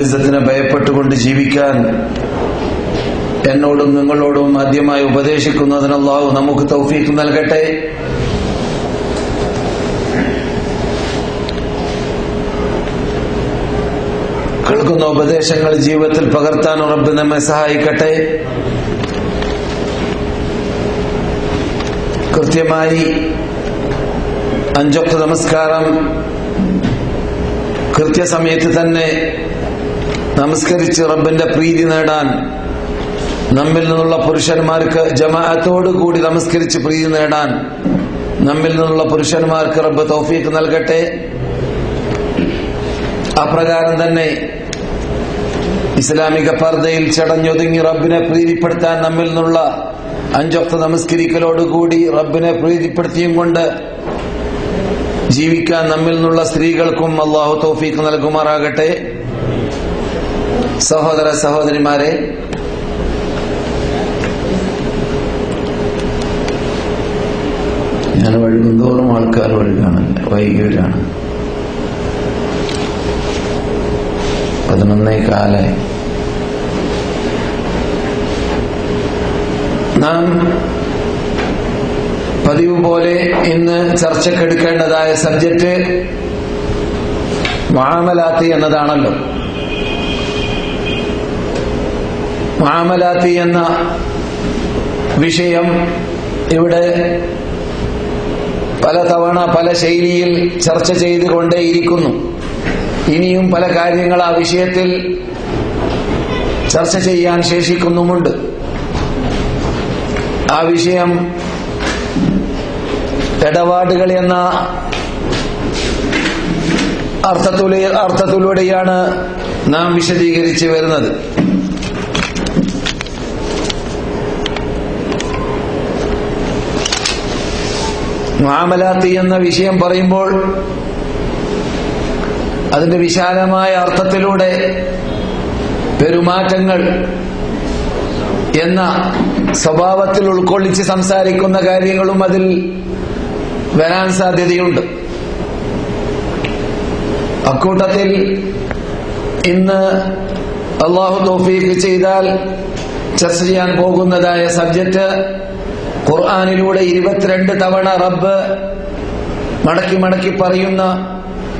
ഇസ്സത്തിനെ ഭയപ്പെട്ടുകൊണ്ട് ജീവിക്കാൻ എന്നോടും നിങ്ങളോടും ആദ്യമായി ഉപദേശിക്കുന്നതിന് അല്ലാഹു നമുക്ക് തൗഫീഖ് നൽകട്ടെ. കേൾക്കുന്ന ഉപദേശങ്ങൾ ജീവിതത്തിൽ പകർത്താൻ റബ്ബ് നമ്മെ സഹായിക്കട്ടെ. കൃത്യമായി 5 വക്ത് നമസ്കാരം കൃത്യസമയത്ത് തന്നെ നമസ്കരിച്ച് റബ്ബിന്റെ പ്രീതി നേടാൻ നമ്മിൽ നിന്നുള്ള പുരുഷന്മാർക്ക് ജമാഅത്തോടു കൂടി നമസ്കരിച്ച് പ്രീതി നേടാൻ നമ്മിൽ നിന്നുള്ള പുരുഷന്മാർക്ക് റബ്ബ് തൗഫീഖ് നൽകട്ടെ. അപ്രകാരം തന്നെ ഇസ്ലാമിക പർദയിൽ ചടഞ്ഞൊതുങ്ങി റബ്ബിനെ പ്രീതിപ്പെടുത്താൻ നമ്മിൽ നിന്നുള്ള 5 വക്ത് നമസ്കരിക്കലോടുകൂടി റബ്ബിനെ പ്രീതിപ്പെടുത്തിയും കൊണ്ട് ജീവിക്കാൻ നമ്മിൽ നിന്നുള്ള സ്ത്രീകൾക്കും അല്ലാഹു തൗഫീഖ് നൽകുമാറാകട്ടെ. സഹോദര സഹോദരിമാരെ, ഞാൻ വഴുകുന്തോറും ആൾക്കാർ വഴുകാണല്ല, വൈകിയവരാണ്. 11:15 നാം പതിവ് പോലെ ഇന്ന് ചർച്ചക്കെടുക്കേണ്ടതായ സബ്ജക്റ്റ് മുആമലാത്ത് എന്നതാണല്ലോ. മുആമലാത്ത് എന്ന വിഷയം ഇവിടെ പലതവണ പല ശൈലിയിൽ ചർച്ച ചെയ്തുകൊണ്ടേയിരിക്കുന്നു. ഇനിയും പല കാര്യങ്ങൾ ആ വിഷയത്തിൽ ചർച്ച ചെയ്യാൻ ശേഷിക്കുന്നുമുണ്ട്. ആ വിഷയം ഇടപാടുകൾ എന്ന അർത്ഥത്തിലൂടെയാണ് നാം വിശദീകരിച്ചു വരുന്നത്. മുആമലാത്ത് എന്ന വിഷയം പറയുമ്പോൾ അതിന്റെ വിശാലമായ അർത്ഥത്തിലൂടെ പെരുമാറ്റങ്ങൾ എന്ന സ്വഭാവത്തിൽ ഉൾക്കൊള്ളിച്ച് സംസാരിക്കുന്ന കാര്യങ്ങളും അതിൽ വരാൻ സാധ്യതയുണ്ട്. അക്കൂട്ടത്തിൽ ഇന്ന് അല്ലാഹു തൗഫീഖ് ചെയ്താൽ ചർച്ച ചെയ്യാൻ പോകുന്നതായ സബ്ജക്റ്റ് ഖുർആനിലൂടെ 22 തവണ റബ്ബ് മടക്കി മടക്കി പറയുന്ന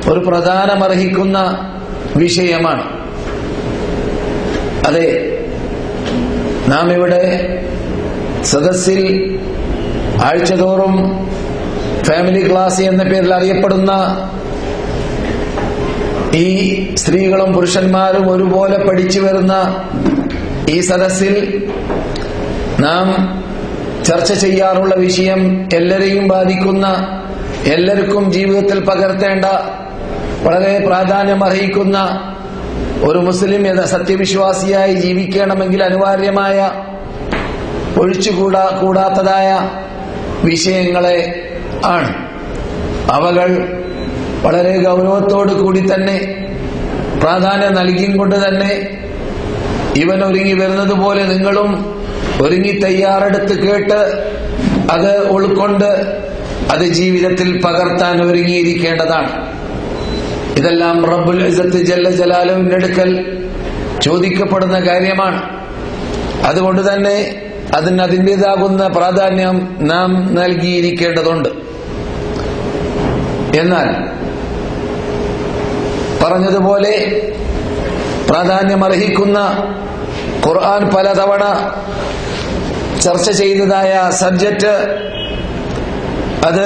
ഒരു പ്രധാനമർഹിക്കുന്ന വിഷയമാണ്. അതെ, നാം ഇവിടെ സദസ്സിൽ ആഴ്ചതോറും ഫാമിലി ക്ലാസ് എന്ന പേരിൽ അറിയപ്പെടുന്ന ഈ സ്ത്രീകളും പുരുഷന്മാരും ഒരുപോലെ പഠിച്ചു വരുന്ന ഈ സദസ്സിൽ നാം ചർച്ച ചെയ്യാറുള്ള വിഷയം എല്ലാരെയും ബാധിക്കുന്ന, എല്ലാവർക്കും ജീവിതത്തിൽ പകർത്തേണ്ട, വളരെ പ്രാധാന്യമർഹിക്കുന്ന, ഒരു മുസ്ലിം എന്ന സത്യവിശ്വാസിയായി ജീവിക്കണമെങ്കിൽ അനിവാര്യമായ ഒഴിച്ചുകൂടാത്തതായ വിഷയങ്ങളെ ആണ്. അവകൾ വളരെ ഗൗരവത്തോടു കൂടി തന്നെ പ്രാധാന്യം നൽകിയും കൊണ്ട് തന്നെ ഇവൻ ഒരുങ്ങി വരുന്നത് പോലെ നിങ്ങളും ഒരുങ്ങി തയ്യാറെടുത്ത് കേട്ട് അത് ഉൾക്കൊണ്ട് അത് ജീവിതത്തിൽ പകർത്താൻ ഒരുങ്ങിയിരിക്കേണ്ടതാണ്. ഇതെല്ലാം റബ്ബുൽ ഇസ്സത്ത് ജല്ല ജലാലുവിന്റെ അടുക്കൽ ചോദിക്കപ്പെടുന്ന കാര്യമാണ്. അതുകൊണ്ട് തന്നെ അതിന് അതിൻ്റെതാകുന്ന പ്രാധാന്യം നാം നൽകിയിരിക്കേണ്ടതുണ്ട്. എന്നാൽ പറഞ്ഞതുപോലെ പ്രാധാന്യമർഹിക്കുന്ന, ഖുർആൻ പലതവണ ചർച്ച ചെയ്തതായ സബ്ജക്റ്റ് അത്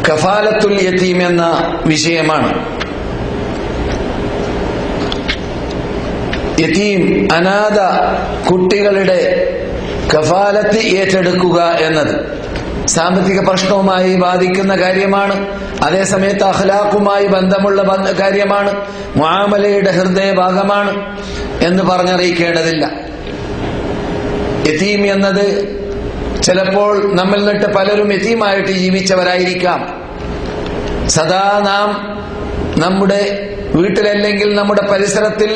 കഫാലത്തുൽ യതീം എന്ന വിഷയമാണ്. യതീം, അനാഥ കുട്ടികളുടെ കഫാലത്ത് ഏറ്റെടുക്കുക എന്നത് സാമ്പത്തിക പ്രശ്നവുമായി ബാധിക്കുന്ന കാര്യമാണ്. അതേസമയത്ത് അഖ്ലാഖുമായി ബന്ധമുള്ള കാര്യമാണ്, മുആമലയുടെ ഹൃദയഭാഗമാണ് എന്ന് പറഞ്ഞറിയിക്കേണ്ടതില്ല. യതീം എന്നത് ചിലപ്പോൾ നമ്മിൽ നിന്നിട്ട് പലരും യതീമായിട്ട് ജീവിച്ചവരായിരിക്കാം. സദാ നാം നമ്മുടെ വീട്ടിലല്ലെങ്കിൽ നമ്മുടെ പരിസരത്തിൽ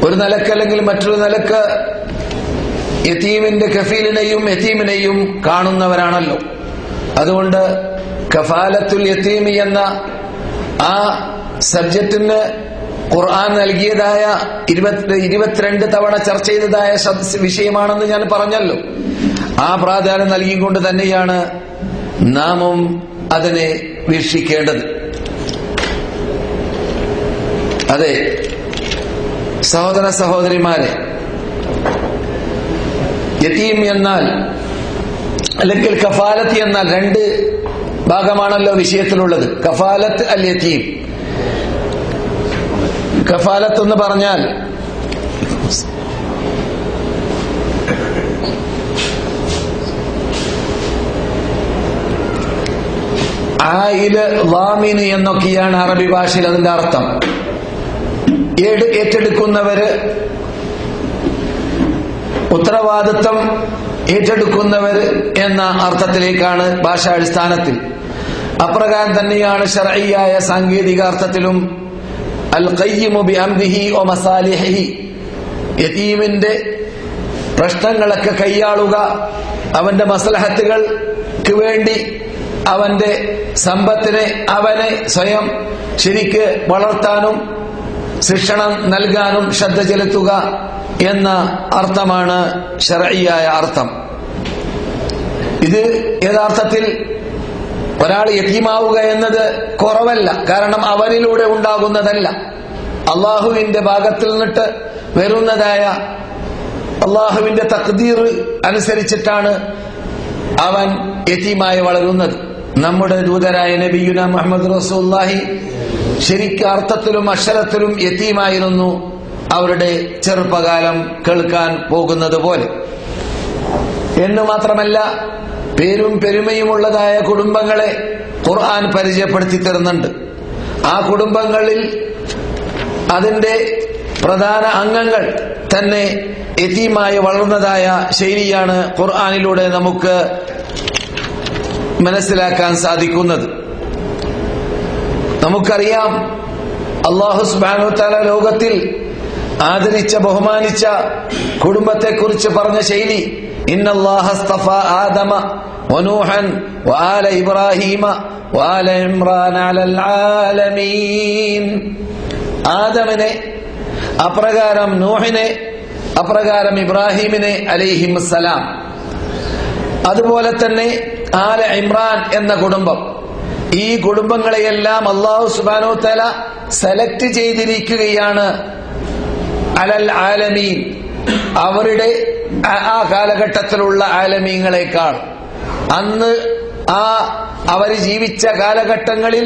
ഒരു നിലക്കല്ലെങ്കിൽ മറ്റൊരു നിലക്ക് യതീമിന്റെ കഫീലിനെയും യതീമിനെയും കാണുന്നവരാണല്ലോ. അതുകൊണ്ട് കഫാലത്തുൽ യതീമി എന്ന ആ സബ്ജക്റ്റിന് ഖുർആൻ നൽകിയതായ 22 തവണ ചർച്ച ചെയ്തതായ വിഷയമാണെന്ന് ഞാൻ പറഞ്ഞല്ലോ. ആ പ്രാധാന്യം നൽകിക്കൊണ്ട് തന്നെയാണ് നാമും അതിനെ വീക്ഷിക്കേണ്ടത്. അതെ സഹോദര സഹോദരിമാരെ, യതീം എന്നാൽ അല്ലെങ്കിൽ കഫാലത്ത് എന്നാൽ 2 ഭാഗമാണല്ലോ വിഷയത്തിലുള്ളത്. കഫാലത്ത് അൽ യതീം. കഫാലത്ത് എന്ന് പറഞ്ഞാൽ ആയില് ളാമിന് എന്നൊക്കെയാണ് അറബി ഭാഷയിൽ അതിന്റെ അർത്ഥം. ഏറ്റെടുക്കുന്നവര്, ഉത്തരവാദിത്വം ഏറ്റെടുക്കുന്നവര് എന്ന അർത്ഥത്തിലേക്കാണ് ഭാഷാടിസ്ഥാനത്തിൽ. അപ്രകാരം തന്നെയാണ് ശർഈയായ സാങ്കേതിക അർത്ഥത്തിലും അൽ ഖയ്യിമു ബിഅംരിഹി വ മസാലിഹിഹി, യതീമിന്റെ പ്രശ്നങ്ങളൊക്കെ കൈയാളുക, അവന്റെ മസ്ലഹത്തുകൾക്ക് വേണ്ടി അവന്റെ സമ്പത്തിനെ അവനെ സ്വയം ശരിക്ക് വളർത്താനും ശിക്ഷണം നൽകാനും ശ്രദ്ധ ചെലുത്തുക എന്ന അർത്ഥമാണ് ശർഈയായ അർത്ഥം. ഇത് യഥാർത്ഥത്തിൽ ഒരാൾ യതീമാവുക എന്നത് കുറവല്ല. കാരണം അവനിലൂടെ ഉണ്ടാകുന്നതല്ല, അള്ളാഹുവിന്റെ ഭാഗത്തിൽ നിന്നിട്ട് വരുന്നതായ അള്ളാഹുവിന്റെ തഖ്ദീർ അനുസരിച്ചിട്ടാണ് അവൻ യതീമായി വളരുന്നത്. നമ്മുടെ ദൂതരായ നബിയുന മുഹമ്മദ് റസൂലുള്ളാഹി ശരിക്കും അർത്ഥത്തിലും അക്ഷരത്തിലും യതീമായിരുന്നു അവരുടെ ചെറുപ്പകാലം കേൾക്കാൻ പോകുന്നത് പോലെ. എന്നു മാത്രമല്ല, പേരും പെരുമയുമുള്ളതായ കുടുംബങ്ങളെ ഖുർആൻ പരിചയപ്പെടുത്തി തരുന്നുണ്ട്. ആ കുടുംബങ്ങളിൽ അതിന്റെ പ്രധാന അംഗങ്ങൾ തന്നെ യതീമായി വളർന്നതായ ശൈലിയാണ് ഖുർആനിലൂടെ നമുക്ക് മനസ്സിലാക്കാൻ സാധിക്കുന്നത്. നമുക്കറിയാം, അല്ലാഹു സുബ്ഹാനഹു വ തആല ലോകത്തിൽ ആദരിച്ച ബഹുമാനിച്ച കുടുംബത്തെക്കുറിച്ച് പറഞ്ഞ ശൈലി, ഇന്നല്ലാഹ അസ്തഫാ ആദമ വനൂഹൻ വആല ഇബ്രാഹീമ വആല ഇമ്രാൻ അലൽ ആലമീൻ. ആദമിനെ, അപ്രകാരം നൂഹിനെ, അപ്രകാരം ഇബ്രാഹീമിനെ അലൈഹിമുസ്സലാം, അതുപോലെ തന്നെ ആല ഇമ്രാൻ എന്ന കുടുംബം. ഈ കുടുംബങ്ങളെയെല്ലാം അല്ലാഹു സുബ്ഹാനഹു വ തആല സെലക്ട് ചെയ്തിരിക്കുകയാണ് അലൽ ആലമീൻ, അവരുടെ ആ കാലഘട്ടത്തിലുള്ള ആലമീങ്ങളെക്കാൾ. അന്ന് അവര് ജീവിച്ച കാലഘട്ടങ്ങളിൽ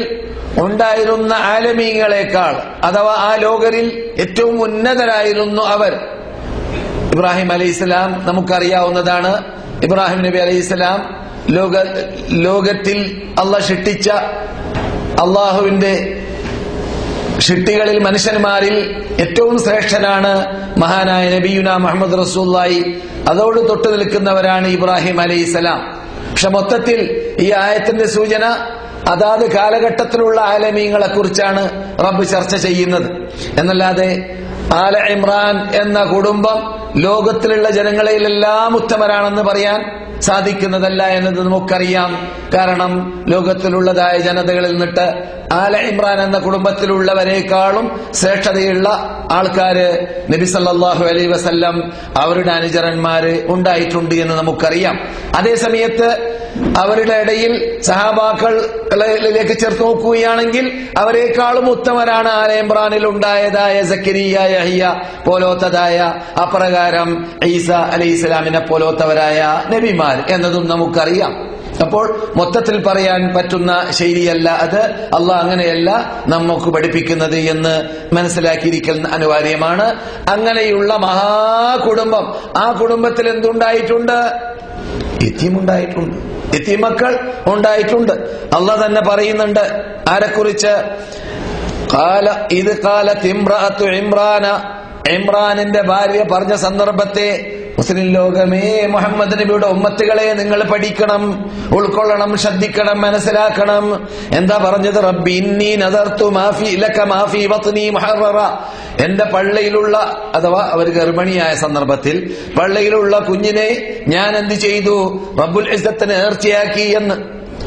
ഉണ്ടായിരുന്ന ആലമീങ്ങളെക്കാൾ, അഥവാ ആ ലോകരിൽ ഏറ്റവും ഉന്നതരായിരുന്നു അവർ. ഇബ്രാഹിം അലൈഹിസ്സലാം നമുക്കറിയാവുന്നതാണ്. ഇബ്രാഹിം നബി അലൈഹിസ്സലാം ലോകത്തിൽ അള്ളാഹ് സൃഷ്ടിച്ച അള്ളാഹുവിന്റെ സൃഷ്ടികളിൽ മനുഷ്യന്മാരിൽ ഏറ്റവും ശ്രേഷ്ഠനാണ് മഹാനായ നബിയുന മുഹമ്മദ് റസൂലുള്ളാഹി. അതോട് തൊട്ടു നിൽക്കുന്നവരാണ് ഇബ്രാഹിം അലൈഹിസ്സലാം. പക്ഷെ മൊത്തത്തിൽ ഈ ആയത്തിന്റെ സൂചന അതാത് കാലഘട്ടത്തിലുള്ള ആലമീങ്ങളെ കുറിച്ചാണ് റബ്ബ് ചർച്ച ചെയ്യുന്നത്. എന്നല്ലാതെ ആല ഇമ്രാൻ എന്ന കുടുംബം ലോകത്തിലുള്ള ജനങ്ങളിലെല്ലാം ഉത്തമരാണെന്ന് പറയാൻ സാധിക്കുന്നതല്ല എന്നത് നമുക്കറിയാം. കാരണം ലോകത്തിലുള്ളതായ ജനതകളിൽ നിന്നിട്ട് ആല ഇമ്രാൻ എന്ന കുടുംബത്തിലുള്ളവരെക്കാളും ശ്രേഷ്ഠതയുള്ള ആൾക്കാര് നബി സല്ലല്ലാഹു അലൈഹി വസല്ലം അവരുടെ അനുചരന്മാര് ഉണ്ടായിട്ടുണ്ട് എന്ന് നമുക്കറിയാം. അതേ സമയത്ത് അവരുടെ ഇടയിൽ സഹാബാക്കളിലേക്ക് ചേർത്ത് നോക്കുകയാണെങ്കിൽ അവരെക്കാളും ഉത്തമരാണ് ആല ഇമ്രാനിൽ ഉണ്ടായതായ സക്കരിയ, യഹ്യ പോലോത്തതായ, അപ്രകാരം ഈസ അലൈഹിസ്സലാമിനെ പോലോത്തവരായ നബിമാർ എന്നതും നമുക്കറിയാം. അപ്പോൾ മൊത്തത്തിൽ പറയാൻ പറ്റുന്ന ശൈലിയല്ല അത്. അള്ളാഹ് അങ്ങനെയല്ല നമുക്ക് പഠിപ്പിക്കുന്നത് എന്ന് മനസ്സിലാക്കിയിരിക്കൽ അനിവാര്യമാണ്. അങ്ങനെയുള്ള മഹാകുടുംബം, ആ കുടുംബത്തിൽ എന്തുണ്ടായിട്ടുണ്ട്? യതീമുണ്ടായിട്ടുണ്ട്, യതീമക്കൾ ഉണ്ടായിട്ടുണ്ട്. അള്ളാഹ് തന്നെ പറയുന്നുണ്ട് ആരെക്കുറിച്ച്? ഇത് ഖാലത്ത് ഇംറഅത്തു ഇമ്രാന, ഇമ്രാനിന്റെ ഭാര്യ പറഞ്ഞ സന്ദർഭത്തെ മുസ്ലിം ലോകമേ, മുഹമ്മദ് നബിയുടെ ഉമ്മത്തുകളെ നിങ്ങൾ പഠിക്കണം, ഉൾക്കൊള്ളണം, ശ്രദ്ധിക്കണം, മനസ്സിലാക്കണം. എന്താ പറഞ്ഞത്? റബ്ബി ഇന്നി നദർതു ലക മാ ഫീ ബത്നി മുഹററ, എന്റെ പള്ളിയിലുള്ള, അഥവാ അവർ ഗർഭിണിയായ സന്ദർഭത്തിൽ പള്ളിയിലുള്ള കുഞ്ഞിനെ ഞാൻ എന്ത് ചെയ്തു? റബ്ബുൽ ഇസ്സത്തിന് നേർച്ചയാക്കി എന്ന്.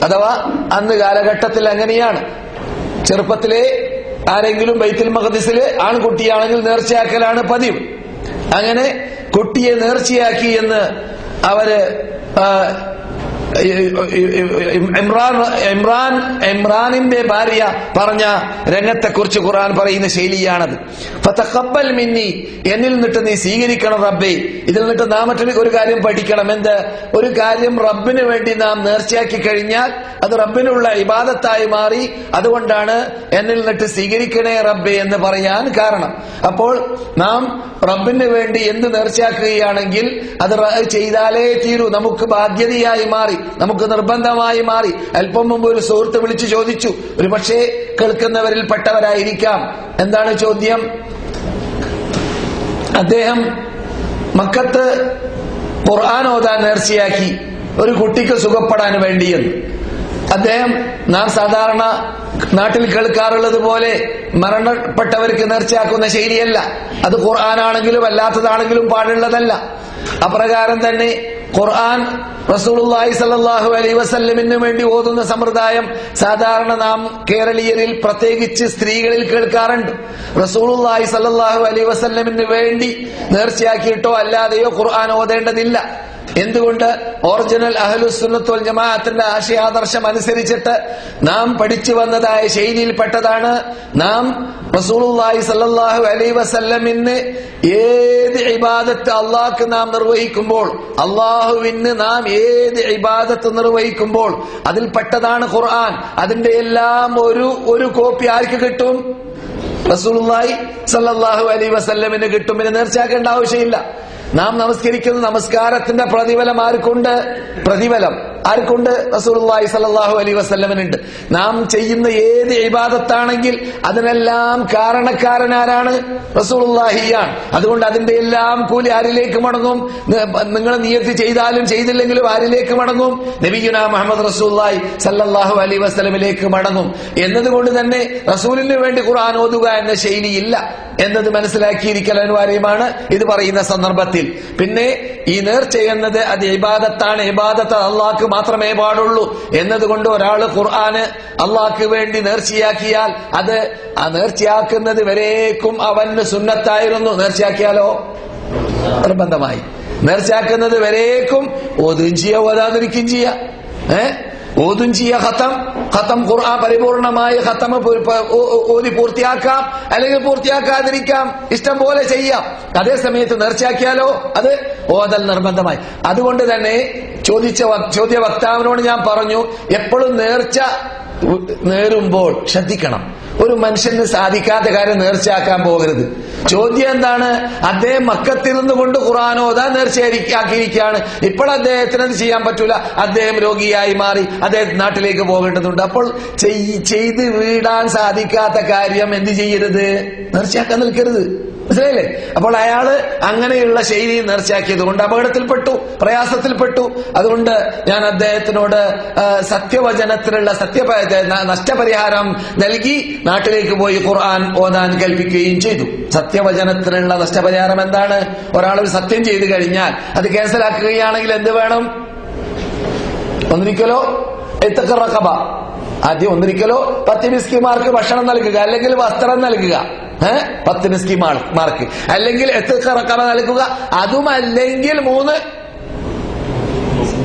അഥവാ അന്ന് കാലഘട്ടത്തിൽ അങ്ങനെയാണ്, ചെറുപ്പത്തിലെ ആരെങ്കിലും ബൈത്തുൽ മഖ്ദിസിൽ ആൺകുട്ടിയാണെങ്കിൽ നേർച്ചയാക്കലാണ് പതിവ്. അങ്ങനെ കുട്ടിയെ നേർച്ചയാക്കി എന്ന് അവര് ഇമ്രാനിന്റെ ഭാര്യ പറഞ്ഞ രംഗത്തെക്കുറിച്ച് ഖുർആൻ പറയുന്ന ശൈലിയാണത്. ഫതഖബ്ബൽ മിന്നി, എന്നിൽ നിന്നിട്ട് നീ സ്വീകരിക്കണം റബ്ബേ. ഇതിൽ നിന്നിട്ട് നാം മറ്റൊരു ഒരു കാര്യം പഠിക്കണം. എന്ത്? ഒരു കാര്യം റബ്ബിന് വേണ്ടി നാം നേർച്ചയാക്കി കഴിഞ്ഞാൽ അത് റബ്ബിനുള്ള ഇബാദത്തായി മാറി. അതുകൊണ്ടാണ് എന്നിൽ നിന്നിട്ട് സ്വീകരിക്കണേ റബ്ബേ എന്ന് പറയാൻ കാരണം. അപ്പോൾ നാം റബ്ബിന് വേണ്ടി എന്ത് നേർച്ചയാക്കുകയാണെങ്കിൽ അത് ചെയ്താലേ തീരൂ, നമുക്ക് ബാധ്യതയായി മാറി, നമുക്ക് നിർബന്ധമായി മാറി. അല്പം മുമ്പ് ഒരു സുഹൃത്ത് വിളിച്ചു ചോദിച്ചു, ഒരു പക്ഷേ കേൾക്കുന്നവരിൽ പെട്ടവരായിരിക്കാം. എന്താണ് ചോദ്യം? അദ്ദേഹം മക്കത്ത് ഖുർആൻ ഓതാൻ നേർച്ചയാക്കി ഒരു കുട്ടിക്ക് സുഖപ്പെടാൻ വേണ്ടിയെന്ന്. അദ്ദേഹം നാം സാധാരണ നാട്ടിൽ കേൾക്കാറുള്ളത് പോലെ മരണപ്പെട്ടവർക്ക് നേർച്ചയാക്കുന്ന ശൈലിയല്ല. അത് ഖുർആനാണെങ്കിലും അല്ലാത്തതാണെങ്കിലും പാടുള്ളതല്ല. അപ്രകാരം തന്നെ ഖുർആൻ റസൂലുള്ളാഹി സ്വല്ലല്ലാഹു അലൈഹി വസല്ലമിന് വേണ്ടി ഓതുന്ന സമ്പ്രദായം സാധാരണ നാം കേരളീയരിൽ പ്രത്യേകിച്ച് സ്ത്രീകളിൽ കേൾക്കാറുണ്ട്. റസൂലുള്ളാഹി സ്വല്ലല്ലാഹു അലൈഹി വസല്ലമിന് വേണ്ടി നേർച്ചയാക്കിയിട്ടോ അല്ലാതെയോ ഖുർആൻ ഓതേണ്ടതില്ല. എന്തുകൊണ്ട്? ഒറിജിനൽ അഹ്ലുസുന്നത്ത് വൽ ജമാഅത്തിന്റെ ആശയാദർശം അനുസരിച്ചിട്ട് നാം പഠിച്ചു വന്നതായ ശൈലിയിൽപ്പെട്ടതാണ്. നാം റസൂലുള്ളാഹി സ്വല്ലല്ലാഹു അലൈഹി വസല്ലമിന് ഏത് ഇബാദത്ത് അള്ളാഹ്ക്ക് നാം നിർവഹിക്കുമ്പോൾ, അള്ളാഹുവിന് നാം ഏത് ഇബാദത്ത് നിർവഹിക്കുമ്പോൾ അതിൽപ്പെട്ടതാണ് ഖുർആൻ. അതിന്റെ എല്ലാം ഒരു കോപ്പി ആർക്ക് കിട്ടും? റസൂലുള്ളാഹി സ്വല്ലല്ലാഹു അലൈഹി വസല്ലമിന് കിട്ടും. പിന്നെ നേർച്ചയാക്കേണ്ട ആവശ്യമില്ല. നാം നമസ്കരിക്കുന്ന നമസ്കാരത്തിന്റെ പ്രതിഫലം ആർക്കുണ്ട്? പ്രതിഫലം ആർക്കുണ്ട്? റസൂലുള്ളാഹി സ്വല്ലല്ലാഹു അലൈഹി വസല്ലമിനുണ്ട്. നാം ചെയ്യുന്ന ഏത് ഇബാദത്താണെങ്കിൽ അതിനെല്ലാം കാരണക്കാരനാരാണ്? റസൂലുള്ളാഹിയാണ്. അതുകൊണ്ട് അതിന്റെ എല്ലാം കൂലി ആരിലേക്ക് മടങ്ങും? നിങ്ങൾ നിയത്ത് ചെയ്താലും ചെയ്തില്ലെങ്കിലും ആരിലേക്ക് മടങ്ങും? നബിയുനാ മുഹമ്മദ് റസൂലുള്ളാഹി സ്വല്ലല്ലാഹു അലൈഹി വസല്ലമിലേക്ക് മടങ്ങും. എന്നതുകൊണ്ട് തന്നെ റസൂലിന് വേണ്ടി ഖുർആൻ ഓതുക എന്ന ശൈലിയില്ല എന്നത് മനസ്സിലാക്കിയിരിക്കൽ അനിവാര്യമാണ് ഇത് പറയുന്ന സന്ദർഭത്തിൽ. പിന്നെ ഈ നേർച്ച എന്നത് അത് ഇബാദത്താണ്. ഇബാദത്ത് അള്ളാഹ്ക്ക് മാത്രമേ പാടുള്ളൂ എന്നതുകൊണ്ട് ഒരാൾ ഖുർആന് അള്ളാഹ്ക്ക് വേണ്ടി നേർച്ചയാക്കിയാൽ അത് ആ നേർച്ചയാക്കുന്നത് വരേക്കും അവന് സുന്നത്തായിരുന്നു. നേർച്ചയാക്കിയാലോ നിർബന്ധമായി. നേർച്ചയാക്കുന്നത് വരേക്കും ഓതും ചെയ്യാ, ഓതാതിരിക്കും ചെയ്യാ, ഓതും ചെയ്യാ. ഖത്തം ഖുർആൻ പരിപൂർണമായി ഖത്തം ഓതി പൂർത്തിയാക്കാം, അല്ലെങ്കിൽ പൂർത്തിയാക്കാതിരിക്കാം, ഇഷ്ടം പോലെ ചെയ്യാം. അതേ സമയത്ത് നേർച്ചയാക്കിയാലോ അത് ഓതൽ നിർബന്ധമായി. അതുകൊണ്ട് തന്നെ ചോദ്യ വക്താവിനോട് ഞാൻ പറഞ്ഞു, എപ്പോഴും നേർച്ച നേരുമ്പോൾ ശ്രദ്ധിക്കണം. ഒരു മനുഷ്യന് സാധിക്കാത്ത കാര്യം നേർച്ചയാക്കാൻ പോകരുത്. ചോദ്യം എന്താണ്? അദ്ദേഹം മക്കത്തിരുന്നു കൊണ്ട് ഖുർആൻ ഓതാൻ നേർച്ചയാക്കിയിരിക്കുകയാണ്. ഇപ്പോൾ അദ്ദേഹത്തിന് അത് ചെയ്യാൻ പറ്റൂല, അദ്ദേഹം രോഗിയായി മാറി, അദ്ദേഹം നാട്ടിലേക്ക് പോകേണ്ടതുണ്ട്. അപ്പോൾ ചെയ്ത് വീടാൻ സാധിക്കാത്ത കാര്യം എന്ത് ചെയ്യരുത്? നേർച്ചയാക്കാൻ നിൽക്കരുത്. മനസ്സിലായില്ലേ? അപ്പോൾ അയാള് അങ്ങനെയുള്ള ശൈലി നേർച്ചയാക്കിയത് കൊണ്ട് അപകടത്തിൽപ്പെട്ടു, പ്രയാസത്തിൽപ്പെട്ടു. അതുകൊണ്ട് ഞാൻ അദ്ദേഹത്തിനോട് സത്യവചനത്തിലുള്ള നഷ്ടപരിഹാരം നൽകി നാട്ടിലേക്ക് പോയി ഖുർആൻ ഓതാൻ കൽപ്പിക്കുകയും ചെയ്തു. സത്യവചനത്തിനുള്ള നഷ്ടപരിഹാരം എന്താണ്? ഒരാൾ ഒരു സത്യം ചെയ്തു കഴിഞ്ഞാൽ അത് ക്യാൻസലാക്കുകയാണെങ്കിൽ എന്ത് വേണം? ഒന്നിരിക്കലോ എത്തക്കറക്കബ, ആദ്യം ഒന്നിരിക്കലോ 10 മിസ്കിന്മാർക്ക് ഭക്ഷണം നൽകുക, അല്ലെങ്കിൽ വസ്ത്രം നൽകുക. 10 മിസ്കിന്മാർക്ക്, അല്ലെങ്കിൽ എത്തക്കറക്കബ നൽകുക. അതുമല്ലെങ്കിൽ 3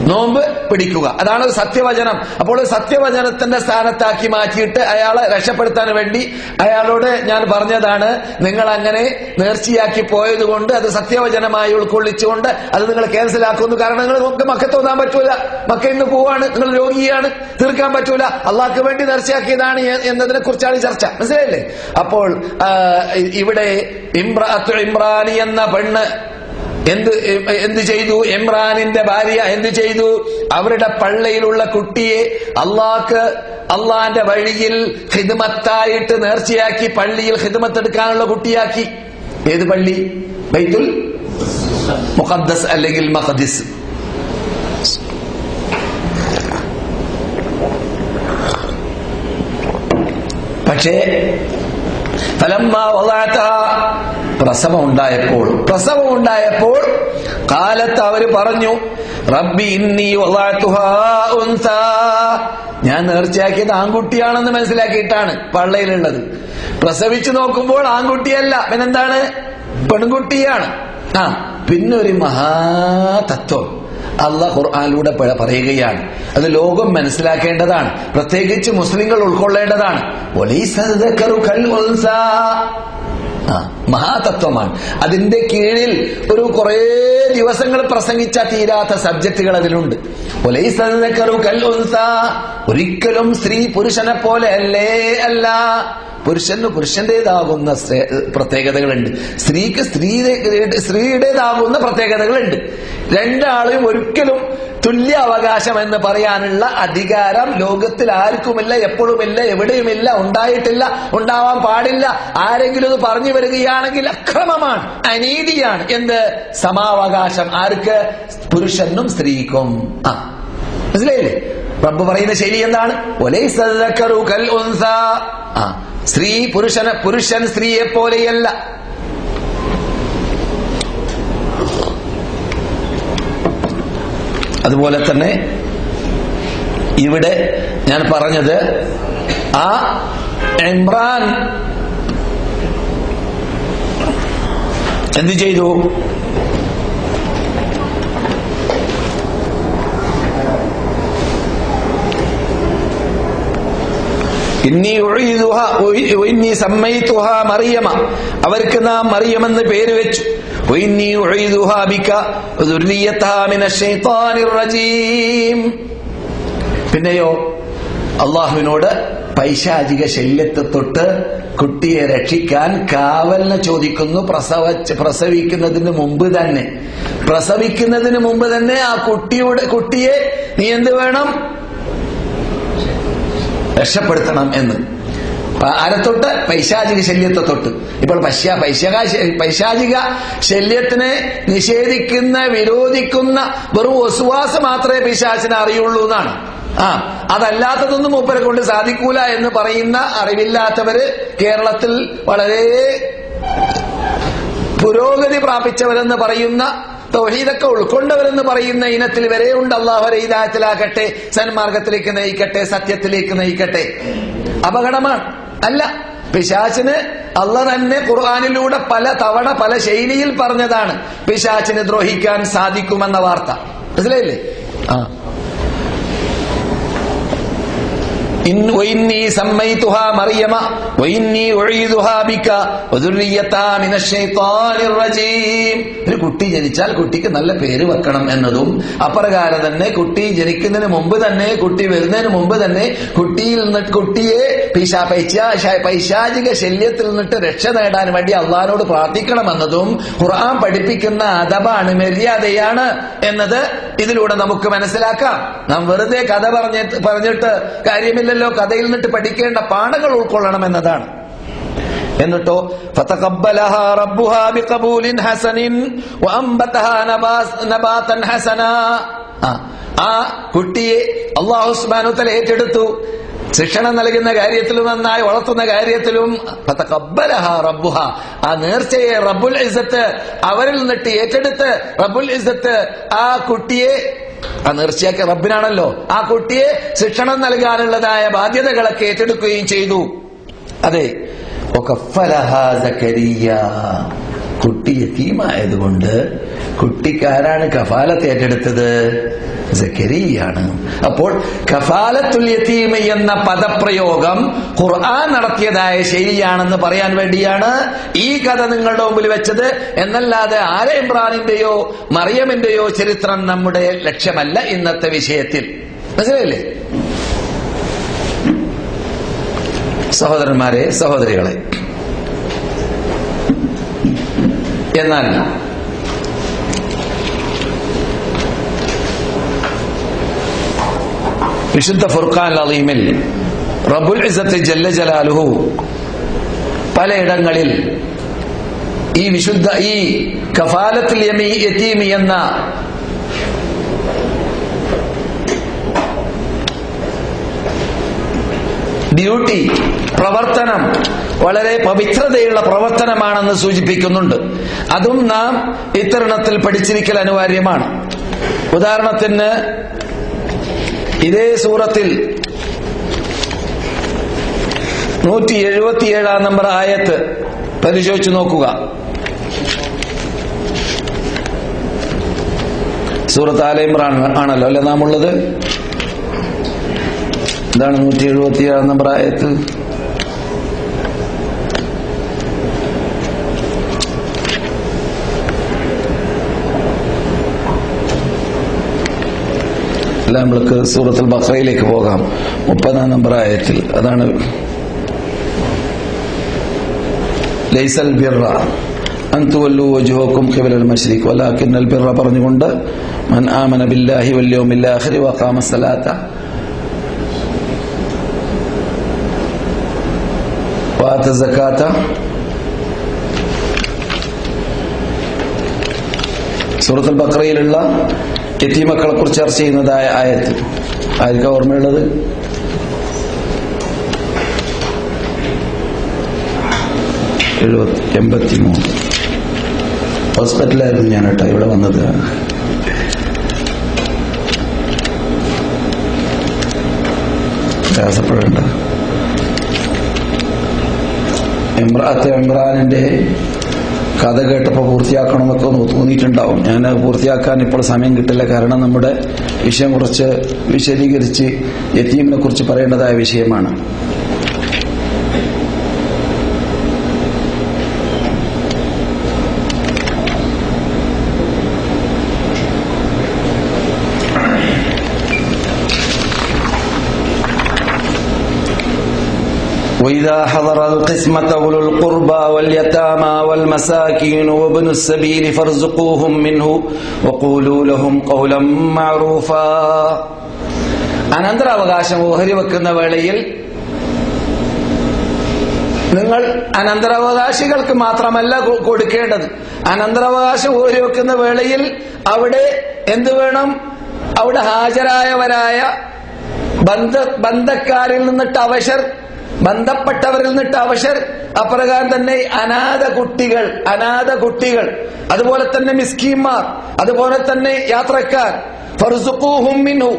നോമ്പ് പിടിക്കുക. അതാണ് സത്യവചനം. അപ്പോൾ സത്യവചനത്തിന്റെ സ്ഥാനത്താക്കി മാറ്റിയിട്ട് അയാളെ രക്ഷപ്പെടുത്താൻ വേണ്ടി അയാളോട് ഞാൻ പറഞ്ഞതാണ്, നിങ്ങൾ അങ്ങനെ നേർച്ചയാക്കി പോയത് കൊണ്ട് അത് സത്യവചനമായി ഉൾക്കൊള്ളിച്ചുകൊണ്ട് അത് നിങ്ങൾ ക്യാൻസലാക്കുന്നു. കാരണം നിങ്ങൾക്ക് മക്കത്ത് ഓതാൻ പറ്റൂല, മക്ക ഇന്ന് പോവാണ്, നിങ്ങൾ രോഗിയാണ്, തീർക്കാൻ പറ്റൂല, അള്ളാഹ്ക്ക് വേണ്ടി നേർച്ചയാക്കിയതാണ് എന്നതിനെ കുറിച്ചാണ് ചർച്ച. മനസ്സിലായില്ലേ? അപ്പോൾ ഇവിടെ ഇമ്രാനി എന്ന പെണ്ണ് എന്ത് ചെയ്തു? ഇമ്രാനിന്റെ ഭാര്യ എന്ത് ചെയ്തു? അവരുടെ പള്ളിയിലുള്ള കുട്ടിയെ അള്ളാന്റെ വഴിയിൽ ഖിദ്മത്തായിട്ട് നേർച്ചയാക്കി പള്ളിയിൽ ഖിദ്മത്ത് എടുക്കാനുള്ള കുട്ടിയാക്കി. ഏത് പള്ളി? ബൈത്തുൽ മുഖദ്ദസ് അല്ലെങ്കിൽ മഖദിസ്. പക്ഷേ ഫലമ്മാ വളഅതഹാ പ്രസവം ഉണ്ടായപ്പോൾ കാലത്ത് അവര് പറഞ്ഞു, റബ്ബി ഇന്നി വദഅതുഹാ ഉൻസാ, ഞാൻ നേർച്ചയാക്കിയത് ആൺകുട്ടിയാണെന്ന് മനസ്സിലാക്കിയിട്ടാണ് പള്ളയിലുള്ളത്. പ്രസവിച്ചു നോക്കുമ്പോൾ ആൺകുട്ടിയല്ല, പിന്നെന്താണ്? പെൺകുട്ടിയാണ്. പിന്നൊരു മഹാതത്വം അള്ളാഹ് ഖുർആനിലൂടെ പറയുകയാണ്. അത് ലോകം മനസ്സിലാക്കേണ്ടതാണ്, പ്രത്യേകിച്ച് മുസ്ലിങ്ങൾ ഉൾക്കൊള്ളേണ്ടതാണ്. മഹാതത്വമാണ്. അതിന്റെ കീഴിൽ കുറേ ദിവസങ്ങൾ പ്രസംഗിച്ച തീരാത്ത സബ്ജക്റ്റുകൾ അതിലുണ്ട്. ഒരിക്കലും സ്ത്രീ പുരുഷനെ പോലെ അല്ല. പുരുഷന് പുരുഷന്റേതാകുന്ന പ്രത്യേകതകളുണ്ട്, സ്ത്രീക്ക് സ്ത്രീയുടേതാകുന്ന പ്രത്യേകതകളുണ്ട്. രണ്ടാളും ഒരിക്കലും തുല്യ അവകാശം എന്ന് പറയാനുള്ള അധികാരം ലോകത്തിൽ ആർക്കുമില്ല, എപ്പോഴുമില്ല, എവിടെയുമില്ല, ഉണ്ടായിട്ടില്ല, ഉണ്ടാവാൻ പാടില്ല. ആരെങ്കിലും ഇത് പറഞ്ഞു വരികയാണെങ്കിൽ അക്രമമാണ്, അനീതിയാണ്. എന്ത് സമാവകാശം? ആർക്ക്? പുരുഷനും സ്ത്രീക്കും. മനസ്സിലായില്ലേ? റബ്ബ് പറയുന്ന ശൈലി എന്താണ്? സ്ത്രീ പുരുഷൻ സ്ത്രീയെ പോലെയല്ല. അതുപോലെ തന്നെ ഇവിടെ ഞാൻ പറഞ്ഞത്, ആ ഇമ്രാൻ എന്ത് ചെയ്തു? ഇന്നി സമ്മൈതുഹാ മറിയമ, അവർക്ക് നാം മറിയം എന്ന് പേര് വെച്ചു. പിന്നെയോ അള്ളാഹുവിനോട് പൈശാചിക ശല്യത്തെ തൊട്ട് കുട്ടിയെ രക്ഷിക്കാൻ കാവലിനെ ചോദിക്കുന്നു. പ്രസവിക്കുന്നതിന് മുമ്പ് തന്നെ ആ കുട്ടിയെ നീ എന്ത് വേണം? രക്ഷപ്പെടുത്തണം എന്ന്. ആരെ തൊട്ട്? പൈശാചിക ശല്യത്തെ തൊട്ട്. ഇപ്പോൾ പൈശാചിക ശല്യത്തിനെ നിഷേധിക്കുന്ന, വിരോധിക്കുന്ന വെറും വസ്വാസ് മാത്രമേ പിശാചിനെ അറിയുള്ളൂ എന്നാണ്. അതല്ലാത്തതൊന്നും മൂപ്പരെ കൊണ്ട് സാധിക്കൂല എന്ന് പറയുന്ന അറിവില്ലാത്തവര് കേരളത്തിൽ വളരെ പുരോഗതി പ്രാപിച്ചവരെന്ന് പറയുന്ന, തൗഹീദൊക്കെ ഉൾക്കൊണ്ടവരെന്ന് പറയുന്ന ഇനത്തിൽ വരെ ഉണ്ട്. അല്ലാഹു വരെ ഹിദായത്തിലാക്കട്ടെ, സന്മാർഗത്തിലേക്ക് നയിക്കട്ടെ, സത്യത്തിലേക്ക് നയിക്കട്ടെ. അപകടമാണ്. അല്ല, പിശാചിന് അല്ലാഹു തന്നെ ഖുർആനിലൂടെ പല തവണ പല ശൈലിയിൽ പറഞ്ഞതാണ് പിശാചിന് ദ്രോഹിക്കാൻ സാധിക്കുമെന്ന വാർത്ത. മനസ്സിലായില്ലേ? وإني سميتها مريم وإني أعيذها بك وذريتها من الشيطان الرجيم. ഒരു കുട്ടി ജനിച്ചാൽ കുട്ടിക്ക് നല്ല പേര് വെക്കണം എന്നതും അപ്രകാരം തന്നെ കുട്ടി ജനിക്കുന്നതിന് മുമ്പ് തന്നെ, കുട്ടി വരുന്നതിന് മുമ്പ് തന്നെ കുട്ടിയെ പൈശാചിക ശല്യത്തിൽ നിന്നിട്ട് രക്ഷ നേടാൻ വേണ്ടി അള്ളാഹിനോട് പ്രാർത്ഥിക്കണമെന്നതും ഖുർആൻ പഠിപ്പിക്കുന്ന അദബാണ്, മര്യാദയാണ് എന്നത് ഇതിലൂടെ നമുക്ക് മനസ്സിലാക്കാം. നാം വെറുതെ കഥ പറഞ്ഞിട്ട് കാര്യമില്ലല്ലോ. കഥയിൽ നിന്നിട്ട് പഠിക്കേണ്ട പാഠങ്ങൾ ഉൾക്കൊള്ളണം എന്നതാണ്. എന്നിട്ടോ ഫതഖബ്ബലഹാ റബ്ബുഹാ ബിഖബൂലിൻ ഹസനിൻ വഅംബതഹാ നബാതൻ ഹസനാ. ആ കുട്ടിയെ അല്ലാഹു സുബ്ഹാനഹു വ തആല ഏറ്റെടുത്തു. ശിക്ഷണം നൽകുന്ന കാര്യത്തിലും നന്നായി വളർത്തുന്ന കാര്യത്തിലും ഫതഖബ്ബലഹാ റബ്ബുഹാ, ആ നേർച്ചയെ റബ്ബുൽ ഇസ്സത്ത് അവരിൽ നിന്നിട്ട് ഏറ്റെടുത്ത് റബ്ബുൽ ഇസ്സത്ത് ആ കുട്ടിയെ, ആ നേർച്ചയാക്കിയ റബ്ബിനാണല്ലോ, ആ കുട്ടിയെ ശിക്ഷണം നൽകാനുള്ളതായ ബാധ്യതകളൊക്കെ ഏറ്റെടുക്കുകയും ചെയ്തു. അതെ, കുട്ടി യതീമായതുകൊണ്ട് കുട്ടിക്കാരാണ് കഫാലത്ത് ഏറ്റെടുത്തത്? സക്കരിയാണ്. അപ്പോൾ കഫാലത്തുൽ യതീം എന്ന പദപ്രയോഗം ഖുർആൻ നടത്തിയതായ ശൈലിയാണെന്ന് പറയാൻ വേണ്ടിയാണ് ഈ കഥ നിങ്ങളുടെ മുമ്പിൽ വെച്ചത്. എന്നല്ലാതെ ആല ഇമ്രാനിന്റെയോ മറിയമിന്റെയോ ചരിത്രം നമ്മുടെ ലക്ഷ്യമല്ല ഇന്നത്തെ വിഷയത്തിൽ. മനസ്സിലായില്ലേ? സഹോദരന്മാരെ, സഹോദരികളെ, എന്നാൽ വിശുദ്ധ ഫുർഖാൻ അലീമിൽ റബ്ബുൽ ഇസ്സത്ത് ജല്ല ജലാലുഹു പലയിടങ്ങളിൽ ഈ കഫാലത്തുൽ യതീം എന്ന ഡ്യൂട്ടി, പ്രവർത്തനം വളരെ പവിത്രതയുള്ള പ്രവർത്തനമാണെന്ന് സൂചിപ്പിക്കുന്നുണ്ട്. അതും നാം ഇത്തരണത്തിൽ പഠിച്ചിരിക്കൽ അനിവാര്യമാണ്. ഉദാഹരണത്തിന് ഇതേ സൂറത്തിൽ 177 നമ്പർ ആയത്ത് പരിശോധിച്ചു നോക്കുക. സൂറത്ത് ആല ഇമ്രാൻ ആണല്ലോ അല്ലെ നാം ഉള്ളത്? എന്താണ് 177 നമ്പർ ആയത്ത്? അല്ല, നമ്മൾക്ക് സൂറത്തുൽ ബഖറയിലേക്ക് പോകാം. 30 നമ്പർ ആയത്തിൽ അതാണ് ലൈസൽ ബിർറ അൻ തുവല്ലു വജ്ഹക്കും ഖിബലൽ മശ്രിഖ് വലാകിന്നൽ ബിർറ പറഞ്ഞുകൊണ്ട് മൻ ആമന ബില്ലാഹി വൽ യൗമിൽ ആഖിർ വഖാമ സ്വലാത്ത വആത സകാത്ത സൂറത്തുൽ ബഖറയിലുള്ള യതീമക്കളെ കുറിച്ച് ചർച്ച ചെയ്യുന്നതായ ആയത്ത് ആർക്കാ ഓർമ്മയുള്ളത്? ഹോസ്പിറ്റലായിരുന്നു ഞാൻ കേട്ടോ ഇവിടെ വന്നത്. പ്രയാസപ്പെടേണ്ട. ഇമ്രാനിന്റെ കഥ കേട്ടപ്പോൾ പൂർത്തിയാക്കണമെന്നൊക്കെ തോന്നിയിട്ടുണ്ടാവും. ഞാൻ പൂർത്തിയാക്കാൻ ഇപ്പോൾ സമയം കിട്ടില്ല. കാരണം നമ്മുടെ വിഷയം കുറച്ച് വിശദീകരിച്ച് യതീമിനെ കുറിച്ച് പറയേണ്ടതായ വിഷയമാണ്. وإذا حضر القسمة أولو القربى واليتامى والمساكين وابن السبيل فارزقوهم منه وقولوا لهم قولا معروفا. അനന്തരാവകാശം ഓഹരി വെക്കുന്ന വേളയിൽ നിങ്ങൾ അനന്തരാവകാശികൾക്ക് മാത്രമല്ല കൊടുക്കേണ്ടത്. അനന്തരാവകാശം ഓഹരി വെക്കുന്ന വേളയിൽ അവിടെ എന്ത് വേണം? അവിടെ ഹാജരായവരായ ബന്ധക്കാരിൽ നിന്നിട്ട് അവശർ, ബന്ധപ്പെട്ടവരിൽ നിന്നിട്ട് അവശർ, അപ്രകാരം തന്നെ അനാഥ കുട്ടികൾ, അതുപോലെ തന്നെ മിസ്കീന്മാർ, അതുപോലെ തന്നെ യാത്രക്കാർ. ഫർസുഖൂഹും മിൻഹു,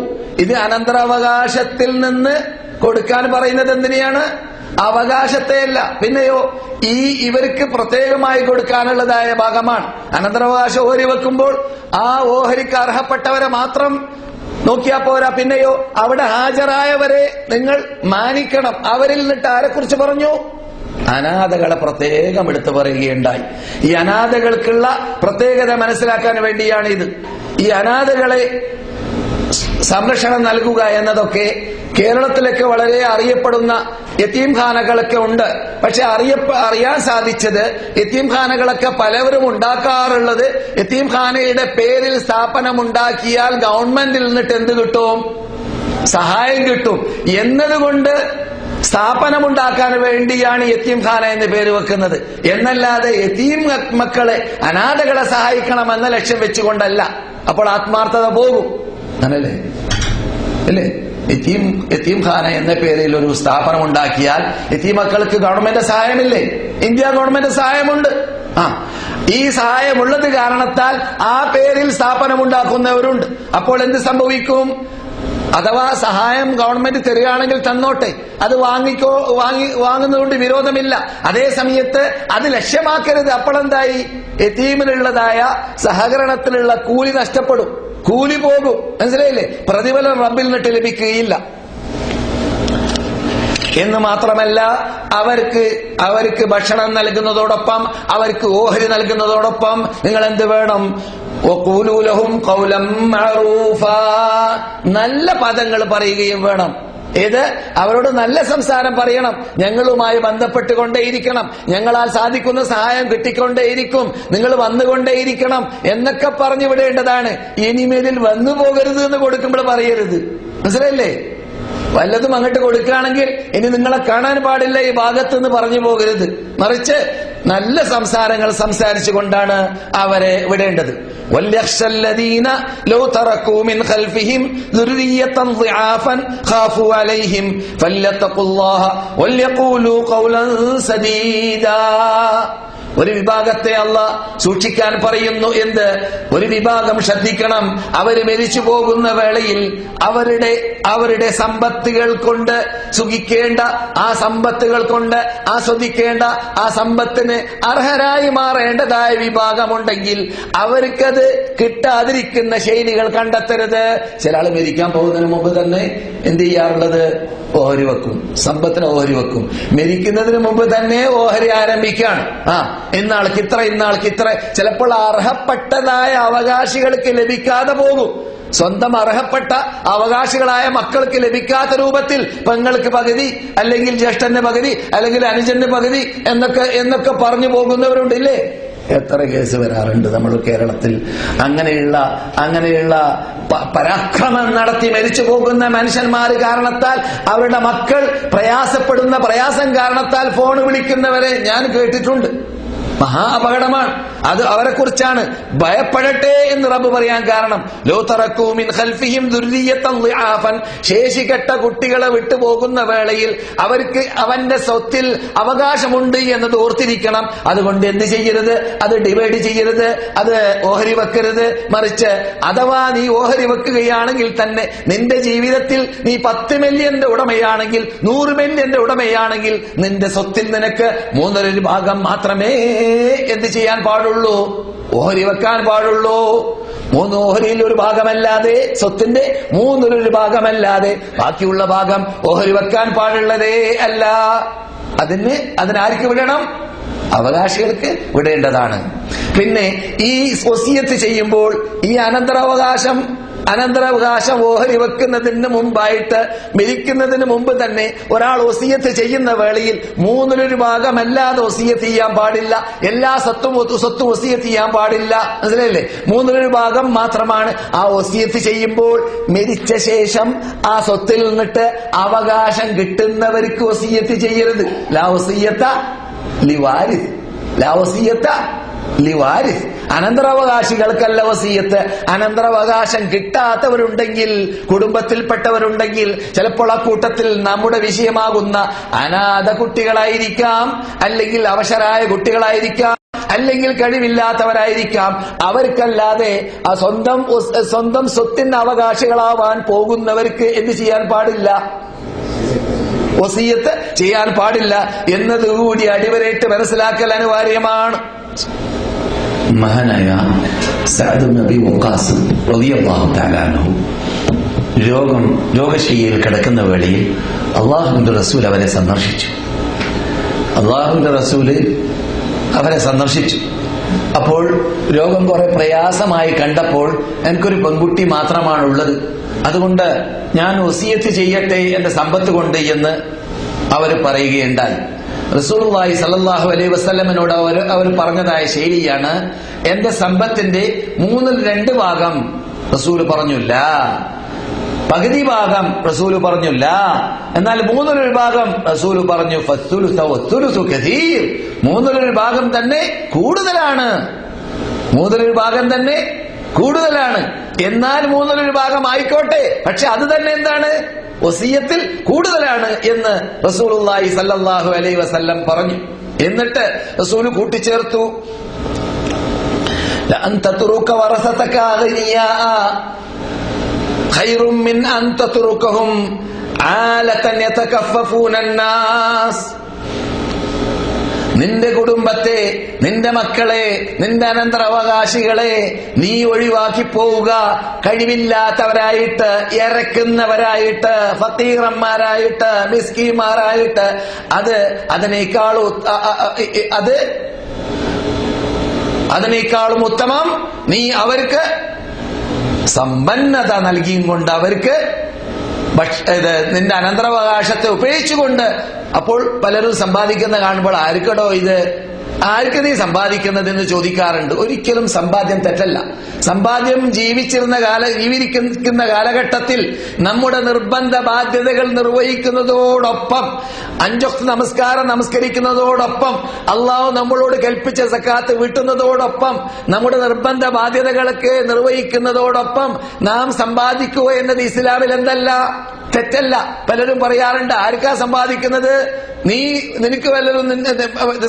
ഇത് അനന്തരാവകാശത്തിൽ നിന്ന് കൊടുക്കാൻ പറയുന്നത് എന്തിനെയാണ്? അവകാശത്തെയല്ല, പിന്നെയോ ഇവർക്ക് പ്രത്യേകമായി കൊടുക്കാനുള്ളതായ ഭാഗമാണ്. അനന്തരാവകാശ ഓഹരി വെക്കുമ്പോൾ ആ ഓഹരിക്ക് അർഹപ്പെട്ടവരെ മാത്രം നോക്കിയാ പോരാ, പിന്നെയോ അവിടെ ഹാജരായവരെ നിങ്ങൾ മാനിക്കണം. അവരിൽ നിന്നിട്ട് ആരെക്കുറിച്ച് പറഞ്ഞു? അനാഥകളെ പ്രത്യേകം എടുത്തു പറയുകയുണ്ടായി. ഈ അനാഥകൾക്കുള്ള പ്രത്യേകത മനസ്സിലാക്കാൻ വേണ്ടിയാണ് ഇത്. ഈ അനാഥകളെ സംരക്ഷണം നൽകുക എന്നതൊക്കെ കേരളത്തിലൊക്കെ വളരെ അറിയപ്പെടുന്ന യതീംഖാനകളൊക്കെ ഉണ്ട്. പക്ഷെ അറിയാൻ സാധിച്ചത് യതീംഖാനകളൊക്കെ പലവരും ഉണ്ടാക്കാറുള്ളത് യതീംഖാനയുടെ പേരിൽ സ്ഥാപനമുണ്ടാക്കിയാൽ ഗവൺമെന്റിൽ നിന്നിട്ട് എന്ത് കിട്ടും? സഹായം കിട്ടും എന്നതുകൊണ്ട് സ്ഥാപനമുണ്ടാക്കാൻ വേണ്ടിയാണ് യതീംഖാന എന്ന് പേര് വെക്കുന്നത്. എന്നല്ലാതെ യതീം മക്കളെ, അനാഥകളെ സഹായിക്കണമെന്ന ലക്ഷ്യം വെച്ചുകൊണ്ടല്ല. അപ്പോൾ ആത്മാർത്ഥത പോകും, അങ്ങനല്ലേ? അല്ലേ? യതീംഖാന എന്ന പേരിൽ ഒരു സ്ഥാപനം ഉണ്ടാക്കിയാൽ യതീം മക്കൾക്ക് ഗവൺമെന്റ് സഹായമില്ലേ? ഇന്ത്യ ഗവൺമെന്റ് സഹായമുണ്ട്. ഈ സഹായമുള്ളത് കാരണത്താൽ ആ പേരിൽ സ്ഥാപനം ഉണ്ടാക്കുന്നവരുണ്ട്. അപ്പോൾ എന്ത് സംഭവിക്കും? അഥവാ സഹായം ഗവൺമെന്റ് തരികയാണെങ്കിൽ തന്നോട്ടെ, അത് വാങ്ങുന്നതുകൊണ്ട് വിരോധമില്ല. അതേ സമയത്ത് അത് ലക്ഷ്യമാക്കരുത്. അപ്പോഴെന്തായി? യതീമിനുള്ളതായ സഹകരണത്തിലുള്ള കൂലി നഷ്ടപ്പെടും, കൂലി പോകും. മനസ്സിലായില്ലേ? പ്രതിഫലം റബ്ബിൽ നിന്നിട്ട് ലഭിക്കുകയില്ല. എന്ന് മാത്രമല്ല, അവർക്ക് ഭക്ഷണം നൽകുന്നതോടൊപ്പം, അവർക്ക് ഓഹരി നൽകുന്നതോടൊപ്പം നിങ്ങൾ എന്ത് വേണം? വഖൂലൂ ലഹും ഖൗലൻ മഅറൂഫാ, നല്ല പദങ്ങൾ പറയുകയും വേണം. ഇത് അവരോട് നല്ല സംസാരം പറയണം. ഞങ്ങളുമായി ബന്ധപ്പെട്ടുകൊണ്ടേയിരിക്കണം, ഞങ്ങളാൽ സാധിക്കുന്ന സഹായം കിട്ടിക്കൊണ്ടേയിരിക്കും, നിങ്ങൾ വന്നുകൊണ്ടേയിരിക്കണം എന്നൊക്കെ പറഞ്ഞു വിടേണ്ടതാണ്. ഇനിമേലിൽ വന്നു പോകരുത് എന്ന് കൊടുക്കുമ്പോൾ പറയരുത്. മനസ്സിലായില്ലേ? വല്ലതും അങ്ങോട്ട് കൊടുക്കുകയാണെങ്കിൽ ഇനി നിങ്ങളെ കാണാൻ പാടില്ല ഈ ഭാഗത്തുനിന്ന് പറഞ്ഞു പോകരുത്. മറിച്ച് നല്ല സംസാരങ്ങൾ സംസാരിച്ചു കൊണ്ടാണ് അവരെ വിടേണ്ടത്. വൽയഖ്ശല്ലദീന ലൗ തറകൂ മിൻ ഖൽഫിഹിം ദുർരിയ്യതൻ ളിആഫൻ ഖാഫൂ അലൈഹിം ഫല്യത്തഖുല്ലാഹ വൽയഖൂലൂ ഖൗലൻ സദീദാ. ഒരു വിഭാഗത്തെ അല്ലാഹ് സൂക്ഷിക്കാൻ പറയുന്നു. എന്ത്? ഒരു വിഭാഗം ശ്രദ്ധിക്കണം. അവര് മരിച്ചു പോകുന്ന വേളയിൽ അവരുടെ സമ്പത്തുകൾ കൊണ്ട് സുഖിക്കേണ്ട, ആ സമ്പത്തുകൾ കൊണ്ട് ആസ്വദിക്കേണ്ട, ആ സമ്പത്തിന് അർഹരായി മാറേണ്ടതായ വിഭാഗമുണ്ടെങ്കിൽ അവർക്കത് കിട്ടാതിരിക്കുന്ന ശൈലികൾ കണ്ടെത്തരുത്. ചില ആള് മരിക്കാൻ പോകുന്നതിന് മുമ്പ് തന്നെ എന്ത് ചെയ്യാറുള്ളത്? ഓഹരി വെക്കും, സമ്പത്തിന് ഓഹരി വെക്കും. മരിക്കുന്നതിന് മുമ്പ് തന്നെ ഓഹരി ആരംഭിക്കുകയാണ്. ഇന്നാൾക്ക് ഇത്ര. ചിലപ്പോൾ അർഹപ്പെട്ടതായ അവകാശികൾക്ക് ലഭിക്കാതെ പോകും. സ്വന്തം അർഹപ്പെട്ട അവകാശികളായ മക്കൾക്ക് ലഭിക്കാത്ത രൂപത്തിൽ പെങ്ങൾക്ക് പകുതി, അല്ലെങ്കിൽ ജ്യേഷ്ഠന്റെ പകുതി, അല്ലെങ്കിൽ അനുജന്റെ പകുതി എന്നൊക്കെ പറഞ്ഞു പോകുന്നവരുണ്ടില്ലേ? എത്ര കേസ് വരാറുണ്ട് നമ്മൾ കേരളത്തിൽ. അങ്ങനെയുള്ള പരാക്രമം നടത്തി മരിച്ചു പോകുന്ന മനുഷ്യന്മാർ കാരണത്താൽ അവരുടെ മക്കൾ പ്രയാസപ്പെടുന്ന പ്രയാസം കാരണത്താൽ ഫോൺ വിളിക്കുന്നവരെ ഞാൻ കേട്ടിട്ടുണ്ട്. മഹാ അപകടമാണ് അത്. അവരെ കുറിച്ചാണ് ഭയപ്പെടട്ടെ എന്ന് റബ്ബ് പറയാൻ കാരണം. ലൗ തറകൂ മിൻ ഖൽഫിഹിം ദുർരിയ്യതൻ ളിആഫൻ, ശേഷികെട്ട കുട്ടികളെ വിട്ടുപോകുന്ന വേളയിൽ അവർക്ക് അവന്റെ സ്വത്തിൽ അവകാശമുണ്ട് എന്നത് ഓർത്തിരിക്കണം. അതുകൊണ്ട് എന്ത് ചെയ്യരുത്? അത് ഡിവൈഡ് ചെയ്യരുത്, അത് ഓഹരി വെക്കരുത്. മറിച്ച് അഥവാ നീ ഓഹരി വെക്കുകയാണെങ്കിൽ തന്നെ നിന്റെ ജീവിതത്തിൽ നീ 10 മില്യന്റെ ഉടമയാണെങ്കിൽ, 100 മില്യന്റെ ഉടമയാണെങ്കിൽ നിന്റെ സ്വത്തിൽ നിനക്ക് 1/3 ഭാഗം മാത്രമേ എന്ത് ചെയ്യാൻ പാടുള്ളൂ? ഓഹരി വെക്കാൻ പാടുള്ളൂ. 3 ഓഹരിയിൽ ഒരു ഭാഗമല്ലാതെ, സ്വത്തിന്റെ 1/3 ഭാഗമല്ലാതെ ബാക്കിയുള്ള ഭാഗം ഓഹരി വെക്കാൻ പാടുള്ളതേ അല്ല. അതിനാർക്ക് വിടണം? അവകാശികൾക്ക് വിടേണ്ടതാണ്. പിന്നെ ഈ വസിയത്ത് ചെയ്യുമ്പോൾ ഈ അനന്തരാവകാശം ഓഹരി വെക്കുന്നതിന് മുമ്പായിട്ട്, മരിക്കുന്നതിന് മുമ്പ് തന്നെ ഒരാൾ വസിയത്ത് ചെയ്യുന്ന വേളയിൽ 1/3 ഭാഗമല്ലാതെ വസിയത്ത് ചെയ്യാൻ പാടില്ല. എല്ലാ സ്വത്തും വസിയത്ത് ചെയ്യാൻ പാടില്ല. മനസ്സിലായില്ലേ? 1/3 ഭാഗം മാത്രമാണ്. ആ വസിയത്ത് ചെയ്യുമ്പോൾ മരിച്ച ശേഷം ആ സ്വത്തിൽ നിന്നിട്ട് അവകാശം കിട്ടുന്നവർക്ക് വസിയത്ത് ചെയ്യരുത്. ലാ വസിയത്ത ലിവാരിസ്, ലാ വസിയത്ത ലിവാരിസ്. അനന്തരാവകാശികൾക്കല്ല വസിയത്ത്. അനന്തരാവകാശം കിട്ടാത്തവരുണ്ടെങ്കിൽ, കുടുംബത്തിൽപ്പെട്ടവരുണ്ടെങ്കിൽ, ചിലപ്പോൾ ആ കൂട്ടത്തിൽ നമ്മുടെ വിഷയമാകുന്ന അനാഥ കുട്ടികളായിരിക്കാം, അല്ലെങ്കിൽ അവശരായ കുട്ടികളായിരിക്കാം, അല്ലെങ്കിൽ കഴിവില്ലാത്തവരായിരിക്കാം. അവർക്കല്ലാതെ ആ സ്വന്തം സ്വത്തിന് അവകാശികളാവാൻ പോകുന്നവർക്ക് എന്ത് ചെയ്യാൻ പാടില്ല? വസിയത്ത് ചെയ്യാൻ പാടില്ല എന്നതുകൂടി അടിവരയിട്ട് മനസ്സിലാക്കൽ അനിവാര്യമാണ്. മഹാനായ സഅദ് ഇബ്നു അബീ വഖാസ് റളിയല്ലാഹു തആല അൻഹു രോഗശയ്യയിൽ കിടക്കുന്ന വേളയിൽ അല്ലാഹുവിന്റെ റസൂൽ അവരെ സന്ദർശിച്ചു. അപ്പോൾ രോഗം കുറെ പ്രയാസമായി കണ്ടപ്പോൾ, എനിക്കൊരു പെൺകുട്ടി മാത്രമാണുള്ളത്, അതുകൊണ്ട് ഞാൻ വസിയത്ത് ചെയ്യട്ടെ എന്റെ സമ്പത്ത് കൊണ്ട് എന്ന് അവർ പറയുകയുണ്ടായി. റസൂലുള്ളാഹി സ്വല്ലല്ലാഹു അലൈഹി വസല്ലമയോട് അവർ പറഞ്ഞതായ ശൈലിയാണ്, എന്റെ സമ്പത്തിന്റെ 2/3 ഭാഗം റസൂൽ പറഞ്ഞില്ല, പകുതി ഭാഗം റസൂൽ പറഞ്ഞില്ല, എന്നാൽ 3/4 ഭാഗം റസൂൽ പറഞ്ഞു. ഫസ്സുലുസു വസ്സുലുസു കസീർ, 3/4 ഭാഗം തന്നെ കൂടുതലാണ്. 3/4 ഭാഗം തന്നെ കൂടുതലാണ്. എന്നാൽ 3/4 ഭാഗം ആയിക്കോട്ടെ, പക്ഷെ അത് തന്നെ എന്താണ്? വസിയത്തിൽ കൂടുതലാണ് എന്ന് റസൂലുള്ളാഹി സ്വല്ലല്ലാഹു അലൈഹി വസല്ലം പറഞ്ഞു. എന്നിട്ട് റസൂൽ കൂട്ടിച്ചേർത്തു, ലഅൻ തത്റുക വറസതക അഗ്നിയാ ഖൈറും മിൻ അൻ തത്റുകഹും ആലതൻ യതകഫഫൂന അന്നാസ്. നിന്റെ കുടുംബത്തെ, നിന്റെ മക്കളെ, നിന്റെ അനന്തരാവകാശികളെ നീ ഒഴിവാക്കി പോവുക കഴിവില്ലാത്തവരായിട്ട്, ഇറക്കുന്നവരായിട്ട്, ഫക്കീറന്മാരായിട്ട്, മിസ്കീന്മാരായിട്ട്. അതിനേക്കാളും ഉത്തമം നീ അവർക്ക് സമ്പന്നത നൽകിയും കൊണ്ട് അവർക്ക് നിന്റെ അനന്തരാവകാശത്തെ ഉപയോഗിച്ചുകൊണ്ട്. അപ്പോൾ പലരും സമ്പാദിക്കുന്ന കാണുമ്പോൾ ആർക്കടോ ഇത് ആർക്ക് നീ സമ്പാദിക്കുന്നതെന്ന് ചോദിക്കാറുണ്ട്. ഒരിക്കലും സമ്പാദ്യം തെറ്റല്ല. സമ്പാദ്യം ജീവിക്കുന്ന കാലഘട്ടത്തിൽ നമ്മുടെ നിർബന്ധ ബാധ്യതകൾ നിർവഹിക്കുന്നതോടൊപ്പം 5 വക്ത് നമസ്കാരം നമസ്കരിക്കുന്നതോടൊപ്പം അള്ളാഹു നമ്മളോട് കൽപ്പിച്ച സക്കാത്ത് വീട്ടുന്നതോടൊപ്പം നമ്മുടെ നിർബന്ധ ബാധ്യതകളൊക്കെ നിർവഹിക്കുന്നതോടൊപ്പം നാം സമ്പാദിക്കുക എന്നത് ഇസ്ലാമിൽ എന്തല്ല, തെറ്റല്ല. പലരും പറയാറുണ്ട്, ആർക്കാ സമ്പാദിക്കുന്നത്? നിനക്ക് വല്ലതും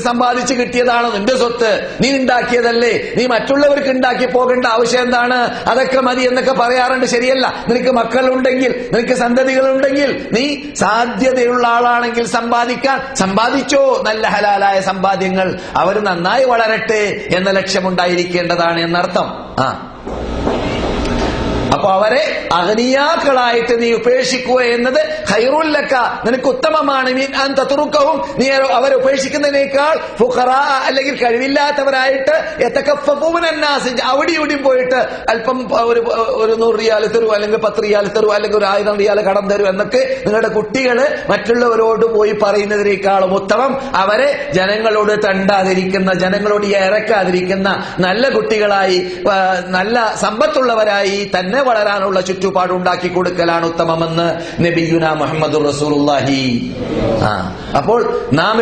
സമ്പാദിച്ച് കിട്ടിയതാണോ നിന്റെ സ്വത്ത്? നീ ഉണ്ടാക്കിയതല്ലേ? നീ മറ്റുള്ളവർക്ക് ഉണ്ടാക്കി പോകേണ്ട ആവശ്യം എന്താണ്? അതൊക്കെ മതി എന്നൊക്കെ പറയാറുണ്ട്. ശരിയല്ല. നിനക്ക് മക്കളുണ്ടെങ്കിൽ, നിനക്ക് സന്തതികളുണ്ടെങ്കിൽ, നീ സാധ്യതയുള്ള ആളാണെങ്കിൽ സമ്പാദിച്ചോ. നല്ല ഹലാലായ സമ്പാദ്യങ്ങൾ അവർ നന്നായി വളരട്ടെ എന്ന ലക്ഷ്യമുണ്ടായിരിക്കേണ്ടതാണ് എന്നർത്ഥം. അപ്പൊ അവരെ അഗ്നിയാക്കളായിട്ട് നീ ഉപേക്ഷിക്കുക എന്നത് ഖൈറുല്ലക, നിനക്ക് ഉത്തമമാണ്. നീ അവരെ ഉപേക്ഷിക്കുന്നതിനേക്കാൾ ഫുഖറാ അല്ലെങ്കിൽ കഴിവില്ലാത്തവരായിട്ട് അവിടെ ഇവിടെയും പോയിട്ട് അല്പം ഒരു 100 റിയാൽ തരൂ, അല്ലെങ്കിൽ 10 റിയാൽ തരൂ, അല്ലെങ്കിൽ 1000 റിയാൽ കടം തരൂ എന്നൊക്കെ നിങ്ങളുടെ കുട്ടികള് മറ്റുള്ളവരോട് പോയി പറയുന്നതിനേക്കാളും ഉത്തമം അവരെ ജനങ്ങളോട് തണ്ടാതിരിക്കുന്ന, ജനങ്ങളോട് ഇറക്കാതിരിക്കുന്ന നല്ല കുട്ടികളായി, നല്ല സമ്പത്തുള്ളവരായി തന്നെ വളരാനുള്ള ചുറ്റുപാടുണ്ടാക്കി കൊടുക്കലാണ് ഉത്തമമെന്ന് നബിയുനാ മുഹമ്മദുർ റസൂലുള്ളാഹി. അപ്പോൾ നാം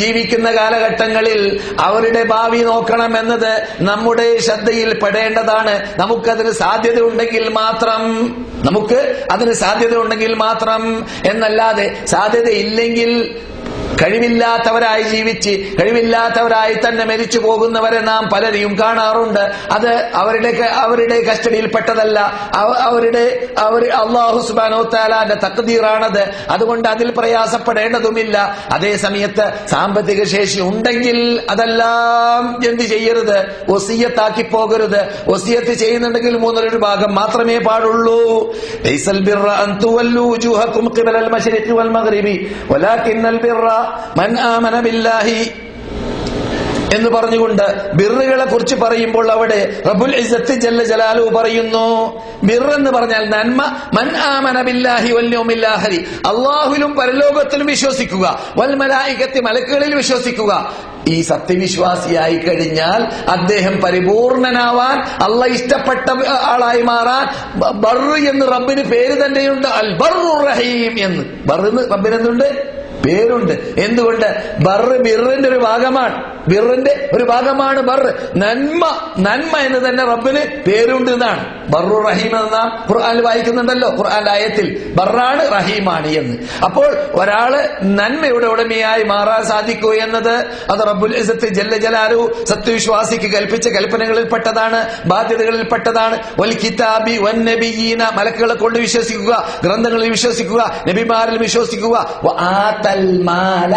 ജീവിക്കുന്ന കാലഘട്ടങ്ങളിൽ അവരുടെ ഭാവി നോക്കണം എന്നത് നമ്മുടെ ശ്രദ്ധയിൽ പെടേണ്ടതാണ്. നമുക്കതിന് സാധ്യത ഉണ്ടെങ്കിൽ മാത്രം എന്നല്ലാതെ സാധ്യതയില്ലെങ്കിൽ കഴിവില്ലാത്തവരായി ജീവിച്ച് കഴിവില്ലാത്തവരായി തന്നെ മരിച്ചു പോകുന്നവരെ നാം പലരെയും കാണാറുണ്ട്. അത് അവരുടെ കസ്റ്റഡിയിൽപ്പെട്ടതല്ല, അല്ലാഹു സുബ്ഹാനഹു തആലയുടെ തഖ്ദീറാണത്. അതുകൊണ്ട് അതിൽ പ്രയാസപ്പെടേണ്ടതുമില്ല. അതേ സമയത്ത് സാമ്പത്തിക ശേഷി ഉണ്ടെങ്കിൽ അതെല്ലാം എന്ത് ചെയ്യരുത്, വസിയത്താക്കി പോകരുത്. വസിയത്ത് ചെയ്യുന്നുണ്ടെങ്കിൽ 1/3 ഭാഗം മാത്രമേ പാടുള്ളൂ. ലൈസൽ ബിർറ അൻ തുവല്ലു വജൂഹകും ഖിബലൽ മശ്രിഖി വൽ മഗ്രിബി വലാകിന്നൽ ബിർറ മൻ ആമന ബില്ലാഹി എന്ന് പറഞ്ഞുകൊണ്ട് ബിർറുകളെ കുറിച്ച് പറയുമ്പോൾ അവിടെ റബ്ബുൽ ഇസ്സത്ത് ജല്ല ജലാലുഹു പറയുന്നു, ബിർറ് എന്ന് പറഞ്ഞാൽ നന്മ. മൻ ആമന ബില്ലാഹി വൽ യൗമിൽ ആഖിർ, അല്ലാഹുവിലും പരലോകത്തിലും വിശ്വസിക്കുക, വൽ മലായികത്തി, മലക്കുകളിൽ വിശ്വസിക്കുക. ഈ സത്യവിശ്വാസിയായി കഴിഞ്ഞാൽ അദ്ദേഹം പരിപൂർണനാവാൻ, അള്ളാഹ് ഇഷ്ടപ്പെട്ട ആളായി മാറാൻ ബർറ് എന്ന് റബ്ബിന് പേര് തന്നെയുണ്ട്. അൽ ബർറുർ റഹീം എന്ന് റബ്ബിന് എന്തുണ്ട്? പേരുണ്ട്. എന്തുകൊണ്ട്? ബിറിന്റെ ഒരു ഭാഗമാണ് ബർറ്. നന്മ എന്ന് തന്നെ റബ്ബിന് പേരുണ്ട് എന്നാണ്. ബർറു റഹീം എന്ന ഖുർആനിൽ വായിക്കുന്നുണ്ടല്ലോ, ഖുർആന്റെ ആയത്തിൽ ബർറാണ് റഹീമാണ് എന്ന്. അപ്പോൾ ഒരാള് നന്മയുടെ ഉടമയായി മാറാൻ സാധിക്കൂ എന്നത് അത് റബ്ബുൽ ഇസ്സത്ത് ജല്ല ജലാലുഹു സത്യവിശ്വാസിക്ക് കൽപ്പിച്ച കൽപ്പനകളിൽപ്പെട്ടതാണ്, ബാധ്യതകളിൽപ്പെട്ടതാണ്. വൽ കിതാബി വൻ നബിയീന, മലക്കുകളെ കൊണ്ട് വിശ്വസിക്കുക, ഗ്രന്ഥങ്ങളിൽ വിശ്വസിക്കുക, നബിമാരിൽ വിശ്വസിക്കുക. മാല,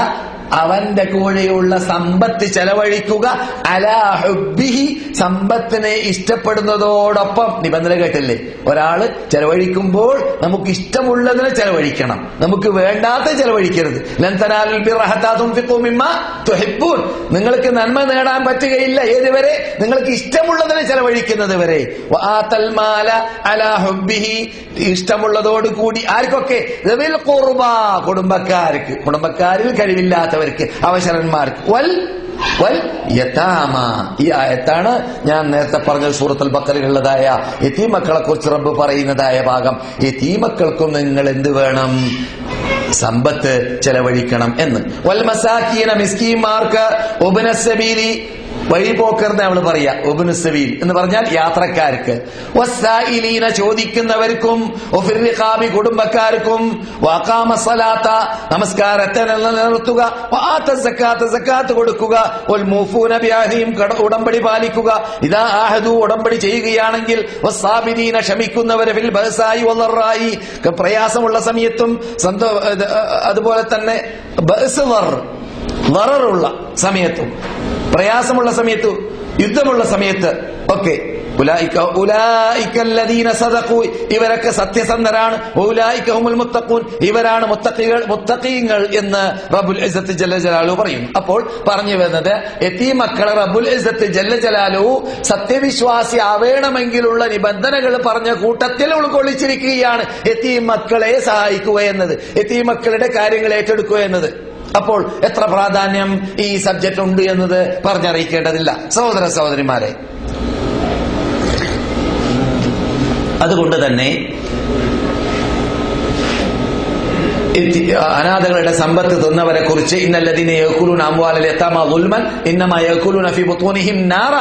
അവന്റെ കൂടെയുള്ള സമ്പത്ത് ചെലവഴിക്കുക. അലാ ഹുബ്ബിഹി, സമ്പത്തിനെ ഇഷ്ടപ്പെടുന്നതോടൊപ്പം. നിബന്ധന കേട്ടില്ലേ? ഒരാള് ചെലവഴിക്കുമ്പോൾ നമുക്ക് ഇഷ്ടമുള്ളതിനെ ചെലവഴിക്കണം, നമുക്ക് വേണ്ടാത്ത ചെലവഴിക്കരുത്. ലൻ തനാലുൽ ബിർറ ഹത്താ തുൻഫിഖൂ മിമ്മാ തുഹിബ്ബൂൻ, നിങ്ങൾക്ക് നന്മ നേടാൻ പറ്റുകയില്ല ഏതുവരെ? നിങ്ങൾക്ക് ഇഷ്ടമുള്ളതിനെ ചെലവഴിക്കുന്നത് വരെ. വആതൽ മാല അലാ ഹുബ്ബിഹി, ഇഷ്ടമുള്ളതോട് കൂടി. ആർക്കൊക്കെ? ദവിൽ ഖുർബാ, കുടുംബക്കാരിൽ കഴിവില്ലാത്തവർക്ക്, അവശരന്മാർക്ക്. വൽ യതാമ, ഈ ആയത്താണ് ഞാൻ നേരത്തെ പറഞ്ഞ സൂറത്തുൽ ബഖറയിലുള്ളതായ യതീമക്കളെ കുറിച്ച് റബ്ബ് പറയുന്നതായ ഭാഗം. യതീമക്കൾക്കും നിങ്ങൾ എന്ത് വേണം? സമ്പത്ത് ചെലവഴിക്കണം എന്ന്. വൽ മസാകീന, മിസ്കീന്മാർക്ക്. വബ്ന സബീലി, വഴിപോക്കർന്ന് നമ്മൾ പറയാ. ഉബ്നു സബീൽ എന്ന് പറഞ്ഞാൽ യാത്രക്കാർക്ക്. വസ്സായിലീന, ചോദിക്കുന്നവർക്കും. വഫിർ റിഖാബി, കുടുംബക്കാർക്കും. വഅഖാമ സ്വലാത്ത, നമസ്കാരത്തെ നിലനിർത്തുക. വആത സക്കാത്ത, സക്കാത്ത് കൊടുക്കുക. വൽ മൂഫൂന ബിഅഹദിഹിം, ഉടമ്പടി പാലിക്കുക. ഇദാ ആഹദു, ഉടമ്പടി ചെയ്യുകയാണെങ്കിൽ. വസ്സാബിരീന, ക്ഷമിക്കുന്നവരെ. ഫിൽ ബഅസായി വദറായി, പ്രയാസമുള്ള സമയത്തും അതുപോലെ തന്നെ ബഅസ് വററുള്ള സമയത്തും, പ്രയാസമുള്ള സമയത്ത്, യുദ്ധമുള്ള സമയത്ത് ഒക്കെ. ഇവരൊക്കെ സത്യസന്ധരാണ്. ഇവരാണ് മുത്തഖീങ്ങൾ എന്ന് റബ്ബുൽ ഇസ്സത്ത് ജല്ല ജലാലുഹു പറയുന്നു. അപ്പോൾ പറഞ്ഞു വരുന്നത്, യതീമക്കളെ റബ്ബുൽ ഇസ്സത്ത് ജല്ല ജലാലുഹു സത്യവിശ്വാസി ആവേണമെങ്കിലുള്ള നിബന്ധനകൾ പറഞ്ഞ കൂട്ടത്തിൽ ഉൾക്കൊള്ളിച്ചിരിക്കുകയാണ് യതീമക്കളെ സഹായിക്കുക എന്നത്, യതീമക്കളുടെ കാര്യങ്ങൾ ഏറ്റെടുക്കുക എന്നത്. അപ്പോൾ എത്ര പ്രാധാന്യം ഈ സബ്ജക്റ്റ് ഉണ്ട് എന്നത് പറഞ്ഞറിയിക്കേണ്ടതില്ല സഹോദര സഹോദരിമാരെ. അതുകൊണ്ട് തന്നെ അനാഥകളുടെ സമ്പത്ത് തിന്നവരെ കുറിച്ച് ഇന്നല്ലദീന യഅകുലൂന അംവാലൽ യതാമ ദുൽമൻ ഇന്നമാ യഅകുലൂന ഫീ ബുത്തൂനിഹിം നാറ,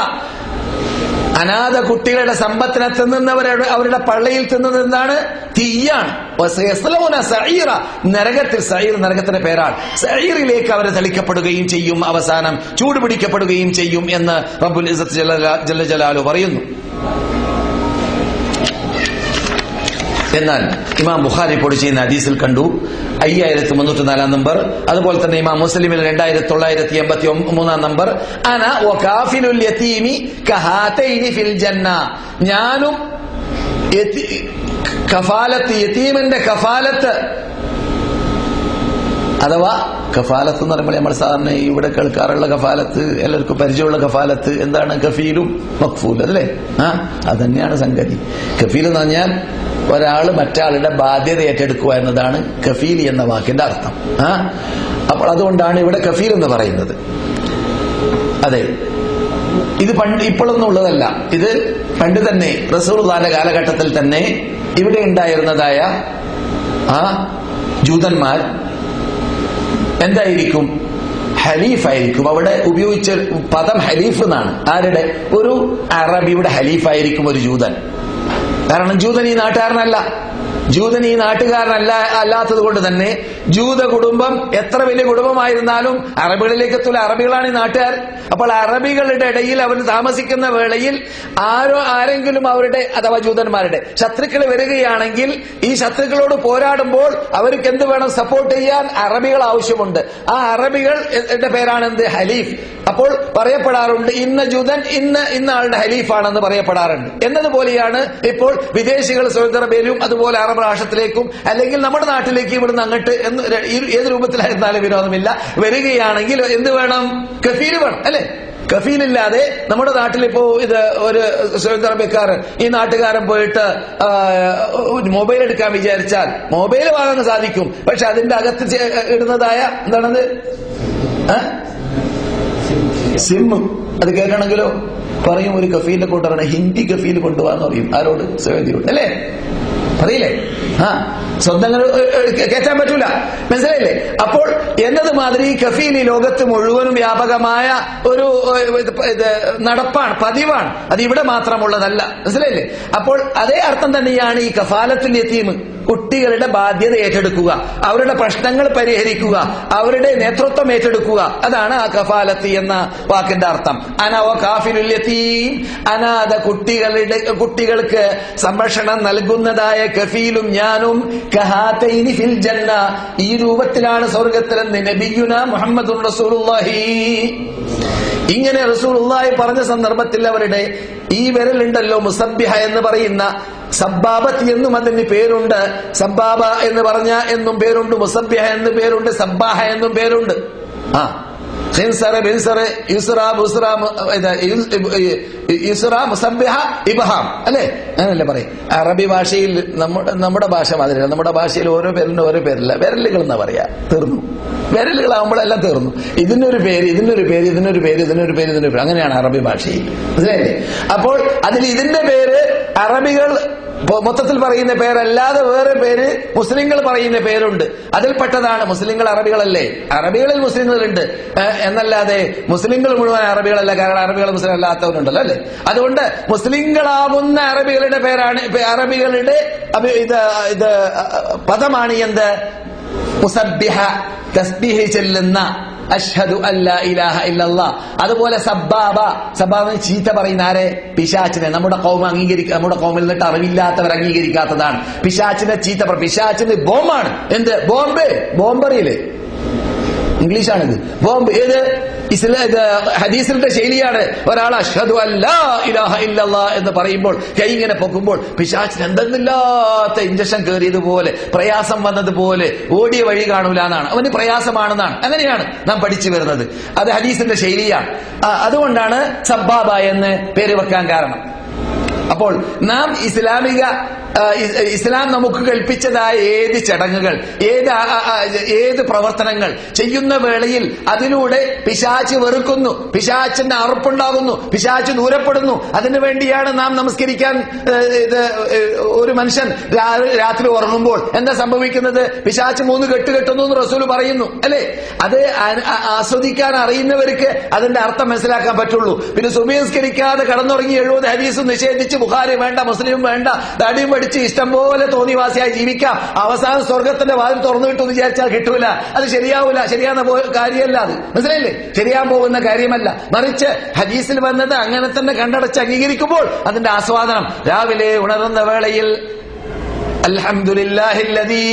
അനാഥ കുട്ടികളുടെ സമ്പത്തിനെ തിന്നുന്നവരുടെ അവരുടെ പള്ളയിൽ തിന്നുന്നതാണ് തീയാണ്. നരകത്തിൽ, സഈർ നരകത്തിന്റെ പേരാണ്. സഈറിലേക്ക് അവർ തളിക്കപ്പെടുകയും ചെയ്യും, അവസാനം ചൂടുപിടിക്കപ്പെടുകയും ചെയ്യും എന്ന് റബ്ബുൽ ഇസ്സത്ത് ജല്ല ജലാലുഹു പറയുന്നു. എന്നാൽ ഇമാം ബുഖാരി റിപ്പോർട്ട് ചെയ്യുന്ന ഹദീസിൽ കണ്ടു 5304 നമ്പർ, അതുപോലെ തന്നെ ഇമാം മുസ്ലിമിൽ 2983 നമ്പർ, അന വകാഫിലുൽ യതീമി കഹാതൈനി ഫിൽ ജന്ന, ഞാനും കഫാലത്ത്, യതീമിന്റെ കഫാലത്ത്, അഥവാ കഫാലത്ത് എന്ന് പറയുമ്പോൾ നമ്മൾ സാധാരണ ഇവിടെ കേൾക്കാറുള്ള കഫാലത്ത്, എല്ലാവർക്കും പരിചയമുള്ള കഫാലത്ത് എന്താണ്? കഫീലും മഖ്ഫൂൽ, അതല്ലേ? അതന്നെയാണ് സംഗതി. കഫീൽ എന്ന് പറഞ്ഞാൽ ഒരാള് മറ്റാളുടെ ബാധ്യത ഏറ്റെടുക്കുക എന്നതാണ് കഫീൽ എന്ന വാക്കിന്റെ അർത്ഥം. അപ്പോൾ അതുകൊണ്ടാണ് ഇവിടെ കഫീൽ എന്ന് പറയുന്നത്. അതെ, ഇത് ഇപ്പോഴൊന്നും ഉള്ളതല്ല, ഇത് പണ്ട് തന്നെ റസൂലുള്ളാഹിന്റെ കാലഘട്ടത്തിൽ തന്നെ ഇവിടെ ഉണ്ടായിരുന്നതായ ജൂതന്മാർ എന്തായിരിക്കും? ഹലീഫായിരിക്കും. അവിടെ ഉപയോഗിച്ച പദം ഹലീഫ് എന്നാണ്. ആരുടെ? ഒരു അറബിയുടെ ഹലീഫായിരിക്കും ഒരു ജൂതൻ. കാരണം ജൂതൻ ഈ നാട്ടുകാരനല്ല, ജൂതൻ ഈ നാട്ടുകാരനല്ല. അല്ലാത്തത് കൊണ്ട് തന്നെ ജൂത കുടുംബം എത്ര വലിയ കുടുംബമായിരുന്നാലും അറബികളിലേക്ക് എത്തൂല. അറബികളാണ് ഈ നാട്ടുകാർ. അപ്പോൾ അറബികളുടെ ഇടയിൽ അവർ താമസിക്കുന്ന വേളയിൽ ആരെങ്കിലും അവരുടെ അഥവാ ജൂതന്മാരുടെ ശത്രുക്കൾ വരികയാണെങ്കിൽ ഈ ശത്രുക്കളോട് പോരാടുമ്പോൾ അവർക്ക് എന്ത് വേണം? സപ്പോർട്ട് ചെയ്യാൻ അറബികൾ ആവശ്യമുണ്ട്. ആ അറബികളുടെ പേരാണ് എന്ത്? ഹലീഫ്. അപ്പോൾ പറയപ്പെടാറുണ്ട് ഇന്ന ജൂതൻ ഇന്ന ആളുടെ ഹലീഫാണെന്ന് പറയപ്പെടാറുണ്ട്. എന്നതുപോലെയാണ് ഇപ്പോൾ വിദേശികൾ സൗദി അറേബ്യയിലും അതുപോലെ അറബ് രാഷ്ട്രത്തിലേക്കും അല്ലെങ്കിൽ നമ്മുടെ നാട്ടിലേക്ക് ഇവിടുന്ന് അങ്ങോട്ട് ഏത് രൂപത്തിലായിരുന്നാലും വിരോധമില്ല വരികയാണെങ്കിൽ എന്ത് വേണം? കഫീൽ വേണം, അല്ലെ? കഫീലില്ലാതെ നമ്മുടെ നാട്ടിലിപ്പോ ഇത് ഒരു സൗദി അറേബ്യക്കാരൻ ഈ നാട്ടുകാരൻ പോയിട്ട് മൊബൈൽ എടുക്കാൻ വിചാരിച്ചാൽ മൊബൈൽ വാങ്ങാൻ സാധിക്കും. പക്ഷെ അതിന്റെ അകത്ത് ഇടുന്നതായ എന്താണത്? സിം. അത് കേൾക്കണമെങ്കിലോ പറയും ഒരു കഫീലിന്റെ കൂട്ടറാണ് ഹിന്ദി കഫീൽ കൊണ്ടുപോകാന്ന് പറയും. ആരോട്? സൗദിയോട്, അല്ലേ? അറിയില്ലേ? സ്വന്തങ്ങൾ കയറ്റാൻ പറ്റൂല. മനസ്സിലായില്ലേ? അപ്പോൾ എന്നതുമാതിരി കഫീൽ ഈ ലോകത്ത് മുഴുവനും വ്യാപകമായ ഒരു നടപ്പാണ്, പതിവാണ്. അത് ഇവിടെ മാത്രമുള്ളതല്ല. മനസ്സിലായില്ലേ? അപ്പോൾ അതേ അർത്ഥം തന്നെയാണ് ഈ കഫാലത്തുൽ യതീം. കുട്ടികളുടെ ബാധ്യത ഏറ്റെടുക്കുക, അവരുടെ പ്രശ്നങ്ങൾ പരിഹരിക്കുക, അവരുടെ നേതൃത്വം ഏറ്റെടുക്കുക, അതാണ് ആ കഫാലത്ത് എന്ന വാക്കിന്റെ അർത്ഥം. അന വകാഫിലുൽ യതീം, അനാഥ കുട്ടികൾക്ക് സംരക്ഷണം നൽകുന്നതായ കഫീലും ഞാനും കഹാതൈനി ഫിൽ ജന്ന, ഈ രൂപത്തിലാണ് സ്വർഗത്തിലെന്ന് നബിയുന മുഹമ്മദുർ റസൂലുള്ളാഹി. ഇങ്ങനെ റസൂലുള്ളാഹി പറഞ്ഞ സന്ദർഭത്തിൽ അവരുടെ ഈ വിരലുണ്ടല്ലോ മുസബ്ബിഹ എന്ന് പറയുന്ന, സബ്ബാബത്ത് എന്നും അതിന് പേരുണ്ട്. സബ്ബാബ എന്ന് പറഞ്ഞ എന്നും പേരുണ്ട്, മുസബ്ബിഹ എന്ന് പേരുണ്ട്, സബ്ബാഹ എന്നും പേരുണ്ട്. ഖിൻസറ, ബിൻസറ, യുസ്റ, ബുസ്റ, യുസ്റ, മുസബ്ബിഹ, ഇബ്ഹാം, അല്ലേ? അങ്ങനല്ലേ പറയും. അറബി ഭാഷയിൽ നമ്മുടെ ഭാഷ മാതിരിയല്ല. നമ്മുടെ ഭാഷയിൽ ഓരോ പേരിന് ഓരോ പേരില്ല, വിരലുകൾ എന്നാ പറയാ. തീർന്നു. വിരലുകളാകുമ്പോഴെല്ലാം തീർന്നു. ഇതിനൊരു പേര്, ഇതിനൊരു പേര്, ഇതിനൊരു പേര്, ഇതിനൊരു പേര്, ഇതിനൊരു പേര്, അങ്ങനെയാണ് അറബി ഭാഷയിൽ. മനസ്സിലായില്ലേ? അപ്പോൾ അതിൽ ഇതിന്റെ പേര് അറബികൾ മൊത്തത്തിൽ പറയുന്ന പേരല്ലാതെ വേറെ പേര് മുസ്ലിങ്ങൾ പറയുന്ന പേരുണ്ട്. അതിൽപ്പെട്ടതാണ്. മുസ്ലിങ്ങൾ അറബികളല്ലേ? അറബികളിൽ മുസ്ലിങ്ങളുണ്ട് എന്നല്ലാതെ മുസ്ലിങ്ങൾ മുഴുവൻ അറബികളല്ല. കാരണം അറബികൾ മുസ്ലിം അല്ലാത്തവരുണ്ടല്ലോ, അല്ലെ? അതുകൊണ്ട് മുസ്ലിങ്ങളാവുന്ന അറബികളുടെ പേരാണ്, അറബികളുടെ ഇത് പദമാണ് എന്ത്? മുസബ്ബിഹ, തസ്ബീഹ് ചെല്ലുന്ന, അഷ്ഹദു അല്ലാ ഇലാഹ ഇല്ലല്ലാഹ്. അതുപോലെ സബ്ബാബ, സബ്ബാബ് ചീത്ത പറയുന്ന ആരെ? പിശാചിനെ. നമ്മുടെ കൗമ നമ്മുടെ കൗമിൽ നിന്നിട്ട് അറിവില്ലാത്തവർ അംഗീകരിക്കാത്തതാണ് പിശാചിനെ ചീത്ത. പിശാചിന് ബോംബാണ്. എന്ത്? ബോംബെ, ബോംബറിയില് ഇംഗ്ലീഷാണിത്. ബോംബ് ഏത്? ഹദീസിന്റെ ശൈലിയാണ്. ഒരാൾ അഷ്ഹദു അല്ലാ ഇലാഹ ഇല്ലല്ലാഹ് എന്ന് പറയുമ്പോൾ കൈ ഇങ്ങനെ പൊക്കുമ്പോൾ പിശാചിന് എന്തെന്നില്ലാത്ത ഇഞ്ചക്ഷൻ കയറിയതുപോലെ, പ്രയാസം വന്നതുപോലെ, ഓടിയ വഴി കാണൂല എന്നാണ്. അവന് പ്രയാസമാണെന്നാണ്. അങ്ങനെയാണ് നാം പഠിച്ചു വരുന്നത്. അത് ഹദീസിന്റെ ശൈലിയാണ്. അതുകൊണ്ടാണ് സബ്ബാബ എന്ന് പേര് വെക്കാൻ കാരണം. അപ്പോൾ അപ്പോൾ നാം ഇസ്ലാം നമുക്ക് കൽപ്പിച്ചതായ ഏത് ചടങ്ങുകൾ, ഏത് പ്രവർത്തനങ്ങൾ ചെയ്യുന്ന വേളയിൽ അതിലൂടെ പിശാച് വെറുക്കുന്നു, പിശാചിന്റെ അറുപ്പുണ്ടാകുന്നു, പിശാച് ദൂരപ്പെടുന്നു. അതിനു വേണ്ടിയാണ് നാം നമസ്കരിക്കാൻ ഒരു മനുഷ്യൻ രാത്രി ഉറങ്ങുമ്പോൾ എന്താ സംഭവിക്കുന്നത്? പിശാച് 3 കെട്ട് കെട്ടുന്നു എന്ന് റസൂൽ പറയുന്നു, അല്ലെ? അത് ആസ്വദിക്കാൻ അറിയുന്നവർക്ക് അതിന്റെ അർത്ഥം മനസ്സിലാക്കാൻ പറ്റുള്ളൂ. പിന്നെ സുബഹി നിസ്കരിക്കാതെ കടന്നുറങ്ങി 70 ഹദീസും നിഷേധിച്ച് ബുഖാരി വേണ്ട, മുസ്ലിം വേണ്ട, തടിയും പഠിച്ച് ഇഷ്ടം പോലെ തോന്നിവാസിയായി ജീവിക്കാം, അവസാനം സ്വർഗത്തിന്റെ വാതിൽ തുറന്നു കിട്ടുമെന്ന് വിചാരിച്ചാൽ കിട്ടൂല. അത് ശരിയാവൂല, ശരിയാവുന്ന കാര്യമല്ല. അത് മനസ്സിലായില്ലേ? ശരിയാൻ പോകുന്ന കാര്യമല്ല. മറിച്ച് ഹദീസിൽ വന്നത് അങ്ങനെ തന്നെ കണ്ടടച്ച് അംഗീകരിക്കുമ്പോൾ അതിന്റെ ആസ്വാദനം രാവിലെ ഉണരുന്ന വേളയിൽ അൽഹംദുലില്ലാഹില്ലദീ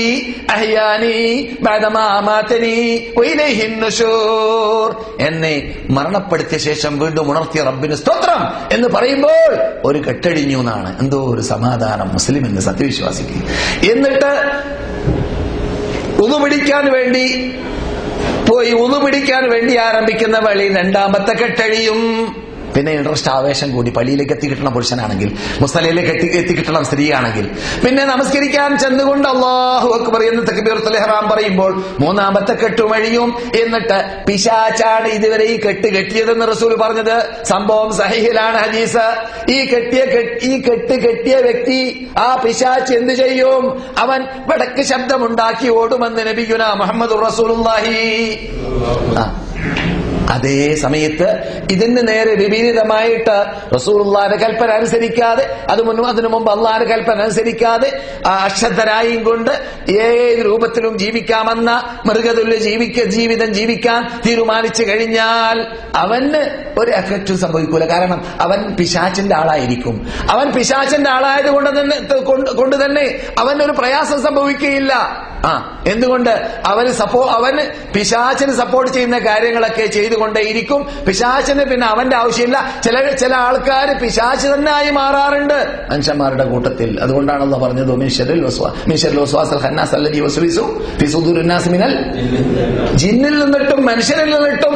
അഹ്യാനി ബഅദമാ അമാതനി വഇലൈഹി നുശൂർ, എന്നെ മരണപ്പെടുത്തിയ ശേഷം വീണ്ടും ഉണർത്തിയ റബ്ബിന് സ്തോത്രം എന്ന് പറയുമ്പോൾ ഒരു കെട്ടഴിഞ്ഞു എന്നാണ്. എന്തോ ഒരു സമാധാനം മുസ്ലിമിന്, സത്യവിശ്വാസിക്ക്. എന്നിട്ട് ഉളു പിടിക്കാൻ വേണ്ടി ആരംഭിക്കുന്ന വഴി 2ാമത്തെ കെട്ടഴിയും. പിന്നെ ഇൻട്രസ്റ്റ്, ആവേശം കൂടി. പള്ളിയിലേക്ക് എത്തിക്കിട്ടണം പുരുഷനാണെങ്കിൽ, മുസ്തലയിലേക്ക് എത്തിക്കിട്ടണം സ്ത്രീയാണെങ്കിൽ. പിന്നെ നമസ്കരിക്കാൻ ചെന്നുകൊണ്ട് അല്ലാഹു അക്ബർ എന്ന് തക്ബീറത്തുൽ ഇഹ്റാം പറയുമ്പോൾ 3ാമത്തെ കെട്ടുമഴിയും. എന്നിട്ട് പിശാചാണ് ഇതുവരെ ഈ കെട്ടിയതെന്ന് റസൂൽ പറഞ്ഞത്. സംഭവം സഹീഹിലാണ് ഹദീസ്. ഈ കെട്ടിയ വ്യക്തി, ആ പിശാച് എന്ത് ചെയ്യും? അവൻ വടക്ക് ശബ്ദമുണ്ടാക്കി ഓടുമെന്ന് നബിയുനാ മുഹമ്മദുർ റസൂലുള്ളാഹി. അതേ സമയത്ത് ഇതിന് നേരെ വിപരീതമായിട്ട് റസൂലുള്ളാഹിന്റെ കൽപ്പന അനുസരിക്കാതെ, അതിനു മുമ്പ് അള്ളാഹിന്റെ കൽപ്പന അനുസരിക്കാതെ അശ്രദ്ധരായും കൊണ്ട് ഏത് രൂപത്തിലും ജീവിക്കാമെന്ന മൃഗതുല്യ ജീവിതം ജീവിക്കാൻ തീരുമാനിച്ചു കഴിഞ്ഞാൽ അവന് ഒരു എഫക്റ്റും സംഭവിക്കൂല. കാരണം അവൻ പിശാചിന്റെ ആളായിരിക്കും. അവൻ പിശാചിന്റെ ആളായത് കൊണ്ട് തന്നെ അവനൊരു പ്രയാസം സംഭവിക്കുകയില്ല. എന്തുകൊണ്ട്? അവന് പിശാചിന് സപ്പോർട്ട് ചെയ്യുന്ന കാര്യങ്ങളൊക്കെ ചെയ്തുകൊണ്ടേയിരിക്കും. പിശാചിന് പിന്നെ അവന്റെ ആവശ്യമില്ല. ചില ആൾക്കാർ പിശാച് തന്നെ ആയി മാറാറുണ്ട് മനുഷ്യന്മാരുടെ കൂട്ടത്തിൽ. അതുകൊണ്ടാണല്ലോ പറഞ്ഞത് ജിന്നിൽ നിന്നിട്ടും മനുഷ്യരിൽ നിന്നിട്ടും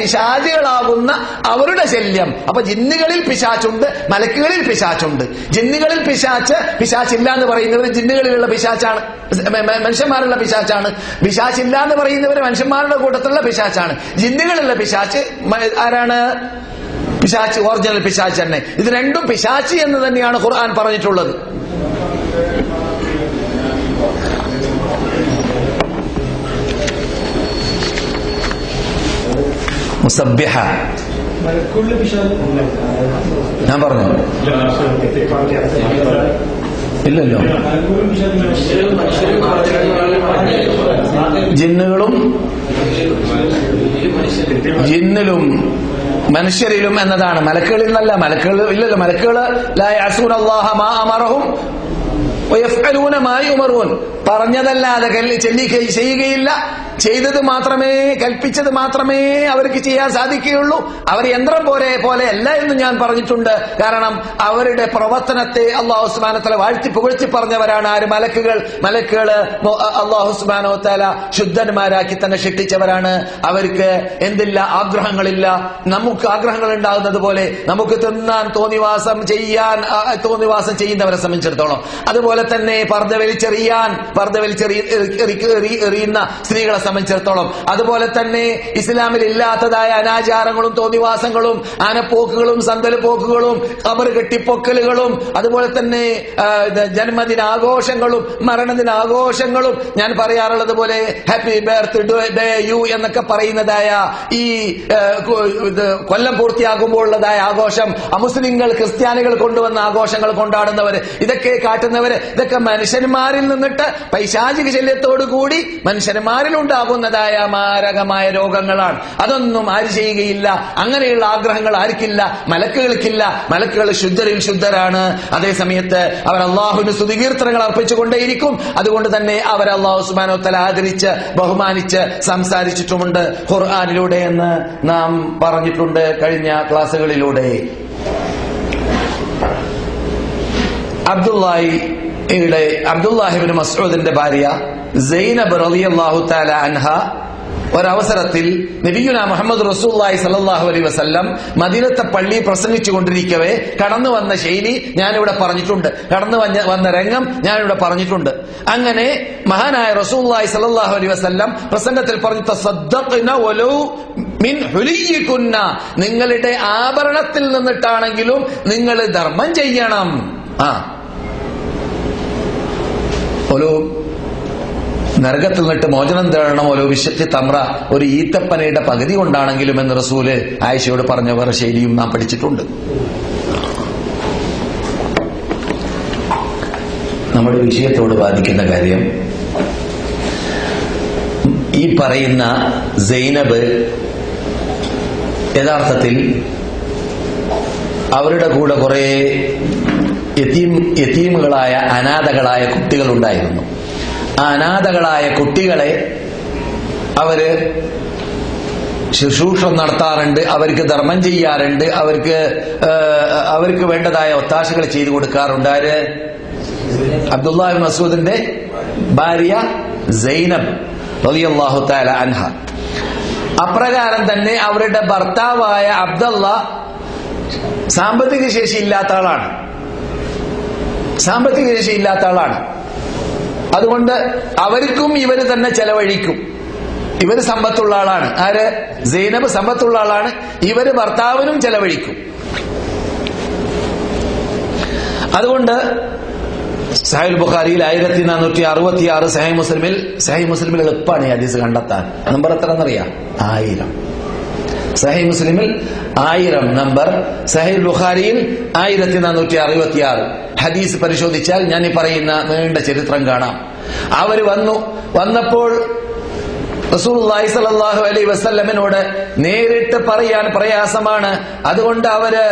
പിശാചികളാകുന്ന അവരുടെ ശല്യം. അപ്പൊ ജിന്നുകളിൽ പിശാചുണ്ട്, മലക്കുകളിൽ പിശാചുണ്ട്. ജിന്നുകളിൽ പിശാച്ചില്ല എന്ന് പറയുന്നവർ ജിന്നുകളിലുള്ള പിശാച്ചാണ്, മനുഷ്യന്മാരുള്ള പിശാച്ചാണ്. പിശാച്ചില്ല എന്ന് പറയുന്നവർ മനുഷ്യന്മാരുടെ കൂട്ടത്തിലുള്ള പിശാച്ചാണ്. ജിന്നുകളുള്ള പിശാച്ച് ആരാണ്? പിശാച്ച്, ഒറിജിനൽ പിശാച്ച് തന്നെ. ഇത് രണ്ടും പിശാച്ച് എന്ന് തന്നെയാണ് ഖുർആൻ പറഞ്ഞിട്ടുള്ളത്. മുസബ്ബിഹ ഞാൻ പറഞ്ഞു ഇല്ലല്ലോ. ജിന്നിലും മനുഷ്യരിലും എന്നതാണ്. മലക്കുകളിൽ നിന്നല്ല. മലക്കുകൾ ഇല്ലല്ലോ. മലക്കുകൾ ലാ യഅസൂന അല്ലാഹ മാ അമറഹും വയഫ്അലൂന മാ യുമറൂൻ, പറഞ്ഞതല്ലാതെ ചെയ്യുകയില്ല. ചെയ്തത് മാത്രമേ, കൽപ്പിച്ചത് മാത്രമേ അവർക്ക് ചെയ്യാൻ സാധിക്കുകയുള്ളൂ. അവർ യന്ത്രം പോലെയല്ല എന്ന് ഞാൻ പറഞ്ഞിട്ടുണ്ട്. കാരണം അവരുടെ പ്രവർത്തനത്തെ അല്ലാഹു സുബ്ഹാനഹു വ തആല വാഴ്ത്തി പുകഴ്ത്തി പറഞ്ഞവരാണ്. ആര്? മലക്കുകൾ. അല്ലാഹു സുബ്ഹാനഹു വ തആല ശുദ്ധന്മാരാക്കി തന്നെ സൃഷ്ടിച്ചവരാണ്. അവർക്ക് എന്തില്ല? ആഗ്രഹങ്ങളില്ല. നമുക്ക് ആഗ്രഹങ്ങൾ ഉണ്ടാകുന്നത് പോലെ നമുക്ക് തിന്നാൻ തോന്നിവാസം ചെയ്യുന്നവരെ സംബന്ധിച്ചിടത്തോളം, അതുപോലെ തന്നെ പർദ്ദ വലിച്ചെറിയുന്ന സ്ത്രീകളെ സംബന്ധിച്ചിടത്തോളം, അതുപോലെ തന്നെ ഇസ്ലാമിൽ ഇല്ലാത്തതായ അനാചാരങ്ങളും തോന്നിവാസങ്ങളും ആനപ്പോക്കുകളും സന്തലപ്പോക്കുകളും ഖബർ കെട്ടിപ്പൊക്കലുകളും അതുപോലെ തന്നെ ജന്മദിനാഘോഷങ്ങളും മരണദിനാഘോഷങ്ങളും, ഞാൻ പറയാറുള്ളത് പോലെ ഹാപ്പി ബർത്ത്ഡേ യു എന്നൊക്കെ പറയുന്നതായ ഈ കൊല്ലം പൂർത്തിയാകുമ്പോഴുള്ളതായ ആഘോഷം, അമുസ്ലിങ്ങൾ ക്രിസ്ത്യാനികൾ കൊണ്ടുവന്ന ആഘോഷങ്ങൾ കൊണ്ടാടുന്നവര്, ഇതൊക്കെ കാട്ടുന്നവര്, ഇതൊക്കെ മനുഷ്യന്മാരിൽ നിന്നിട്ട് പൈശാചിക ശല്യത്തോടുകൂടി മനുഷ്യന്മാരിൽ ഉണ്ടാകുന്നതായ മാരകമായ രോഗങ്ങളാണ്. അതൊന്നും ആര് ചെയ്യുകയില്ല. അങ്ങനെയുള്ള ആഗ്രഹങ്ങൾ ആർക്കില്ല? മലക്കുകൾക്കില്ല. മലക്കുകൾ ശുദ്ധരിൽ ശുദ്ധരാണ്. അതേസമയത്ത് അവർ അള്ളാഹുവിന് സ്തുതികീർത്തനങ്ങൾ അർപ്പിച്ചുകൊണ്ടേയിരിക്കും. അതുകൊണ്ട് തന്നെ അവർ അള്ളാഹു സുബ്ഹാനഹു വ തആല ആദരിച്ച് ബഹുമാനിച്ച് സംസാരിച്ചിട്ടുമുണ്ട് ഖുർആനിലൂടെ എന്ന് നാം പറഞ്ഞിട്ടുണ്ട് കഴിഞ്ഞ ക്ലാസുകളിലൂടെ. അബ്ദുല്ലാഹിബ്നു മസ്ഊദിന്റെ ഭാര്യ സൈനബ് റളിയല്ലാഹു തആല അൻഹ ഒരവസരത്തിൽ നബിയുനാ മുഹമ്മദ് റസൂലുള്ളാഹി സ്വല്ലല്ലാഹു അലൈഹി വസല്ലം മദീനത്തെ പള്ളി പ്രസംഗിച്ചു കൊണ്ടിരിക്കവേ കടന്നു വന്ന ശൈലി ഞാനിവിടെ പറഞ്ഞിട്ടുണ്ട്, കടന്നു വന്ന രംഗം ഞാനിവിടെ പറഞ്ഞിട്ടുണ്ട്. അങ്ങനെ മഹാനായ റസൂലുള്ളാഹി സ്വല്ലല്ലാഹു അലൈഹി വസല്ലം പ്രസംഗത്തിൽ പറഞ്ഞു, തസദ്ദഖ്ന വലൗ മിൻ ഹുലിയികുന്ന, നിങ്ങളുടെ ആഭരണത്തിൽ നിന്നിട്ടാണെങ്കിലും നിങ്ങൾ ധർമ്മം ചെയ്യണം. ഒരു നരകത്തിൽ നിന്നിട്ട് മോചനം തേടണം, ഒരു വിശുദ്ധ തമ്ര, ഒരു ഈത്തപ്പനയുടെ പകുതി കൊണ്ടാണെങ്കിലും എന്ന് റസൂല് ആയിഷയോട് പറഞ്ഞ വേറെ ശൈലിയും നാം പഠിച്ചിട്ടുണ്ട്. നമ്മുടെ വിഷയത്തോട് ബാധിക്കുന്ന കാര്യം, ഈ പറയുന്ന സൈനബ് യഥാർത്ഥത്തിൽ അവരുടെ കൂടെ കുറെ യതീമുകളായ അനാഥകളായ കുട്ടികളുണ്ടായിരുന്നു. ആ അനാഥകളായ കുട്ടികളെ അവര് ശുശ്രൂഷ നടത്താറുണ്ട്, അവർക്ക് ധർമ്മം ചെയ്യാറുണ്ട്, അവർക്ക് വേണ്ടതായ ഒത്താശകൾ ചെയ്തു കൊടുക്കാറുണ്ട്. ആര്? അബ്ദുല്ലാഹ് ഇബ്നു മസ്ഊദിന്റെ ഭാര്യ സൈനബ് റളിയല്ലാഹു തആല അൻഹ. അപ്രകാരം തന്നെ അവരുടെ ഭർത്താവായ അബ്ദുള്ള സാമ്പത്തിക ശേഷി ഇല്ലാത്ത ആളാണ്. അതുകൊണ്ട് അവർക്കും ഇവര് തന്നെ ചെലവഴിക്കും. ഇവര് സമ്പത്തുള്ള ആളാണ്. ആര്? സൈനബ് സമ്പത്തുള്ള ആളാണ്. ഇവര് ഭർത്താവിനും ചെലവഴിക്കും. അതുകൊണ്ട് സഹീഹ് ബുഖാരിയിൽ 1466, സഹീഹ് മുസ്ലിമിൽ എളുപ്പമാണ് ഈ ഹദീസ് കണ്ടെത്താൻ. നമ്പർ എത്ര എന്നറിയാം? 1000. സഹീഹ് മുസ്ലിമിൽ 1000 നമ്പർ, സഹീഹ് ബുഖാരിയിൽ 1466. ഹദീസ് പരിശോധിച്ചാൽ ഞാൻ ഈ പറയുന്ന നീണ്ട ചരിത്രം കാണാം. അവര് വന്നപ്പോൾ റസൂലുള്ളാഹി സ്വല്ലല്ലാഹു അലൈഹി വസല്ലമിനോട് നേരിട്ട് പറയാൻ പ്രയാസമാണ്. അതുകൊണ്ട് അവര്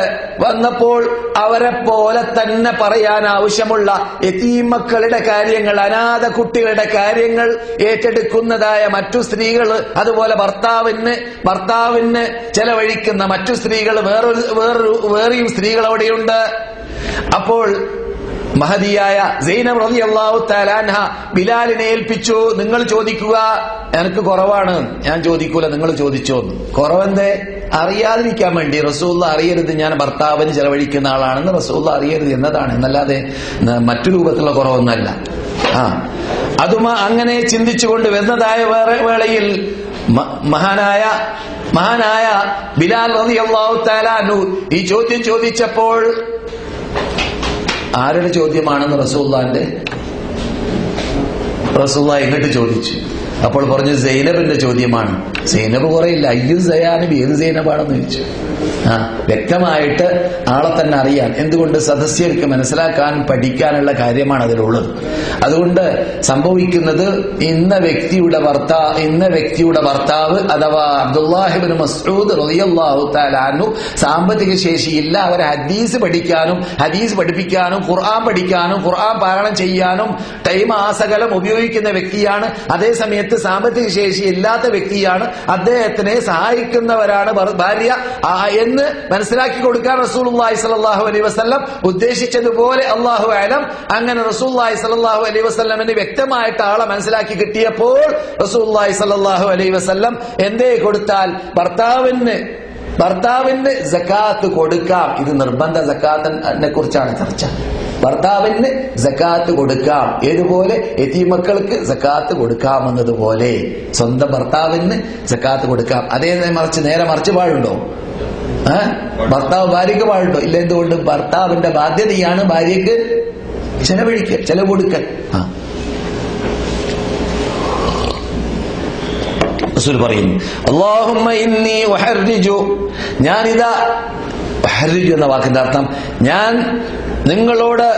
വന്നപ്പോൾ അവരെ പോലെ തന്നെ പറയാൻ ആവശ്യമുള്ള യതീം മക്കളുടെ കാര്യങ്ങൾ, അനാഥ കുട്ടികളുടെ കാര്യങ്ങൾ ഏറ്റെടുക്കുന്നതായ മറ്റു സ്ത്രീകൾ, അതുപോലെ ഭർത്താവിന് ചെലവഴിക്കുന്ന മറ്റു സ്ത്രീകൾ, വേറെയും സ്ത്രീകൾ അവിടെയുണ്ട്. അപ്പോൾ മഹദിയായ സൈനബ് റളിയല്ലാഹു തആല അൻഹ ബിലാലിനെ ഏൽപ്പിച്ചു, നിങ്ങൾ ചോദിക്കുക, എനിക്ക് കുറവാണ്, ഞാൻ ചോദിക്കൂല, നിങ്ങൾ ചോദിച്ചോന്ന്. കുറവെന്തേ? അറിയാതിരിക്കാൻ വേണ്ടി. റസൂലുള്ളാഹി അറിയരുത് ഞാൻ ഭർത്താവിന് ചെലവഴിക്കുന്ന ആളാണെന്ന് റസൂലുള്ളാഹി അറിയരുത് എന്നതാണ്, എന്നല്ലാതെ മറ്റു രൂപത്തിലുള്ള കുറവൊന്നല്ല. അതും അങ്ങനെ ചിന്തിച്ചുകൊണ്ട് വരുന്നതായ വേളയിൽ മഹാനായ ബിലാൽ റളിയല്ലാഹു തആല അൻഹു ഈ ചോദ്യം ചോദിച്ചപ്പോൾ, ആരുടെ ചോദ്യമാണെന്ന് റസൂലുള്ളാഹി ഇങ്ങോട്ട് ചോദിച്ചു. അപ്പോൾ പറഞ്ഞു സൈനബിന്റെ ചോദ്യമാണ്. സൈനബ് കുറയില്ല, അയ്യോ സയാനബി, ഏത് സൈനബാണെന്ന് ചോദിച്ചു. വ്യക്തമായിട്ട് ആളെ തന്നെ അറിയാൻ. എന്തുകൊണ്ട്? സദസ്യർക്ക് മനസ്സിലാക്കാൻ പഠിക്കാനുള്ള കാര്യമാണ് അതിലുള്ളത്. അതുകൊണ്ട് സംഭവിക്കുന്നത്, ഇന്ന വ്യക്തിയുടെ ഭർത്താവ് അഥവാ അബ്ദുല്ലാഹി ഇബ്നു മസ്ഊദ് റളിയല്ലാഹു തആല അൻഹു സാമ്പത്തിക ശേഷിയില്ല. അവരെ ഹദീസ് പഠിക്കാനും ഹദീസ് പഠിപ്പിക്കാനും ഖുർആൻ പഠിക്കാനും ഖുർആൻ പാരായണം ചെയ്യാനും ടൈം ആസകലം ഉപയോഗിക്കുന്ന വ്യക്തിയാണ്. അതേസമയത്ത് സാമ്പത്തിക ശേഷി ഇല്ലാത്ത വ്യക്തിയാണ്. അദ്ദേഹത്തിനെ സഹായിക്കുന്നവരാണ് ഭാര്യ എന്ന് മനസ്സിലാക്കി കൊടുക്കാൻ റസൂലുള്ളാഹി സ്വല്ലല്ലാഹു അലൈഹി വസല്ലം ഉദ്ദേശിച്ചതുപോലെ അല്ലാഹു അലം. അങ്ങനെ റസൂലുള്ളാഹി സ്വല്ലല്ലാഹു അലൈഹി വസല്ലമിന് വ്യക്തമായിട്ട് ആളെ മനസ്സിലാക്കി കിട്ടിയപ്പോൾ റസൂലുള്ളാഹി സ്വല്ലല്ലാഹു അലൈഹി വസല്ലം എന്തേ കൊടുത്താൽ ഭർത്താവിന് സക്കാത്ത് കൊടുക്കാം. ഇത് നിർബന്ധ സക്കാത്തിനെ കുറിച്ചാണ് ചർച്ച. ഭർത്താവിന് സക്കാത്ത് കൊടുക്കാം. ഏതുപോലെ? യതീം മക്കൾക്ക് സക്കാത്ത് കൊടുക്കാമെന്നതുപോലെ സ്വന്തം ഭർത്താവിന് സക്കാത്ത് കൊടുക്കാം. നേരെ മറിച്ച് പാടുണ്ടോ? ഭർത്താവ് ഭാര്യക്ക് പാടുണ്ടോ? ഇല്ല. എന്തുകൊണ്ട്? ഭർത്താവിന്റെ ബാധ്യതയാണ് ഭാര്യക്ക് ചെലവ് കൊടുക്കൽ. റസൂൽ പറയുന്നു, അല്ലാഹുമ്മ ഇന്നി ഉഹർരിജു, ഞാനിതാ, ഉഹർരിജു എന്ന വാക്കിന്റെ അർത്ഥം ഞാൻ നിങ്ങളോട്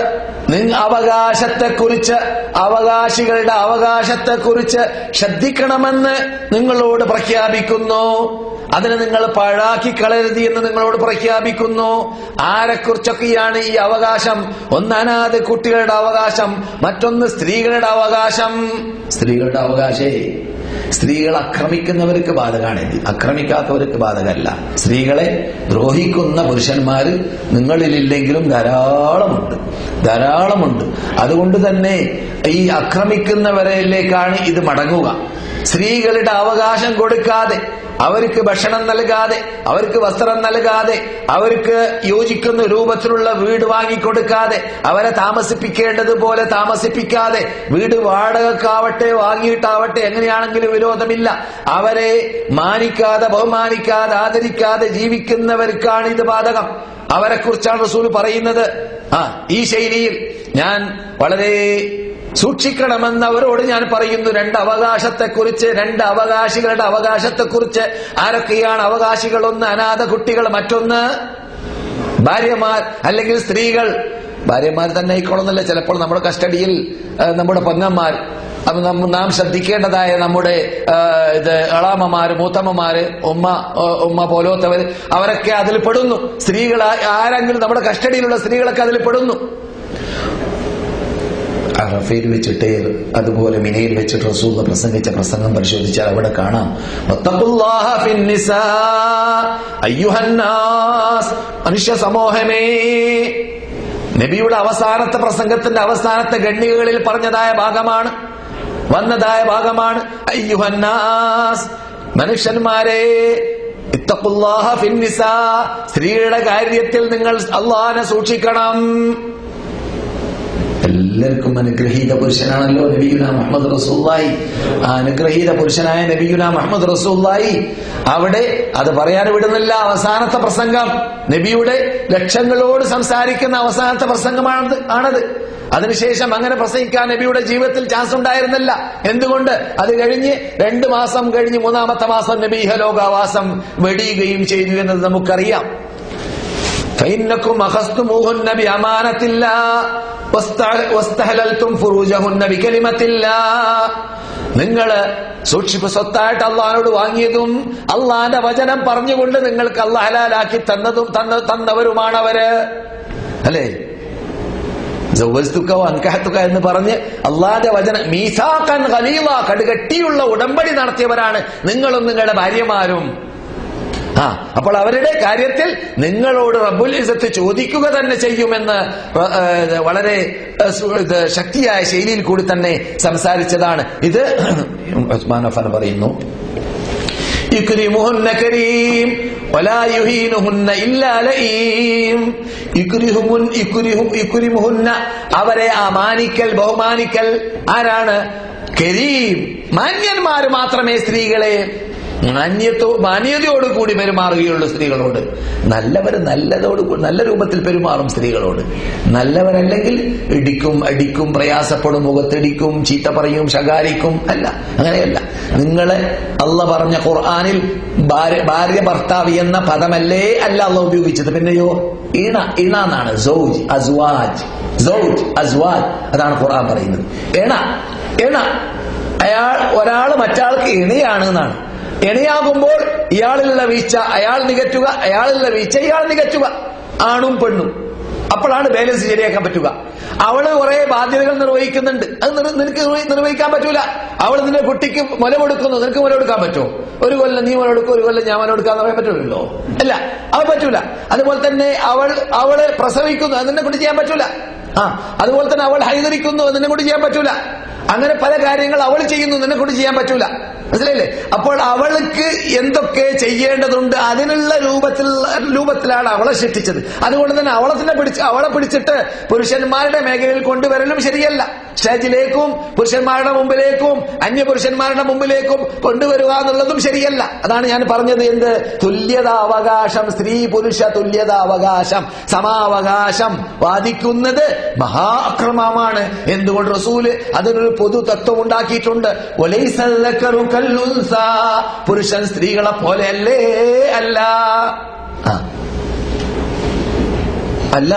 അവകാശികളുടെ അവകാശത്തെക്കുറിച്ച് ശ്രദ്ധിക്കണമെന്ന് നിങ്ങളോട് പ്രഖ്യാപിക്കുന്നു. അതിനെ നിങ്ങൾ പാഴാക്കി കളയരുത് എന്ന് നിങ്ങളോട് പ്രഖ്യാപിക്കുന്നു. ആരെക്കുറിച്ചൊക്കെയാണ് ഈ അവകാശം? ഒന്ന് അനാഥ കുട്ടികളുടെ അവകാശം, മറ്റൊന്ന് സ്ത്രീകളുടെ അവകാശം. സ്ത്രീകളുടെ അവകാശേ സ്ത്രീകൾ ആക്രമിക്കുന്നവർക്ക് ബാധകമാണ്, ആക്രമിക്കാത്തവർക്ക് ബാധകമല്ല. സ്ത്രീകളെ ദ്രോഹിക്കുന്ന പുരുഷന്മാര് നിങ്ങളിലില്ലെങ്കിലും ധാരാളമുണ്ട്. അതുകൊണ്ട് തന്നെ ഈ ആക്രമിക്കുന്നവരിലേക്കാണ് ഇത് മടങ്ങുക. സ്ത്രീകളുടെ അവകാശം കൊടുക്കാതെ, അവർക്ക് ഭക്ഷണം നൽകാതെ, അവർക്ക് വസ്ത്രം നൽകാതെ, അവർക്ക് യോജിക്കുന്ന രൂപത്തിലുള്ള വീട് വാങ്ങിക്കൊടുക്കാതെ, അവരെ താമസിപ്പിക്കേണ്ടതുപോലെ താമസിപ്പിക്കാതെ, വീട് വാടകക്കാവട്ടെ വാങ്ങിയിട്ടാവട്ടെ എങ്ങനെയാണെങ്കിലും വിരോധമില്ല, അവരെ മാനിക്കാതെ ബഹുമാനിക്കാതെ ആദരിക്കാതെ ജീവിക്കുന്നവർക്കാണ് ഇത് ബാധകം. അവരെ കുറിച്ചാണ് റസൂൽ പറയുന്നത്. ഈ ശൈലിയിൽ ഞാൻ വളരെ സൂക്ഷിക്കണമെന്ന് അവരോട് ഞാൻ പറയുന്നു. രണ്ട് അവകാശത്തെക്കുറിച്ച്, രണ്ട് അവകാശികളുടെ അവകാശത്തെക്കുറിച്ച്. ആരൊക്കെയാണ് അവകാശികൾ? ഒന്ന് അനാഥ കുട്ടികൾ, മറ്റൊന്ന് ഭാര്യമാർ അല്ലെങ്കിൽ സ്ത്രീകൾ. ഭാര്യമാർ തന്നെ ആയിക്കോളുന്നില്ല, ചിലപ്പോൾ നമ്മുടെ കസ്റ്റഡിയിൽ നമ്മുടെ പെങ്ങന്മാർ, അത് നാം ശ്രദ്ധിക്കേണ്ടതായ നമ്മുടെ എളാമ്മമാര്, മൂത്തമ്മമാര്, ഉമ്മ പോലോത്തവർ, അവരൊക്കെ അതിൽ പെടുന്നു. സ്ത്രീകൾ ആരെങ്കിലും നമ്മുടെ കസ്റ്റഡിയിലുള്ള സ്ത്രീകളൊക്കെ അതിൽ പെടുന്നു. അറഫയിൽ വെച്ചിട്ട് അതുപോലെ മിനയിൽ വെച്ചിട്ട് റസൂൽ പ്രസംഗിച്ച പ്രസംഗം പരിശോധിച്ചാൽ അവിടെ കാണാം, മനുഷ്യ സമൂഹമേ. നബിയുടെ അവസാനത്തെ പ്രസംഗത്തിന്റെ അവസാനത്തെ ഖണ്ഡികകളിൽ പറഞ്ഞതായ ഭാഗമാണ്, വന്നതായ ഭാഗമാണ്. അയ്യുഹന്നാസ്, മനുഷ്യന്മാരെ, ഇത്തഖുല്ലാഹ ഫിന്നിസാ, സ്ത്രീയുടെ കാര്യത്തിൽ നിങ്ങൾ അല്ലാഹനെ സൂക്ഷിക്കണം. എല്ലാവർക്കും അനുഗ്രഹീത പുരുഷനാണല്ലോ നബിയുനാ മുഹമ്മദ് റസൂലുള്ളാഹി. ആ അനുഗ്രഹീത പുരുഷനായ നബിയുനാ മുഹമ്മദ് റസൂലുള്ളാഹി അവിടെ അത് പറയാൻ വിടുന്നില്ല. അവസാനത്തെ പ്രസംഗം, നബിയുടെ ലക്ഷങ്ങളോട് സംസാരിക്കുന്ന അവസാനത്തെ പ്രസംഗമാണത്. അതിനുശേഷം അങ്ങനെ പ്രസംഗിക്കാൻ നബിയുടെ ജീവിതത്തിൽ ചാൻസ് ഉണ്ടായിരുന്നില്ല. എന്തുകൊണ്ട്? അത് കഴിഞ്ഞ് 2 മാസം കഴിഞ്ഞ് 3-ാമത്തെ മാസം നബി ഇഹലോകാവാസം വെടിയുകയും ചെയ്തു എന്നത് നമുക്കറിയാം. ഫഇന്നകും അഖസ്തുമൂഹുന്ന ബിഅമാനത്തില്ലാഹ് വസ്തഹലൽതും ഫുറൂജഹുന്ന ബികലിമത്തില്ലാഹ്. നിങ്ങള് സൂക്ഷിപ്പ് സ്വത്തായിട്ട് അള്ളാഹിനോട് വാങ്ങിയതും അള്ളാഹിന്റെ വചനം പറഞ്ഞുകൊണ്ട് നിങ്ങൾക്ക് അള്ളാഹ് ഹലാലാക്കി തന്നവരുമാണവര്, അല്ലേ? അൻകഹത്തുക എന്ന് പറഞ്ഞ് അള്ളാന്റെ വചനം മീസാഖൻ ഖലീല, കടുകട്ടിയുള്ള ഉടമ്പടി നടത്തിയവരാണ് നിങ്ങളും നിങ്ങളുടെ ഭാര്യമാരും. അപ്പോൾ അവരുടെ കാര്യത്തിൽ നിങ്ങളോട് റബ്ബുൽ ഇസ്സത്ത് ചോദിക്കുക തന്നെ ചെയ്യുമെന്ന് വളരെ ശക്തിയായ ശൈലിയിൽ കൂടി തന്നെ സംസാരിച്ചതാണ്. ഇത് ഉസ്മാൻ അഫ്ഫാൻ പറയുന്നു, യുക്രിമുഹുന്ന കരീം വലാ യുഹീനുഹുന്ന ഇല്ലാ ലഈം. യുക്രിമുഹുന്ന, അവരെ മാനിക്കൽ, ബഹുമാനിക്കൽ. ആരാണ്? കരീം, മാന്യന്മാര് മാത്രമേ സ്ത്രീകളെ മാന്യതയോടുകൂടി പെരുമാറുകയുള്ളൂ. സ്ത്രീകളോട് നല്ലവര് നല്ല രൂപത്തിൽ പെരുമാറും. സ്ത്രീകളോട് നല്ലവരല്ലെങ്കിൽ ഇടിക്കും, അടിക്കും, പ്രയാസപ്പെടും, മുഖത്തിടിക്കും, ചീത്ത പറയും, ശകാരിക്കും. അല്ല, അങ്ങനെയല്ല. നിങ്ങളെ അള്ളാഹ് പറഞ്ഞ ഖുർആനിൽ ഭാര്യ ഭർത്താവ് എന്ന പദമല്ലേ അല്ല അള്ളാഹ് ഉപയോഗിച്ചത്. പിന്നെയോ ഇണ എന്നാണ്. സൗജ്, അസ്വാജ്, സൗജ്, അസ്വാജ്, അതാണ് ഖുർആൻ പറയുന്നത്. ഇണ, ഒരാൾ മറ്റാൾക്ക് ഇണയാണ് എന്നാണ്. ഇണയാകുമ്പോൾ ഇയാളിലുള്ള വീഴ്ച അയാൾ നികറ്റുക, അയാളിലുള്ള വീഴ്ച ഇയാൾ നികറ്റുക, ആണും പെണ്ണും. അപ്പോഴാണ് ബാലൻസ് ശരിയാക്കാൻ പറ്റുക. അവള് കുറെ ബാധ്യതകൾ നിർവഹിക്കുന്നുണ്ട്, അത് നിനക്ക് നിർവഹിക്കാൻ പറ്റൂല. അവൾ നിന്റെ കുട്ടിക്ക് മുല കൊടുക്കുന്നു, നിനക്ക് മുല കൊടുക്കാൻ പറ്റുമോ? ഒരു കൊല്ലം നീ മുല കൊടുക്കും, ഒരു കൊല്ലം ഞാൻ മുല കൊടുക്കാന്ന് പറയാൻ പറ്റൂലല്ലോ. അല്ല, അത് പറ്റൂല. അതുപോലെ തന്നെ അവള് പ്രസവിക്കുന്നു, അത് നിന്നെ കൊണ്ട് ചെയ്യാൻ പറ്റൂല. അതുപോലെ തന്നെ അവൾ ഹൈദരിക്കുന്നു, അത് നിന്നെ കൊണ്ട് ചെയ്യാൻ പറ്റൂല. അങ്ങനെ പല കാര്യങ്ങൾ അവൾ ചെയ്യുന്നു, നിന്നെ കൊണ്ട് ചെയ്യാൻ പറ്റൂല. മനസ്സിലായില്ലേ? അപ്പോൾ അവൾക്ക് എന്തൊക്കെ ചെയ്യേണ്ടതുണ്ട് അതിനുള്ള രൂപത്തിലാണ് അവളെ സൃഷ്ടിച്ചത്. അതുകൊണ്ട് തന്നെ അവളെ പിടിച്ചിട്ട് പുരുഷന്മാരുടെ മേഖലയിൽ കൊണ്ടുവരലും ശരിയല്ല. സ്റ്റേജിലേക്കും പുരുഷന്മാരുടെ മുമ്പിലേക്കും അന്യപുരുഷന്മാരുടെ മുമ്പിലേക്കും കൊണ്ടുവരിക എന്നുള്ളതും ശരിയല്ല. അതാണ് ഞാൻ പറഞ്ഞത്. എന്ത്? തുല്യതാവകാശം, സ്ത്രീ പുരുഷ തുല്യതാവകാശം, സമാവകാശം വാദിക്കുന്നത് മഹാ അക്രമമാണ്. എന്തുകൊണ്ട്? റസൂല് അതിനൊരു പൊതു തത്വം ഉണ്ടാക്കിയിട്ടുണ്ട്. പുരുഷൻ സ്ത്രീകളെ പോലെയല്ലേ? അല്ല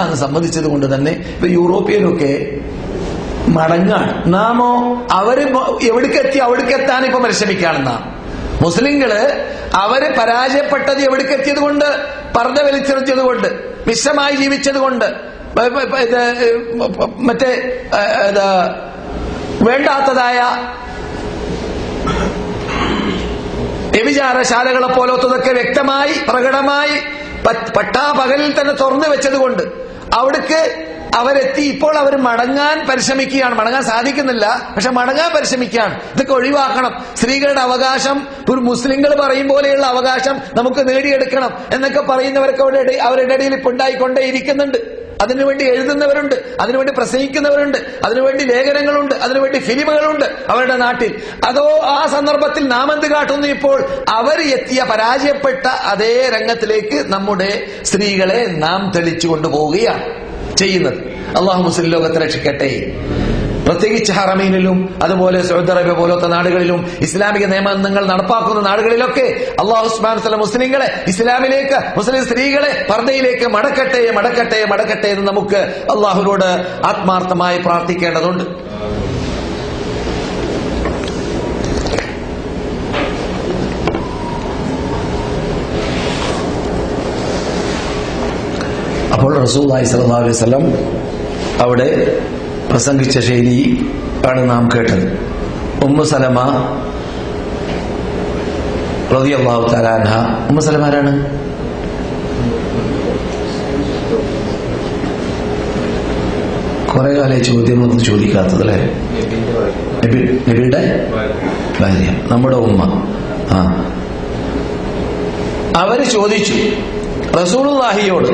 എന്ന് സമ്മതിച്ചത് കൊണ്ട് തന്നെ ഇപ്പൊ യൂറോപ്യനൊക്കെ മടങ്ങാണ്. നാമോ അവര് എവിടേക്കെത്തി അവിടേക്കെത്താൻ ഇപ്പൊ പരിശ്രമിക്കുകയാണ്. നാം മുസ്ലിങ്ങള് അവര് പരാജയപ്പെട്ടത് എവിടേക്കെത്തിയത് കൊണ്ട്, പർദ്ദ വലിച്ചെറിഞ്ഞത് കൊണ്ട്, മിശ്രമായി ജീവിച്ചത് കൊണ്ട്, മറ്റേ വേണ്ടാത്തതായ വ്യഭിചാരശാലകളെ പോലത്തതൊക്കെ വ്യക്തമായി പ്രകടമായി പട്ടാപകലിൽ തന്നെ തുറന്നു വെച്ചത് കൊണ്ട്, അവിടേക്ക് അവരെത്തി. ഇപ്പോൾ അവർ മടങ്ങാൻ പരിശ്രമിക്കുകയാണ്. മടങ്ങാൻ സാധിക്കുന്നില്ല, പക്ഷെ മടങ്ങാൻ പരിശ്രമിക്കുകയാണ്. ഇതൊക്കെ ഒഴിവാക്കണം. സ്ത്രീകളുടെ അവകാശം, ഒരു മുസ്ലിങ്ങൾ പറയും പോലെയുള്ള അവകാശം നമുക്ക് നേടിയെടുക്കണം എന്നൊക്കെ പറയുന്നവരൊക്കെ അവരുടെ ഇടയിൽ ഇപ്പൊ ഉണ്ടായിക്കൊണ്ടേയിരിക്കുന്നുണ്ട്. അതിനുവേണ്ടി എഴുതുന്നവരുണ്ട്, അതിനുവേണ്ടി പ്രസംഗിക്കുന്നവരുണ്ട്, അതിനുവേണ്ടി ലേഖനങ്ങളുണ്ട്, അതിനുവേണ്ടി ഫിലിമുകളുണ്ട് അവരുടെ നാട്ടിൽ. അതോ ആ സന്ദർഭത്തിൽ നാം എന്ത് കാട്ടുന്നു? ഇപ്പോൾ അവർ എത്തിയ പരാജയപ്പെട്ട അതേ രംഗത്തിലേക്ക് നമ്മുടെ സ്ത്രീകളെ നാം തെളിച്ചു കൊണ്ടുപോവുകയാണ് ചെയ്യുന്നത്. അള്ളാഹു മുസ്ലിം ലോകത്തെ രക്ഷിക്കട്ടെ. പ്രത്യേകിച്ച് ഹറമീനിലും അതുപോലെ സൗദി അറേബ്യ പോലത്തെ നാടുകളിലും ഇസ്ലാമിക നിയമങ്ങൾ നടപ്പാക്കുന്ന നാടുകളിലൊക്കെ അല്ലാഹു സുബ്ഹാനഹു വ തആല മുസ്ലിങ്ങളെ ഇസ്ലാമിലേക്ക്, മുസ്ലിം സ്ത്രീകളെ പർദ്ദയിലേക്ക് മടക്കട്ടെ മടക്കട്ടെ മടക്കട്ടെ എന്ന് നമുക്ക് അള്ളാഹുവിനോട് ആത്മാർത്ഥമായി പ്രാർത്ഥിക്കേണ്ടതുണ്ട്. അപ്പോൾ റസൂലുള്ളാഹി സ്വല്ലല്ലാഹു അലൈഹി വസല്ലം അവിടെ പ്രസംഗിച്ച ശൈലി ആണ് നാം കേട്ടത്. ഉമ്മു സലമ റളിയല്ലാഹു തആല അൻഹ. ഉമ്മു സലമ ആരാണ്? കുറെ കാലം ചോദ്യമൊന്നും ചോദിക്കാത്തത് അല്ലേ? നബിയുടെ ഭാര്യ, നമ്മുടെ ഉമ്മ. അവര് ചോദിച്ചു റസൂലുള്ളാഹിയോട്,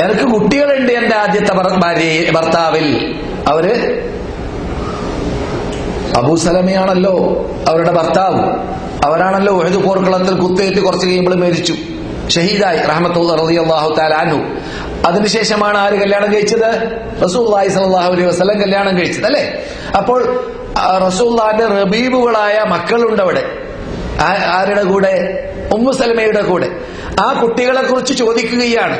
എനിക്ക് കുട്ടികളുണ്ട് എന്റെ ആദ്യത്തെ ഭർത്താവിൽ. അവര് അബൂ സലമയാണല്ലോ അവരുടെ ഭർത്താവ്. അവരാണല്ലോ ഉഹദ് പോർക്കളത്തിൽ കുത്തേറ്റ് കുറച്ച് കഴിയുമ്പോൾ മരിച്ചു, ഷഹീദായി റഹ്മത്തുള്ളാഹി റളിയല്ലാഹു തആല അൻഹു. അതിനുശേഷമാണ് ആര് കല്യാണം കഴിച്ചത്? റസൂലുള്ളാഹി സ്വല്ലല്ലാഹു അലൈഹി വസല്ലം കല്യാണം കഴിച്ചത് അല്ലേ? അപ്പോൾ റസൂലുള്ളാഹിന്റെ റബീബുകളായ മക്കളുണ്ട് അവിടെ. ആരുടെ കൂടെ? ഉമ്മു സലമയുടെ കൂടെ. ആ കുട്ടികളെ കുറിച്ച് ചോദിക്കുകയാണ്.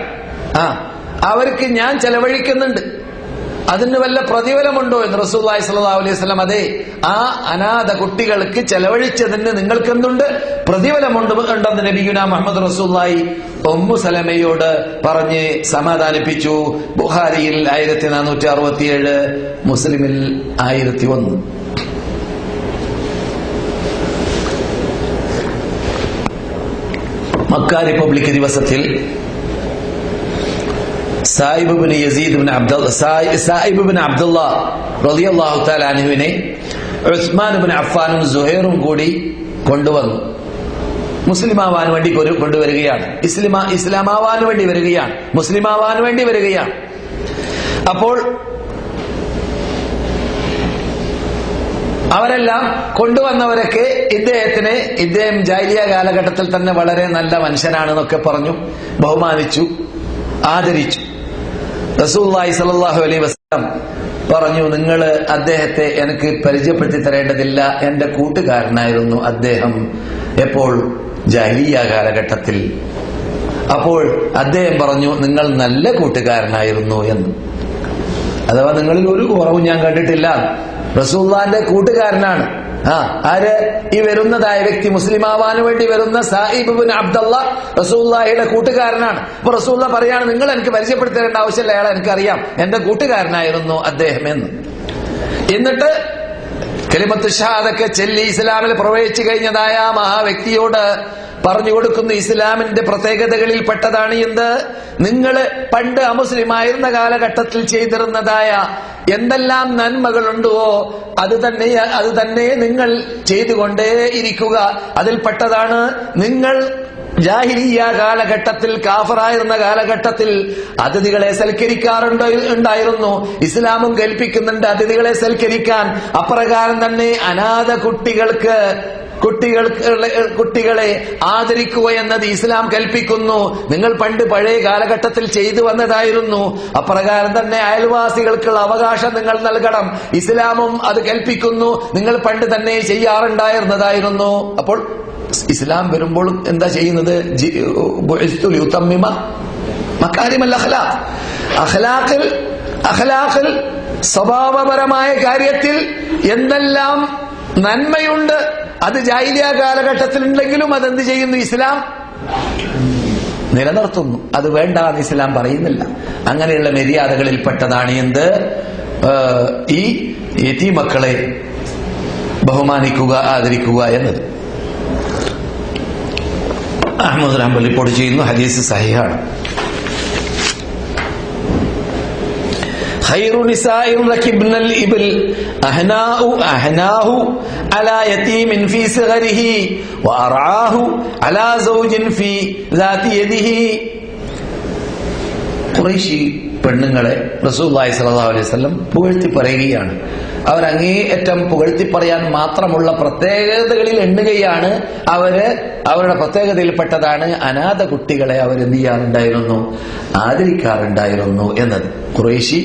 അവർക്ക് ഞാൻ ചെലവഴിക്കുന്നുണ്ട്, അതിന് വല്ല പ്രതിഫലമുണ്ടോ എന്ന് റസൂലുള്ളാഹി സ്വല്ലല്ലാഹു അലൈഹി വസല്ലം. അതെ, ആ അനാഥ കുട്ടികൾക്ക് ചെലവഴിച്ചതിന് നിങ്ങൾക്ക് എന്തുണ്ട്? പ്രതിഫലമുണ്ടെന്ന് നബിയുനാ മുഹമ്മദ് റസൂലുള്ളാഹി ഉമ്മു സലമയോട് പറഞ്ഞ് സമാധാനിപ്പിച്ചു. ബുഖാരിയിൽ 1467, മുസ്ലിമിൽ 1001. മക്ക റിപ്പബ്ലിക് ദിവസത്തിൽ സായിബ് ഇബ്നു യസീദ് ഇബ്നു അബ്ദുള്ള റളിയല്ലാഹു തആല അൻഹുവിനെ ഉസ്മാൻ ഇബ്നു അഫ്ഫാനും സുഹൈറും കൂടി കൊണ്ടുവന്നു. മുസ്ലിമാവാൻ വേണ്ടി കൊണ്ടുവരികയാണ്. ഇസ്ലാമാവാൻ വേണ്ടി വരികയാണ്, മുസ്ലിമാവാൻ വേണ്ടി വരികയാണ്. അപ്പോൾ അവരെല്ലാം കൊണ്ടുവന്നവരൊക്കെ ഇദ്ദേഹം ജാഹിലിയ കാലഘട്ടത്തിൽ തന്നെ വളരെ നല്ല മനുഷ്യനാണെന്നൊക്കെ പറഞ്ഞു, ബഹുമാനിച്ചു, ആദരിച്ചു. റസൂലുള്ളാഹി സ്വല്ലല്ലാഹു അലൈഹി വസല്ലം പറഞ്ഞു, നിങ്ങൾ അദ്ദേഹത്തെ എനിക്ക് പരിചയപ്പെടുത്തി തരേണ്ടതില്ല, എന്റെ കൂട്ടുകാരനായിരുന്നു അദ്ദേഹം എപ്പോൾ ജാഹിലിയ കാലഘട്ടത്തിൽ. അപ്പോൾ അദ്ദേഹം പറഞ്ഞു, നിങ്ങൾ നല്ല കൂട്ടുകാരനായിരുന്നു എന്ന്. അഥവാ നിങ്ങളിൽ ഒരു കുറവും ഞാൻ കണ്ടിട്ടില്ല. റസൂലുള്ളാഹിന്റെ കൂട്ടുകാരനാണ്. ആര്? ഈ വരുന്നതായ വ്യക്തി, മുസ്ലിമാവാൻ വേണ്ടി വരുന്ന സായിബ് ഇബ്നു അബ്ദുള്ള റസൂലുള്ളാഹിയുടെ കൂട്ടുകാരനാണ്. അപ്പൊ റസൂലുള്ളാഹി പറയാണ്, നിങ്ങൾ എനിക്ക് പരിചയപ്പെടുത്തി തരേണ്ട ആവശ്യമില്ല, അയാളെ എനിക്കറിയാം, എന്റെ കൂട്ടുകാരനായിരുന്നു അദ്ദേഹം എന്ന്. എന്നിട്ട് കലിമത്തു ഷഹാദത്ത് ചൊല്ലി ഇസ്ലാമിൽ പ്രവേശിച്ചു കഴിഞ്ഞതായ ആ മഹാവ്യക്തിയോട് പറഞ്ഞു കൊടുക്കുന്ന ഇസ്ലാമിന്റെ പ്രത്യേകതകളിൽ പെട്ടതാണ് എന്ത്? നിങ്ങൾ പണ്ട് അമുസ്ലിമായിരുന്ന കാലഘട്ടത്തിൽ ചെയ്തിരുന്നതായ എന്തെല്ലാം നന്മകളുണ്ടോ അത് തന്നെ നിങ്ങൾ ചെയ്തുകൊണ്ടേ ഇരിക്കുക. അതിൽപ്പെട്ടതാണ് നിങ്ങൾ ജാഹിലിയ കാലഘട്ടത്തിൽ, കാഫറായിരുന്ന കാലഘട്ടത്തിൽ അതിഥികളെ സൽക്കരിക്കാറുണ്ടായിരുന്നു. ഇസ്ലാമും കൽപ്പിക്കുന്നുണ്ട് അതിഥികളെ സൽക്കരിക്കാൻ. അപ്രകാരം തന്നെ അനാഥ കുട്ടികളെ ആദരിക്കുക എന്നത് ഇസ്ലാം കൽപ്പിക്കുന്നു. നിങ്ങൾ പണ്ട് പഴയ കാലഘട്ടത്തിൽ ചെയ്തു വന്നതായിരുന്നു. അപ്രകാരം തന്നെ അയൽവാസികൾക്കുള്ള അവകാശം നിങ്ങൾ നൽകണം. ഇസ്ലാമും അത് കൽപ്പിക്കുന്നു. നിങ്ങൾ പണ്ട് തന്നെ ചെയ്യാറുണ്ടായിരുന്നതായിരുന്നു. അപ്പോൾ ഇസ്ലാം വരുമ്പോൾ എന്താ ചെയ്യുന്നത്? അഖ്ലാഖിൽ സ്വഭാവപരമായ കാര്യത്തിൽ എന്തെല്ലാം നന്മയുണ്ട് അത് ജാഹിലിയ കാലഘട്ടത്തിൽ ഉണ്ടെങ്കിലും അതെന്ത് ചെയ്യുന്നു? ഇസ്ലാം നിലനിർത്തുന്നു. അത് വേണ്ടാന്ന് ഇസ്ലാം പറയുന്നില്ല. അങ്ങനെയുള്ള മര്യാദകളിൽപ്പെട്ടതാണ് എന്ത്? ഈ യതീമക്കളെ ബഹുമാനിക്കുക, ആദരിക്കുക എന്നത്. അഹ്മദ് ഹംബൽ റിപ്പോർട്ട് ചെയ്യുന്നു, ഹദീസ് സഹീഹാണ്. ഖൈറു നിസാഇൻ റകിബ്നൽ ഇബിൽ അഹ്നാഹു അലാ യതീമിൻ ഫീ സിഗരിഹി വഅറാഹു അലാ സൗജിൻ ഫീ ദാതി യദിഹി. ഖുറൈശി പെണ്ണുങ്ങളെ റസൂലുള്ളാഹി സ്വല്ലല്ലാഹു അലൈഹി വസല്ലം പുകഴ്ത്തി പറയുകയാണ്. അവർ അങ്ങേയറ്റം പുകഴ്ത്തി പറയാൻ മാത്രമുള്ള പ്രത്യേകതകളിൽ എണ്ണുകയാണ്. അവരുടെ പ്രത്യേകതയിൽപ്പെട്ടതാണ് അനാഥ കുട്ടികളെ അവരെന്ത് ചെയ്യാറുണ്ടായിരുന്നു, ആദരിക്കാറുണ്ടായിരുന്നു എന്നത്. ഖുറൈശി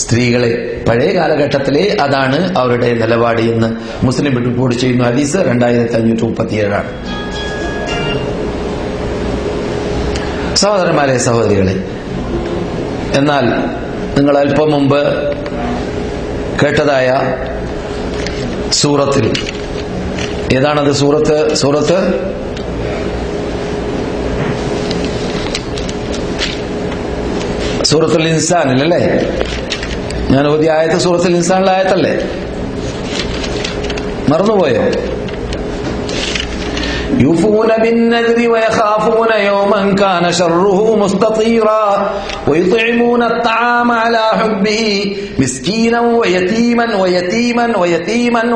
സ്ത്രീകളെ പഴയ കാലഘട്ടത്തിലെ അതാണ് അവരുടെ നിലപാട് എന്ന് മുസ്ലിം റിപ്പോർട്ട് ചെയ്യുന്ന ഹദീസ് 2537. സഹോദരന്മാരെ, സഹോദരികളെ, എന്നാൽ നിങ്ങൾ അല്പം മുമ്പ് കേട്ടതായ സൂറത്തിൽ ഏതാണത്? സൂറത്ത് സൂറത്തുൽ ഇൻസാനിലല്ലേ? ഞാൻ ഓതിയ ആയത്ത് സൂറത്തുൽ ഇൻസാനിലെ ആയത്തല്ലേ? മറന്നുപോയോ? يوفون بالنذر ويخافون يوما كان شره مستطيرا ويطعمون الطعام على حبه مسكينا ويتيما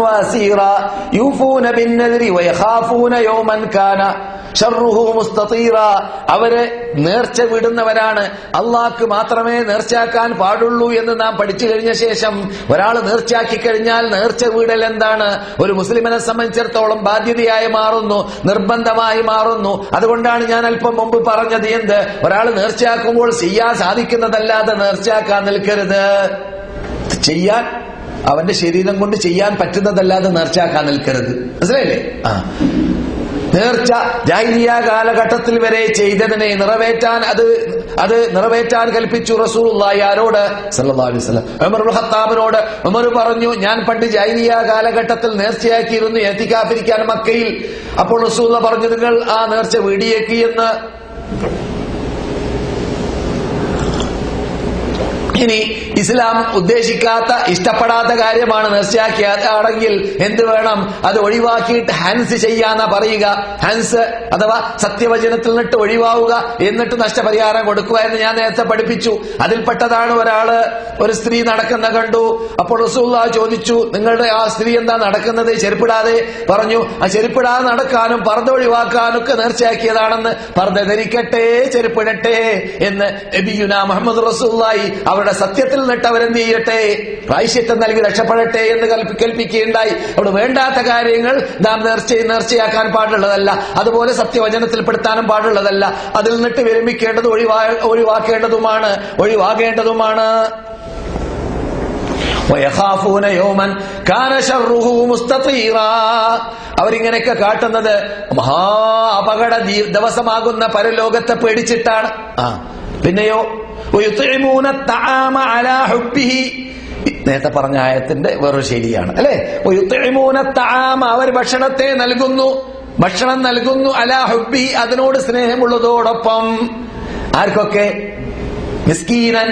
واسيرا يوفون بالنذر ويخافون يوما كان ഷർറുഹു മുസ്തതീറ. അവര് നേർച്ച വിടുന്നവരാണ്. അള്ളാഹ്ക്ക് മാത്രമേ നേർച്ചയാക്കാൻ പാടുള്ളൂ എന്ന് നാം പഠിച്ചു കഴിഞ്ഞ ശേഷം ഒരാൾ നേർച്ചയാക്കി കഴിഞ്ഞാൽ നേർച്ച വീടൽ എന്താണ്? ഒരു മുസ്ലിമിനെ സംബന്ധിച്ചിടത്തോളം ബാധ്യതയായി മാറുന്നു, നിർബന്ധമായി മാറുന്നു. അതുകൊണ്ടാണ് ഞാൻ അല്പം മുമ്പ് പറഞ്ഞത്, എന്ത്? ഒരാൾ നേർച്ചയാക്കുമ്പോൾ ചെയ്യാൻ സാധിക്കുന്നതല്ലാതെ നേർച്ചയാക്കാൻ നിൽക്കരുത്. ചെയ്യാൻ അവന്റെ ശരീരം കൊണ്ട് ചെയ്യാൻ പറ്റുന്നതല്ലാതെ നേർച്ചയാക്കാൻ നിൽക്കരുത്. മനസ്സിലായില്ലേ? നേർച്ച ജാഹിലിയ്യ കാലഘട്ടത്തിൽ വരെ ചെയ്തതിനെ നിറവേറ്റാൻ കൽപ്പിച്ചു റസൂലുള്ളാഹി ആരോട്? സല്ലല്ലാഹു അലൈഹി വസല്ലം. ഉമർ ഇബ്നുൽ ഖത്താബിനോട് ഉമർ പറഞ്ഞു, ഞാൻ പണ്ട് ജാഹിലിയ്യ കാലഘട്ടത്തിൽ നേർച്ചയാക്കിയിരുന്നു ഇഅ്തികാഫിരിക്കാൻ മക്കയിൽ. അപ്പോൾ റസൂലുള്ളാഹി പറഞ്ഞു, നിങ്ങൾ ആ നേർച്ച വീടിയേക്ക് എന്ന്. ഇനി ഇസ്ലാം ഉദ്ദേശിക്കാത്ത, ഇഷ്ടപ്പെടാത്ത കാര്യമാണ് നേർച്ചയാക്കിയാണെങ്കിൽ എന്ത് വേണം? അത് ഒഴിവാക്കിയിട്ട് ഹൻസ് ചെയ്യാന്നാ പറയുക. ഹൻസ് അഥവാ സത്യവചനത്തിൽ നിന്നിട്ട് ഒഴിവാവുക, എന്നിട്ട് നഷ്ടപരിഹാരം കൊടുക്കുക എന്ന് ഞാൻ നേരത്തെ പഠിപ്പിച്ചു. അതിൽപ്പെട്ടതാണ് ഒരു സ്ത്രീ നടക്കുന്ന കണ്ടു. അപ്പോൾ റസൂലുള്ളാഹി ചോദിച്ചു, നിങ്ങളുടെ ആ സ്ത്രീ എന്താ നടക്കുന്നത് ചെരുപ്പിടാതെ? പറഞ്ഞു, ആ ചെരുപ്പിടാതെ നടക്കാനും പർദ്ദ ഒഴിവാക്കാനും ഒക്കെ നേർച്ചയാക്കിയതാണെന്ന്. പർദ്ദ ധരിക്കട്ടെ, ചെരുപ്പിടട്ടെ എന്ന് നബിയുനാ മുഹമ്മദ് റസൂലുള്ളാഹി അവരുടെ സത്യത്തിൽ നിന്നിട്ട് അവരെന്ത് ചെയ്യട്ടെ? പ്രായശ്ചിത്തം നൽകി രക്ഷപ്പെടട്ടെ എന്ന് കൽപ്പിക്കുകയുണ്ടായി. അവിടെ വേണ്ടാത്ത കാര്യങ്ങൾ നാം നേർച്ചയാക്കാൻ പാടുള്ളതല്ല, അതുപോലെ സത്യവചനത്തിൽപ്പെടുത്താനും പാടുള്ളതല്ല. അതിൽ നിന്നിട്ട് വിരമിക്കേണ്ടത് ഒഴിവാകേണ്ടതുമാണ്. അവരിങ്ങനെയൊക്കെ കാട്ടുന്നത് മഹാ അപകട ദിവസമാകുന്ന പരലോകത്തെ പേടിച്ചിട്ടാണ്. പിന്നെയോ നേരത്തെ പറഞ്ഞ ആയത്തിന്റെ വേറൊരു ശൈലിയാണ് അല്ലെ? അവർ ഭക്ഷണത്തെ നൽകുന്നു, ഭക്ഷണം നൽകുന്നു അലാ ഹുബ്ബി, അതിനോട് സ്നേഹമുള്ളതോടൊപ്പം. ആർക്കൊക്കെ? മിസ്കീനൻ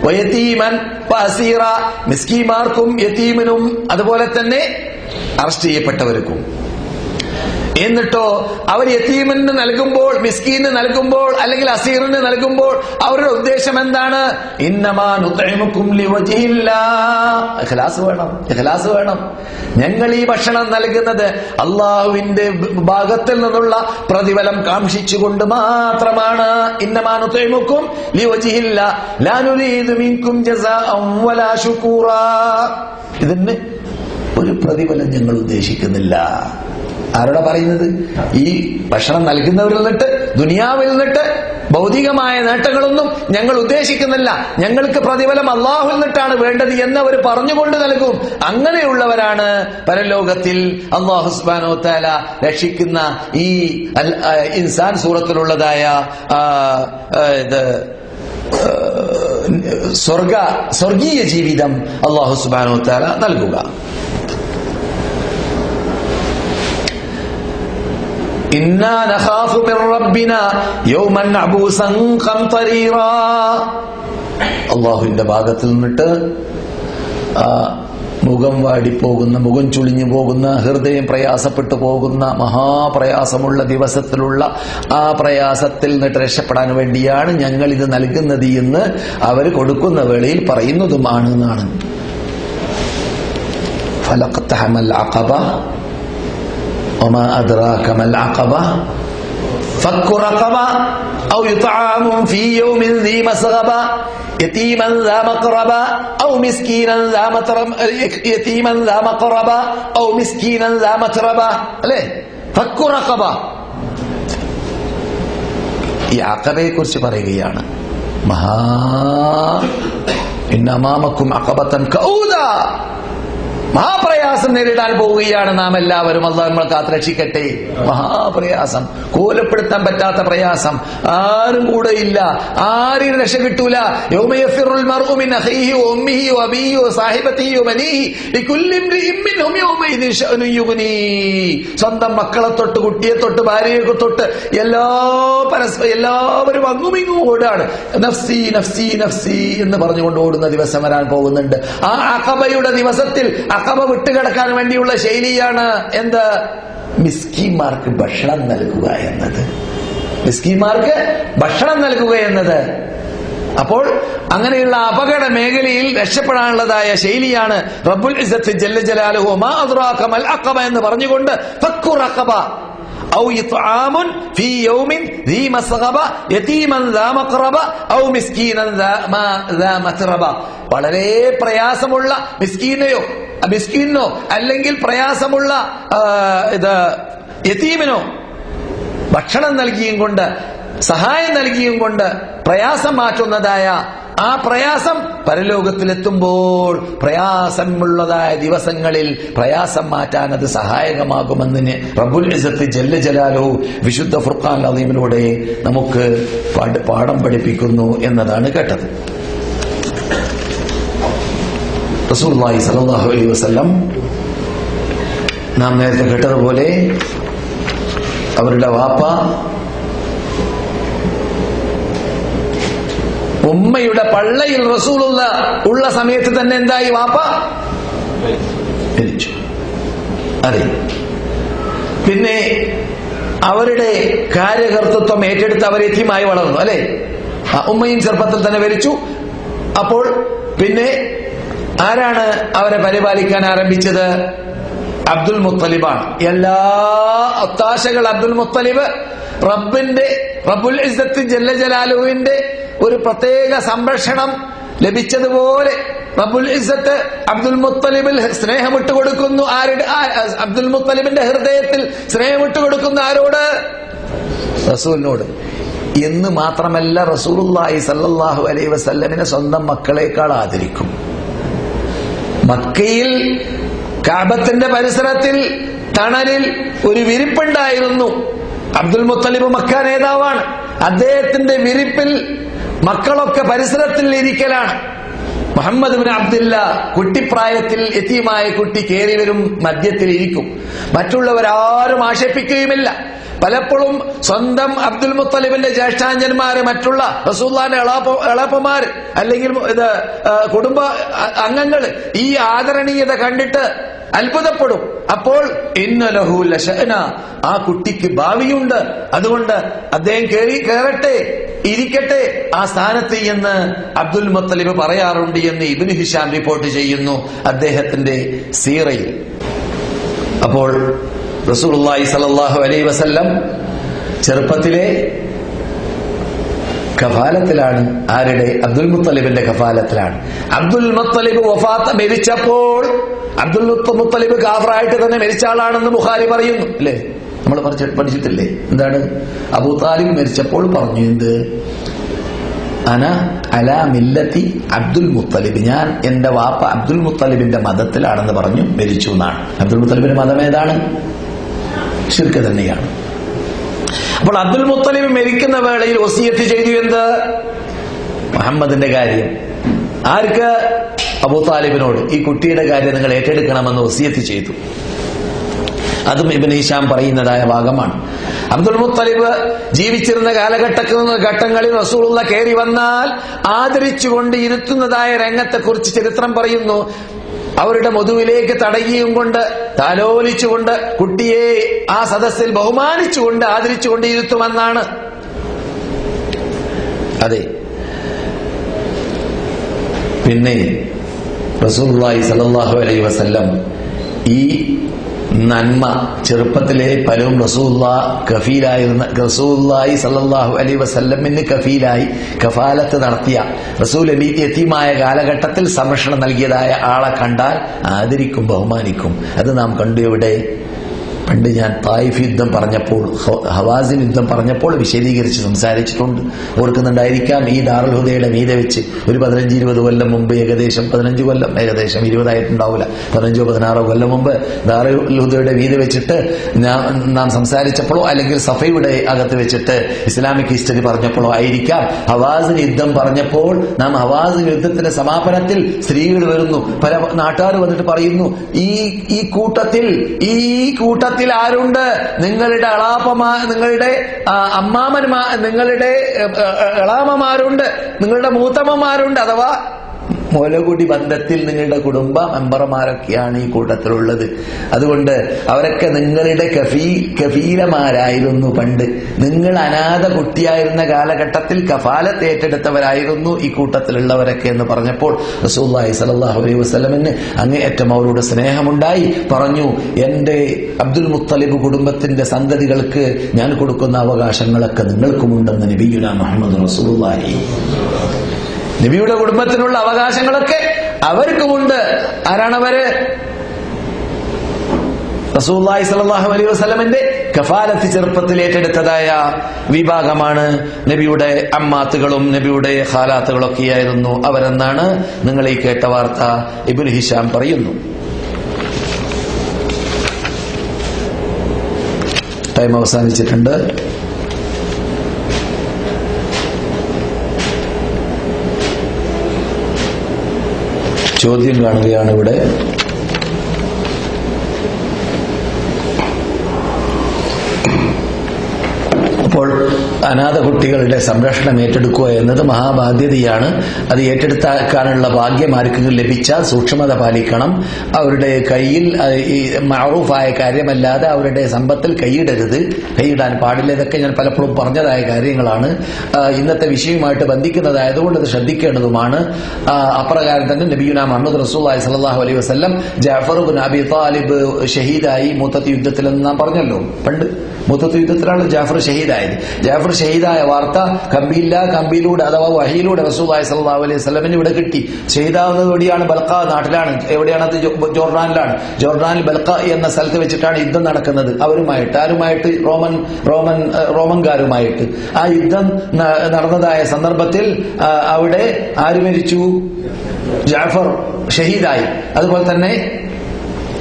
വയതീമൻ വഅസീറ, മിസ്കീന്മാർക്കും യതീമിനും അതുപോലെ തന്നെ അറസ്റ്റ് ചെയ്യപ്പെട്ടവർക്കും. എന്നിട്ടോ അവർ യതീമിന് നൽകുമ്പോൾ, മിസ്കീന് നൽകുമ്പോൾ, അല്ലെങ്കിൽ അസീറിന് നൽകുമ്പോൾ അവരുടെ ഉദ്ദേശം എന്താണ്? ഇന്നമാ നുത്ഇമുക്കും ലിവജ്ഹില്ലാഹ്. ഇഖ്ലാസ് വേണം. ഞങ്ങൾ ഈ ഭക്ഷണം നൽകുന്നത് അള്ളാഹുവിന്റെ ഭാഗത്തിൽ നിന്നുള്ള പ്രതിഫലം കാംക്ഷിച്ചുകൊണ്ട് മാത്രമാണ്. ഇന്നമാ നുത്ഇമുക്കും ലിവജ്ഹില്ലാഹ് ലാ നുരീദു മിൻകും ജസാഅൻ വലാ ശുകൂറാ. ഇതിന് ഒരു പ്രതിഫലം ഞങ്ങൾ ഉദ്ദേശിക്കുന്നില്ല. ആരോടാ പറയുന്നത്? ഈ ഭക്ഷണം നൽകുന്നവരിൽ നിന്നിട്ട്, ദുനിയാവിൽ നിന്നിട്ട് ഭൗതികമായ നേട്ടങ്ങളൊന്നും ഞങ്ങൾ ഉദ്ദേശിക്കുന്നില്ല. ഞങ്ങൾക്ക് പ്രതിഫലം അള്ളാഹുവിൽ നിന്നിട്ടാണ് വേണ്ടത് എന്നവർ പറഞ്ഞുകൊണ്ട് നൽകും. അങ്ങനെയുള്ളവരാണ് പരലോകത്തിൽ അള്ളാഹു സുബ്ഹാനഹു വ തആല രക്ഷിക്കുന്ന ഈ ഇൻസാൻ സൂറത്തിലുള്ളതായ സ്വർഗീയ ജീവിതം അള്ളാഹു സുബ്ഹാനഹു വ തആല നൽകുക. ഇന്നാ നഖാഫു മിർ റബ്ബിനാ യൗമൻ അബൂസൻ ഖംതരീറാ. അല്ലാഹുവിന്റെ ഭാഗത്തിൽ നിന്നിട്ട് മുഖം വാടിപ്പോകുന്ന, മുഖം ചുളിഞ്ഞു പോകുന്ന, ഹൃദയം പ്രയാസപ്പെട്ടു പോകുന്ന, മഹാപ്രയാസമുള്ള ദിവസത്തിലുള്ള ആ പ്രയാസത്തിൽ നിന്നിട്ട് രക്ഷപ്പെടാൻ വേണ്ടിയാണ് ഞങ്ങൾ ഇത് നൽകുന്നത് എന്ന് അവർ കൊടുക്കുന്ന വേളയിൽ പറയുന്നതുമാണ് എന്നാണ്. ഫലഖ്തഹമൽ അഖബ വമാ അദ്റാക മൽ അഖബ ഫക്കു റഖബ ഔ യുത്അമുൻ ഫീ യൗമിൻ ദീ മസ്ഗബ യതീമൻ ദാ മഖറബ ഔ മിസ്കീനൻ ദാ മത്രബ യതീമൻ ദാ മഖറബ ഔ മിസ്കീനൻ ദാ മത്രബ. അല്ലേ? ഫക്കു റഖബ. ഈ അഖബയെ കുറിച്ച് പറയുകയാണ്. ഇന്ന അമാമക്കും അഖബതൻ കൗദ. മഹാപ്രയാസം നേരിടാൻ പോവുകയാണ് നാം എല്ലാവരും. അല്ലാഹു നമ്മളെ കാത്തുരക്ഷിക്കട്ടെ. മഹാപ്രയാസം, കോലപ്പെടുത്താൻ പറ്റാത്ത പ്രയാസം, ആരും കൂടെ ഇല്ല, ആരും രക്ഷ കിട്ടൂല. യൗമ യഫിറുൽ മർഉ മിൻ അഖീഹി വഉമ്മിഹി വഅബീഹി വസാഹിബതിഹി വബനീഹി ലികുല്ലി ഇംറിഇൻ മിൻഹും യൗമഇദിൻ ശഅനുൻ യുഗ്നീ. സ്വന്തം മക്കളെ തൊട്ട്, കുട്ടിയെ തൊട്ട്, ഭാര്യയെ തൊട്ട് എല്ലാവരും അങ്ങുമിങ്ങും ഓടാണ്. നഫ്സി നഫ്സി നഫ്സി എന്ന് പറഞ്ഞുകൊണ്ട് ഓടുന്ന ദിവസം വരാൻ പോകുന്നുണ്ട്. ആ അഖബയുടെ ദിവസത്തിൽ അഖബ വിട്ടുകിടക്കാൻ വേണ്ടിയുള്ള ശൈലിയാണ് എന്ത്? മിസ്കീന്മാർക്ക് ഭക്ഷണം നൽകുക എന്നത്. മിസ്കീന്മാർക്ക് ഭക്ഷണം നൽകുക എന്നത്. അപ്പോൾ അങ്ങനെയുള്ള അപകട മേഖലയിൽ രക്ഷപ്പെടാനുള്ളതായ ശൈലിയാണ് റബ്ബുൽ ഇസ്സത്ത് ജല്ല ജലാലുഹു മാ അദ്റാക മൽ അഖബ എന്ന് പറഞ്ഞുകൊണ്ട് ഫക്കു റഖബ ഔ ഇത്ആമുൻ ഫീ യൗമിൻ ദീ മസ്ഗബ യതീമൻ ദാ മഖറബ ഔ മിസ്കീനൻ ദാ മത്രബ. വളരെ പ്രയാസമുള്ള മിസ്കീനോ അല്ലെങ്കിൽ പ്രയാസമുള്ള യതീമിനോ ഭക്ഷണം നൽകിയും കൊണ്ട്, സഹായം നൽകിയും കൊണ്ട് പ്രയാസം മാറ്റുന്നതായ ആ പ്രയാസം പരലോകത്തിലെത്തുമ്പോൾ പ്രയാസമുള്ളതായ ദിവസങ്ങളിൽ പ്രയാസം മാറ്റാൻ അത് സഹായകമാകുമെന്ന് റബ്ബുൽ ഇസ്സത്ത് ജല്ല ജലാലുഹു വിശുദ്ധ ഫുർഖാൻ അദീമിലൂടെ നമുക്ക് പാഠം പഠിപ്പിക്കുന്നു എന്നതാണ് കേട്ടത്. റസൂലുള്ളാഹി സ്വല്ലല്ലാഹു അലൈഹി വസല്ലം നാം നേരത്തെ കേട്ടതുപോലെ അവരുടെ വാപ്പ ഉമ്മയുടെ പള്ളയിൽ റസൂലുള്ള ഉള്ള സമയത്ത് തന്നെ എന്തായി? വാപ്പ മരിച്ചു. അതെ. പിന്നെ അവരുടെ കാര്യകർത്തൃത്വം ഏറ്റെടുത്ത് അവർ യതീമായി വളർന്നു. അല്ലെ? ഉമ്മയും ചെറുപ്പത്തിൽ തന്നെ മരിച്ചു. അപ്പോൾ പിന്നെ ആരാണ് അവരെ പരിപാലിക്കാൻ ആരംഭിച്ചത്? അബ്ദുൽ മുത്തലിബാണ്. എല്ലാ ഒത്താശകൾ അബ്ദുൽ മുത്തലിബ് റബ്ബുൽ ഇസ്സത്ത് ജല്ല ജലാലുഹുവിന്റെ ഒരു പ്രത്യേക സംരക്ഷണം ലഭിച്ചതുപോലെ റബ്ബുൽ ഇസ്സത്ത് അബ്ദുൽ മുത്തലിബിൽ സ്നേഹമിട്ട് കൊടുക്കുന്നു. അബ്ദുൽ മുത്തലിബിന്റെ ഹൃദയത്തിൽ സ്നേഹമിട്ട് കൊടുക്കുന്നു. ആരോട്? റസൂലിനോട്. എന്ന് മാത്രമല്ല, റസൂലുള്ളാഹി സ്വല്ലല്ലാഹു അലൈഹി വസല്ലമിനെ സ്വന്തം മക്കളെക്കാൾ ആദരിക്കും. മക്കയിൽ കഅബത്തിന്റെ പരിസരത്തിൽ തണലിൽ ഒരു വിരിപ്പുണ്ടായിരുന്നു. അബ്ദുൽ മുത്തലിബ് മക്ക നേതാവാണ്. അദ്ദേഹത്തിന്റെ വിരിപ്പിൽ മക്കളൊക്കെ പരിസരത്തിൽ ഇരിക്കലാണ്. മുഹമ്മദ് ബിൻ അബ്ദുല്ല കുട്ടിപ്രായത്തിൽ യതീമായ കുട്ടി കയറി വരും, മധ്യത്തിൽ ഇരിക്കും. മറ്റുള്ളവരാരും ആക്ഷേപിക്കുകയുമില്ല. പലപ്പോഴും സ്വന്തം അബ്ദുൽ മുത്തലിബിന്റെ ജ്യേഷ്ഠാഞ്ജന്മാര്, മറ്റുള്ള റസൂലുള്ളാഹിന്റെ എളാപ്പമാര് അല്ലെങ്കിൽ കുടുംബ അംഗങ്ങൾ ഈ ആദരണീയത കണ്ടിട്ട് അത്ഭുതപ്പെടും. അപ്പോൾ ഇന്നലഹു ലശഅന, ആ കുട്ടിക്ക് ഭാവിയുണ്ട്, അതുകൊണ്ട് അദ്ദേഹം കയറട്ടെ, ഇരിക്കട്ടെ ആ സ്ഥാനത്ത് എന്ന് അബ്ദുൽ മുത്തലിബ് പറയാറുണ്ട് എന്ന് ഇബ്നു ഹിശാം റിപ്പോർട്ട് ചെയ്യുന്നു അദ്ദേഹത്തിന്റെ സീറയിൽ. അപ്പോൾ റസൂലുള്ളാഹി സ്വല്ലല്ലാഹു അലൈഹി വസല്ലം ചെറുപ്പത്തിലെ കഫാലത്തിലാണ്. ആരുടെ? അബ്ദുൽ മുത്തലിബിന്റെ കഫാലത്തിലാണ്. അബ്ദുൽ മുത്തലിബ് മരിച്ചപ്പോൾ അബ്ദുൽ മുത്തലിബ് കാഫറായിട്ട് തന്നെ മരിച്ച ആളാണെന്ന് ബുഖാരി പറയുന്നു. അല്ലേ? നമ്മൾ പഠിച്ചിട്ടില്ലേ? എന്താണ്? അബൂ താലിബ് മരിച്ചപ്പോൾ പറഞ്ഞു, എന്ത്? അന അലാ മില്ലത്തി അബ്ദുൽ മുത്തലിബ്, ഞാൻ എന്റെ വാപ്പ അബ്ദുൽ മുത്തലിബിന്റെ മതത്തിലാണെന്ന് പറഞ്ഞു മരിച്ചു എന്നാണ്. അബ്ദുൽ മുത്തലിബിന്റെ മതം ഏതാണ്? ശിർക്ക് തന്നെയാണ്. അപ്പോൾ അബ്ദുൽ മുത്തലിബ് മരിക്കുന്ന വേളയിൽ വസിയത്ത് ചെയ്തു, എന്ത്? മുഹമ്മദിന്റെ കാര്യം. ആർക്ക്? അബൂ താലിബിനോട്. ഈ കുട്ടിയുടെ കാര്യം നിങ്ങൾ ഏറ്റെടുക്കണമെന്ന് വസിയത്ത് ചെയ്തു. അതും ഇബ്നു ഹിശാം പറയുന്നതായ ഭാഗമാണ്. അബ്ദുൽ മുത്തലിബ് ജീവിച്ചിരുന്ന ഘട്ടങ്ങളിൽ റസൂലുള്ള കയറി വന്നാൽ ആദരിച്ചുകൊണ്ട് ഇരുത്തുന്നതായ രംഗത്തെ കുറിച്ച് ചരിത്രം പറയുന്നു. അവരുടെ മുതുവിലേക്ക് തടയുകയും കൊണ്ട് താലോലിച്ചുകൊണ്ട് കുട്ടിയെ ആ സദസ്സിൽ ബഹുമാനിച്ചുകൊണ്ട് ആദരിച്ചുകൊണ്ട് ഇരുത്തുമെന്നാണ്. അതെ, പിന്നെ റസൂലുള്ളാഹി സ്വല്ലല്ലാഹു അലൈഹി വസല്ലം ഈ നന്മ ചെറുപ്പത്തിലെ പലരും റസൂലുള്ളാഹി സ്വല്ലല്ലാഹു അലൈഹി വസല്ലമിന് കഫാലത്ത് നടത്തിയ റസൂൽ യതീമായ കാലഘട്ടത്തിൽ സംരക്ഷണം നൽകിയതായ ആളെ കണ്ടാൽ ആദരിക്കും, ബഹുമാനിക്കും. അത് നാം കണ്ടു. എവിടെ? പണ്ട് ഞാൻ തായിഫ് യുദ്ധം പറഞ്ഞപ്പോൾ, ഹവാസിൻ യുദ്ധം പറഞ്ഞപ്പോൾ വിശദീകരിച്ച് സംസാരിച്ചിട്ടുണ്ട്. ഓർക്കുന്നുണ്ടായിരിക്കാം. ഈ ദാറുൽ ഹുദയുടെ മീതെ വെച്ച് ഒരു 15-20 കൊല്ലം മുമ്പ്, ഏകദേശം 15 കൊല്ലം, ഏകദേശം 20 ആയിട്ടുണ്ടാവില്ല, 15-16 കൊല്ലം മുമ്പ് ദാറുൽ ഹുദയുടെ മീതെ വെച്ചിട്ട് നാം സംസാരിച്ചപ്പോഴോ അല്ലെങ്കിൽ സഫയുടെ അകത്ത് വെച്ചിട്ട് ഇസ്ലാമിക് ഹിസ്റ്ററി പറഞ്ഞപ്പോഴോ ആയിരിക്കാം. ഹവാസിൻ യുദ്ധം പറഞ്ഞപ്പോൾ നാം ഹവാസിൻ യുദ്ധത്തിന്റെ സമാപനത്തിൽ സ്ത്രീകൾ വരുന്നു, പല നാട്ടുകാർ വന്നിട്ട് പറയുന്നു, ഈ കൂട്ടത്തിൽ ആരുണ്ട്? നിങ്ങളുടെ നിങ്ങളുടെ അമ്മാമന്മാർ, നിങ്ങളുടെ എളാമമാരുണ്ട്, നിങ്ങളുടെ മൂത്തമ്മമാരുണ്ട്. അഥവാ മോലകുടി ബന്ധത്തിൽ നിങ്ങളുടെ കുടുംബ മെമ്പർമാരൊക്കെയാണ് ഈ കൂട്ടത്തിലുള്ളത്. അതുകൊണ്ട് അവരൊക്കെ നിങ്ങളുടെ കഫീലമാരായിരുന്നു. പണ്ട് നിങ്ങൾ അനാഥ കുട്ടിയായിരുന്ന കാലഘട്ടത്തിൽ കഫാലത്ത് ഏറ്റെടുത്തവരായിരുന്നു ഈ കൂട്ടത്തിലുള്ളവരൊക്കെ എന്ന് പറഞ്ഞപ്പോൾ റസൂലുള്ളാഹി സ്വല്ലല്ലാഹു അലൈഹി വസല്ലമിന് അങ്ങേയറ്റം അവരോട് സ്നേഹമുണ്ടായി. പറഞ്ഞു, എന്റെ അബ്ദുൽ മുത്തലിബ് കുടുംബത്തിന്റെ സന്തതികൾക്ക് ഞാൻ കൊടുക്കുന്ന അവകാശങ്ങളൊക്കെ നിങ്ങൾക്കുമുണ്ടെന്ന് നബിയുനാ മുഹമ്മദ് റസൂലുള്ളാഹി. നബിയുടെ കുടുംബത്തിനുള്ള അവകാശങ്ങളൊക്കെ അവർക്കുമുണ്ട്. ആരാണവര്? റസൂലുള്ളാഹി സ്വല്ലല്ലാഹു അലൈഹി വസല്ലമിന്റെ കഫാലത്ത് ചെറുപ്പത്തിൽ ഏറ്റെടുത്തതായ വിഭാഗമാണ് നബിയുടെ അമ്മാത്തുകളും നബിയുടെ ഖാലാത്തുകളൊക്കെയായിരുന്നു അവരെന്നാണ് നിങ്ങൾ ഈ കേട്ട വാർത്ത ഇബ്നു ഹിശാം പറയുന്നു. ടൈം അവസാനിച്ചിട്ടുണ്ട്. ചോദ്യം കാണുകയാണ് ഇവിടെ. അപ്പോൾ അനാഥ കുട്ടികളുടെ സംരക്ഷണം ഏറ്റെടുക്കുക എന്നത് മഹാബാധ്യതയാണ്. അത് ഏറ്റെടുക്കാനുള്ള ഭാഗ്യം ആർക്കെങ്കിലും ലഭിച്ചാൽ സൂക്ഷ്മത പാലിക്കണം. അവരുടെ കയ്യിൽ ഈ മഅറൂഫായ കാര്യമല്ലാതെ അവരുടെ സമ്പത്തിൽ കൈയിടാൻ പാടില്ല. ഇതൊക്കെ ഞാൻ പലപ്പോഴും പറഞ്ഞതായ കാര്യങ്ങളാണ്. ഇന്നത്തെ വിഷയവുമായിട്ട് ബന്ധിക്കുന്നതായതുകൊണ്ട് അത് ശ്രദ്ധിക്കേണ്ടതുമാണ്. അപ്രകാരം തന്നെ നബിയുനാ മുഹമ്മദ് റസൂലുള്ളാഹി സ്വല്ലല്ലാഹു അലൈഹി വസല്ലം ജഅഫർ ഇബ്നു അബി താലിബ് ഷഹീദായി മൂത്തത്ത് യുദ്ധത്തിലെന്ന് നാം പറഞ്ഞല്ലോ. പണ്ട് മൂത്തത്ത് യുദ്ധത്തിലാണ് ജാഫർ ഷഹീദായത്. ജാഫർ ഷഹീദായ വാർത്ത കമ്പിയിലൂടെ അഥവാ വഹിയിലൂടെ റസൂലുള്ളാഹി സ്വല്ലല്ലാഹു അലൈഹി വസല്ലമിന് ഇവിടെ കിട്ടി. ഷഹീദാവുന്നത് എവിടെയാണ്? ബൽഖ നാട്ടിലാണ്. എവിടെയാണ്? അത് ജോർഡാനിലാണ്. ജോർഡാനിൽ ബൽഖ എന്ന സ്ഥലത്ത് വെച്ചിട്ടാണ് യുദ്ധം നടക്കുന്നത്. ആരുമായിട്ട്? റോമൻകാരുമായിട്ട്. ആ യുദ്ധം നടന്നതായ സന്ദർഭത്തിൽ അവിടെ ആര് മരിച്ചു? ജാഫർ ഷഹീദായി. അതുപോലെ തന്നെ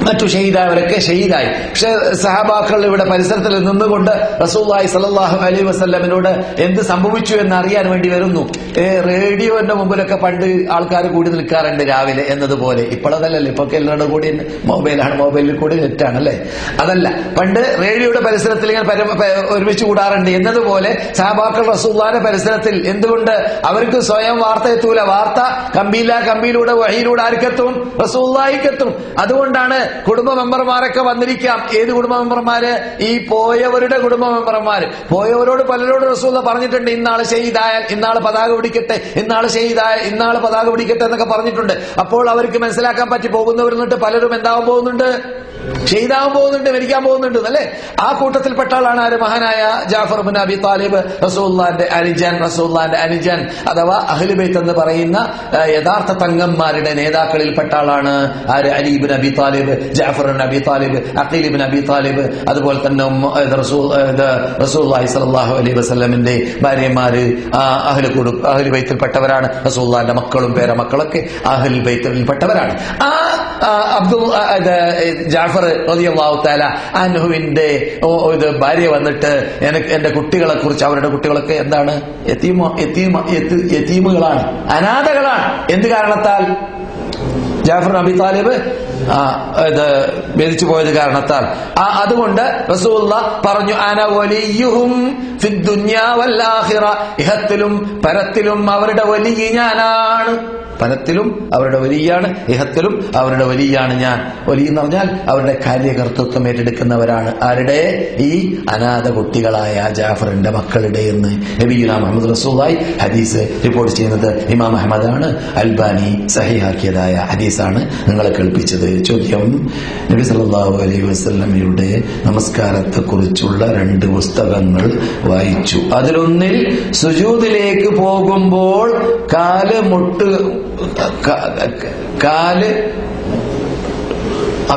മറ്റു ഷഹീദായവരൊക്കെ ഷഹീദായി. പക്ഷെ സഹാബാക്കൾ ഇവിടെ പരിസരത്തിൽ നിന്നുകൊണ്ട് റസൂലുള്ളാഹി സ്വല്ലല്ലാഹു അലൈഹി വസല്ലമിനോട് എന്ത് സംഭവിച്ചു എന്ന് അറിയാൻ വേണ്ടി വരുന്നു. റേഡിയോന്റെ മുമ്പിലൊക്കെ പണ്ട് ആൾക്കാർ കൂടി നിൽക്കാറുണ്ട് രാവിലെ എന്നതുപോലെ. ഇപ്പോഴതല്ലല്ലോ, ഇപ്പൊ എല്ലാവരുടെ കൂടി മൊബൈലാണ്, മൊബൈലിൽ കൂടി നെറ്റാണ് അല്ലേ. അതല്ല, പണ്ട് റേഡിയോയുടെ പരിസരത്തിൽ ഇങ്ങനെ ഒരുമിച്ച് കൂടാറുണ്ട് എന്നതുപോലെ സഹാബാക്കൾ റസൂലുള്ളാഹിന്റെ പരിസരത്തിൽ. എന്തുകൊണ്ട്? അവർക്ക് സ്വയം വാർത്ത എത്തൂല. വാർത്ത കമ്പിയിലൂടെ വഹിയിലൂടെ ആർക്കെത്തും? റസൂലുള്ളാഹിക്കെത്തും. അതുകൊണ്ടാണ് കുടുംബ മെമ്പർമാരൊക്കെ വന്നിരിക്കാം. ഏത് കുടുംബ മെമ്പർമാര്? ഈ പോയവരുടെ കുടുംബ മെമ്പർമാര്. പോയവരോട് പലരോട് റസൂൽ പറഞ്ഞിട്ടുണ്ട്, ഇന്നാള് ഷഹീദായാൽ ഇന്നാള് പതാക പിടിക്കട്ടെ, ഇന്നാള് ഷഹീദായാൽ ഇന്നാള് പതാക പിടിക്കട്ടെ എന്നൊക്കെ പറഞ്ഞിട്ടുണ്ട്. അപ്പോൾ അവർക്ക് മനസ്സിലാക്കാൻ പറ്റി പോകുന്നവരിന്നിട്ട് പലരും എന്താവാൻ പോകുന്നുണ്ട്? ഷഹീദാവാൻ പോകുന്നുണ്ട്, മരിക്കാൻ പോകുന്നുണ്ട് അല്ലേ. ആ കൂട്ടത്തിൽപ്പെട്ട ആളാണ് ആര്? മഹാനായ ജാഫർ ഇബ്നു അബി താലിബ്, റസൂലുള്ളാഹിന്റെ അനുജൻ അഥവാ അഹ്ലു ബൈത്ത് എന്ന് പറയുന്ന യഥാർത്ഥ തങ്ങന്മാരുടെ നേതാക്കളിൽപ്പെട്ട ആളാണ് ആര്? Ali ibn Abi Talib, Jafar ibn Abi Talib, Aqeel ibn Abi Talib. അതുപോലെ തന്നെ റസൂലുള്ളാഹി സ്വല്ലല്ലാഹു അലൈഹി വസല്ലമിന്റെ ഭാര്യമാര് അഹ്ലു ബൈത്തിൽപ്പെട്ടവരാണ്. റസൂലുള്ളാഹിന്റെ മക്കളും പേരമക്കളൊക്കെ അഹ്ലു ബൈത്തിൽപ്പെട്ടവരാണ്. ആ ജാഫർ റളിയല്ലാഹു തആല അൻഹുവിന്റെ ഭാര്യ വന്നിട്ട് എന്റെ കുട്ടികളെ കുറിച്ച്, അവരുടെ കുട്ടികളൊക്കെ എന്താണ്? യതീമുകളാണ്, അനാഥകളാണ്. എന്ത് കാരണത്താൽ? ജാഫർ അബി താലിബ് മരിച്ചു പോയത് കാരണത്താൽ. അതുകൊണ്ട് റസൂലുള്ളാഹി പറഞ്ഞു, അന വലിയുഹും ഫിദ്ദുനിയാ വൽ ആഖിറ, ഇഹത്തിലും പരത്തിലും അവരുടെ വലിയ ഞാനാണ്. പരത്തിലും അവരുടെ വലിയാണ്, ഇഹത്തിലും അവരുടെ വലിയാണ് ഞാൻ. വലിയ എന്ന് പറഞ്ഞാൽ അവരുടെ കാര്യകർത്തൃത്വം ഏറ്റെടുക്കുന്നവരാണ്. ആരുടെ? ഈ അനാഥ കുട്ടികളായ ജാഫറിന്റെ മക്കളുടെ എന്ന് നബിയുനാ മുഹമ്മദ് റസൂലുള്ളാഹി ഹദീസ് റിപ്പോർട്ട് ചെയ്യുന്നത് ഇമാം അഹ്മദാണ്. അൽബാനി സഹീഹാക്കിയതായ ഹദീസാണ് നിങ്ങളെ കേൾപ്പിച്ചത്. ചോദ്യം: നബി സല്ലല്ലാഹു അലൈഹി വസല്ലമയുടെ നമസ്കാരത്തെ കുറിച്ചുള്ള 2 പുസ്തകങ്ങൾ വായിച്ചു. അതിലൊന്നിൽ സുജൂദിലേക്ക് പോകുമ്പോൾ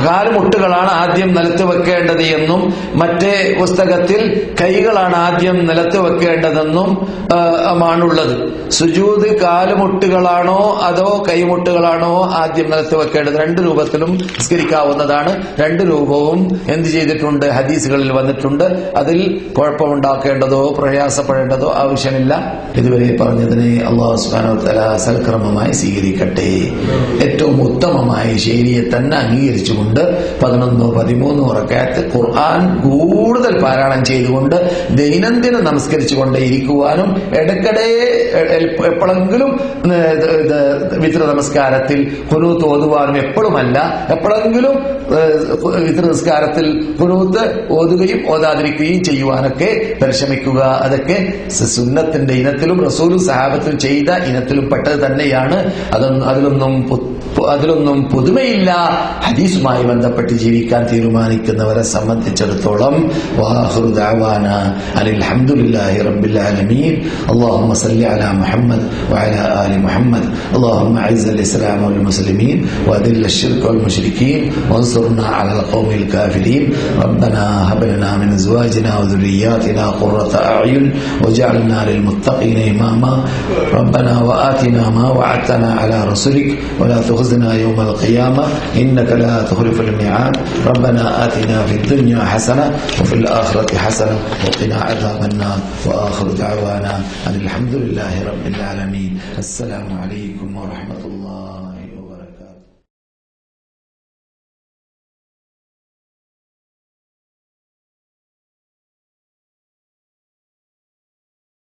കാലുമുട്ടുകളാണ് ആദ്യം നിലത്ത് വെക്കേണ്ടത് എന്നും മറ്റേ പുസ്തകത്തിൽ കൈകളാണ് ആദ്യം നിലത്ത് വെക്കേണ്ടതെന്നും ആണുള്ളത്. സുജൂദ് കാലുമുട്ടുകളാണോ അതോ കൈമുട്ടുകളാണോ ആദ്യം നിലത്ത് വെക്കേണ്ടത്? 2 രൂപത്തിലും നിസ്കരിക്കാവുന്നതാണ്. 2 രൂപവും എന്ത് ചെയ്തിട്ടുണ്ട്? ഹദീസുകളിൽ വന്നിട്ടുണ്ട്. അതിൽ കുഴപ്പമുണ്ടാക്കേണ്ടതോ പ്രയാസപ്പെടേണ്ടതോ ആവശ്യമില്ല. ഇതുവരെ പറഞ്ഞതിനെ അല്ലാഹു സുബ്ഹാനഹു വ തആല സൽക്രമമായി സ്വീകരിക്കട്ടെ. ഏറ്റവും ഉത്തമമായ ശൈലിയെ തന്നെ അംഗീകരിച്ചു 11-13 റക്അത്ത് ഖുർആൻ കൂടുതൽ പാരായണം ചെയ്തുകൊണ്ട് ദൈനംദിനം നമസ്കരിച്ചുകൊണ്ടേ ഇരിക്കുവാനും ഇടയ്ക്കിടെ എപ്പോഴെങ്കിലും വിത്ർ നമസ്കാരത്തിൽ ഖുനൂത്ത് ഓതുവാനും, എപ്പോഴുമല്ല എപ്പോഴെങ്കിലും വിത്ർ നമസ്കാരത്തിൽ ഖുനൂത്ത് ഓതുകയും ഓതാതിരിക്കുകയും ചെയ്യുവാനൊക്കെ പരിശ്രമിക്കുക. അതൊക്കെ സുന്നത്തിന്റെ ഇനത്തിലും റസൂലും സഹാബത്തും ചെയ്ത ഇനത്തിലും പെട്ടത് തന്നെയാണ്. അതിലൊന്നും പുതുമയില്ല. ഹദീസുമായി ബന്ധപ്പെട്ട് ജീവിക്കാൻ തീരുമാനിക്കുന്നവരെ സംബന്ധിച്ചിടത്തോളം വാഖിറു ദഅവാന അനിൽ ഹംദുലില്ലാഹി റബ്ബിൽ ആലമീൻ. അല്ലാഹുമ്മ സല്ലി അലാ മുഹമ്മദ് വഅലാ ആലി മുഹമ്മദ്. അല്ലാഹുമ്മ അഇസ്സൽ ഇസ്ലാമ വൽ മുസ്ലിമീൻ വഅദില്ല അശ്ശിർക വൽ മുശ്രിക്കീൻ വൻസുർനാ അലൽ ഖൗമിൽ കാഫിരീൻ. റബ്ബനാ ഹബ് ലനാ മിൻ അസ്വാജിനാ വദുരിയാതിനാ ഖുറത അഅ്യുൻ വജഅൽനാ ലിൽ മുത്തഖീന ഇമാമാ. റബ്ബനാ വആതിനാ മാ വഅദ്തനാ അലാ റസൂലിക വലാ തുഖ്സിനാ യൗമൽ ഖിയാമ إنك لا تخلف الميعاد. ربنا آتنا في الدنيا حسنة وفي الآخرة حسنة وقنا عذاب النار. وآخر دعوانا أن الحمد لله رب العالمين. السلام عليكم ورحمة الله.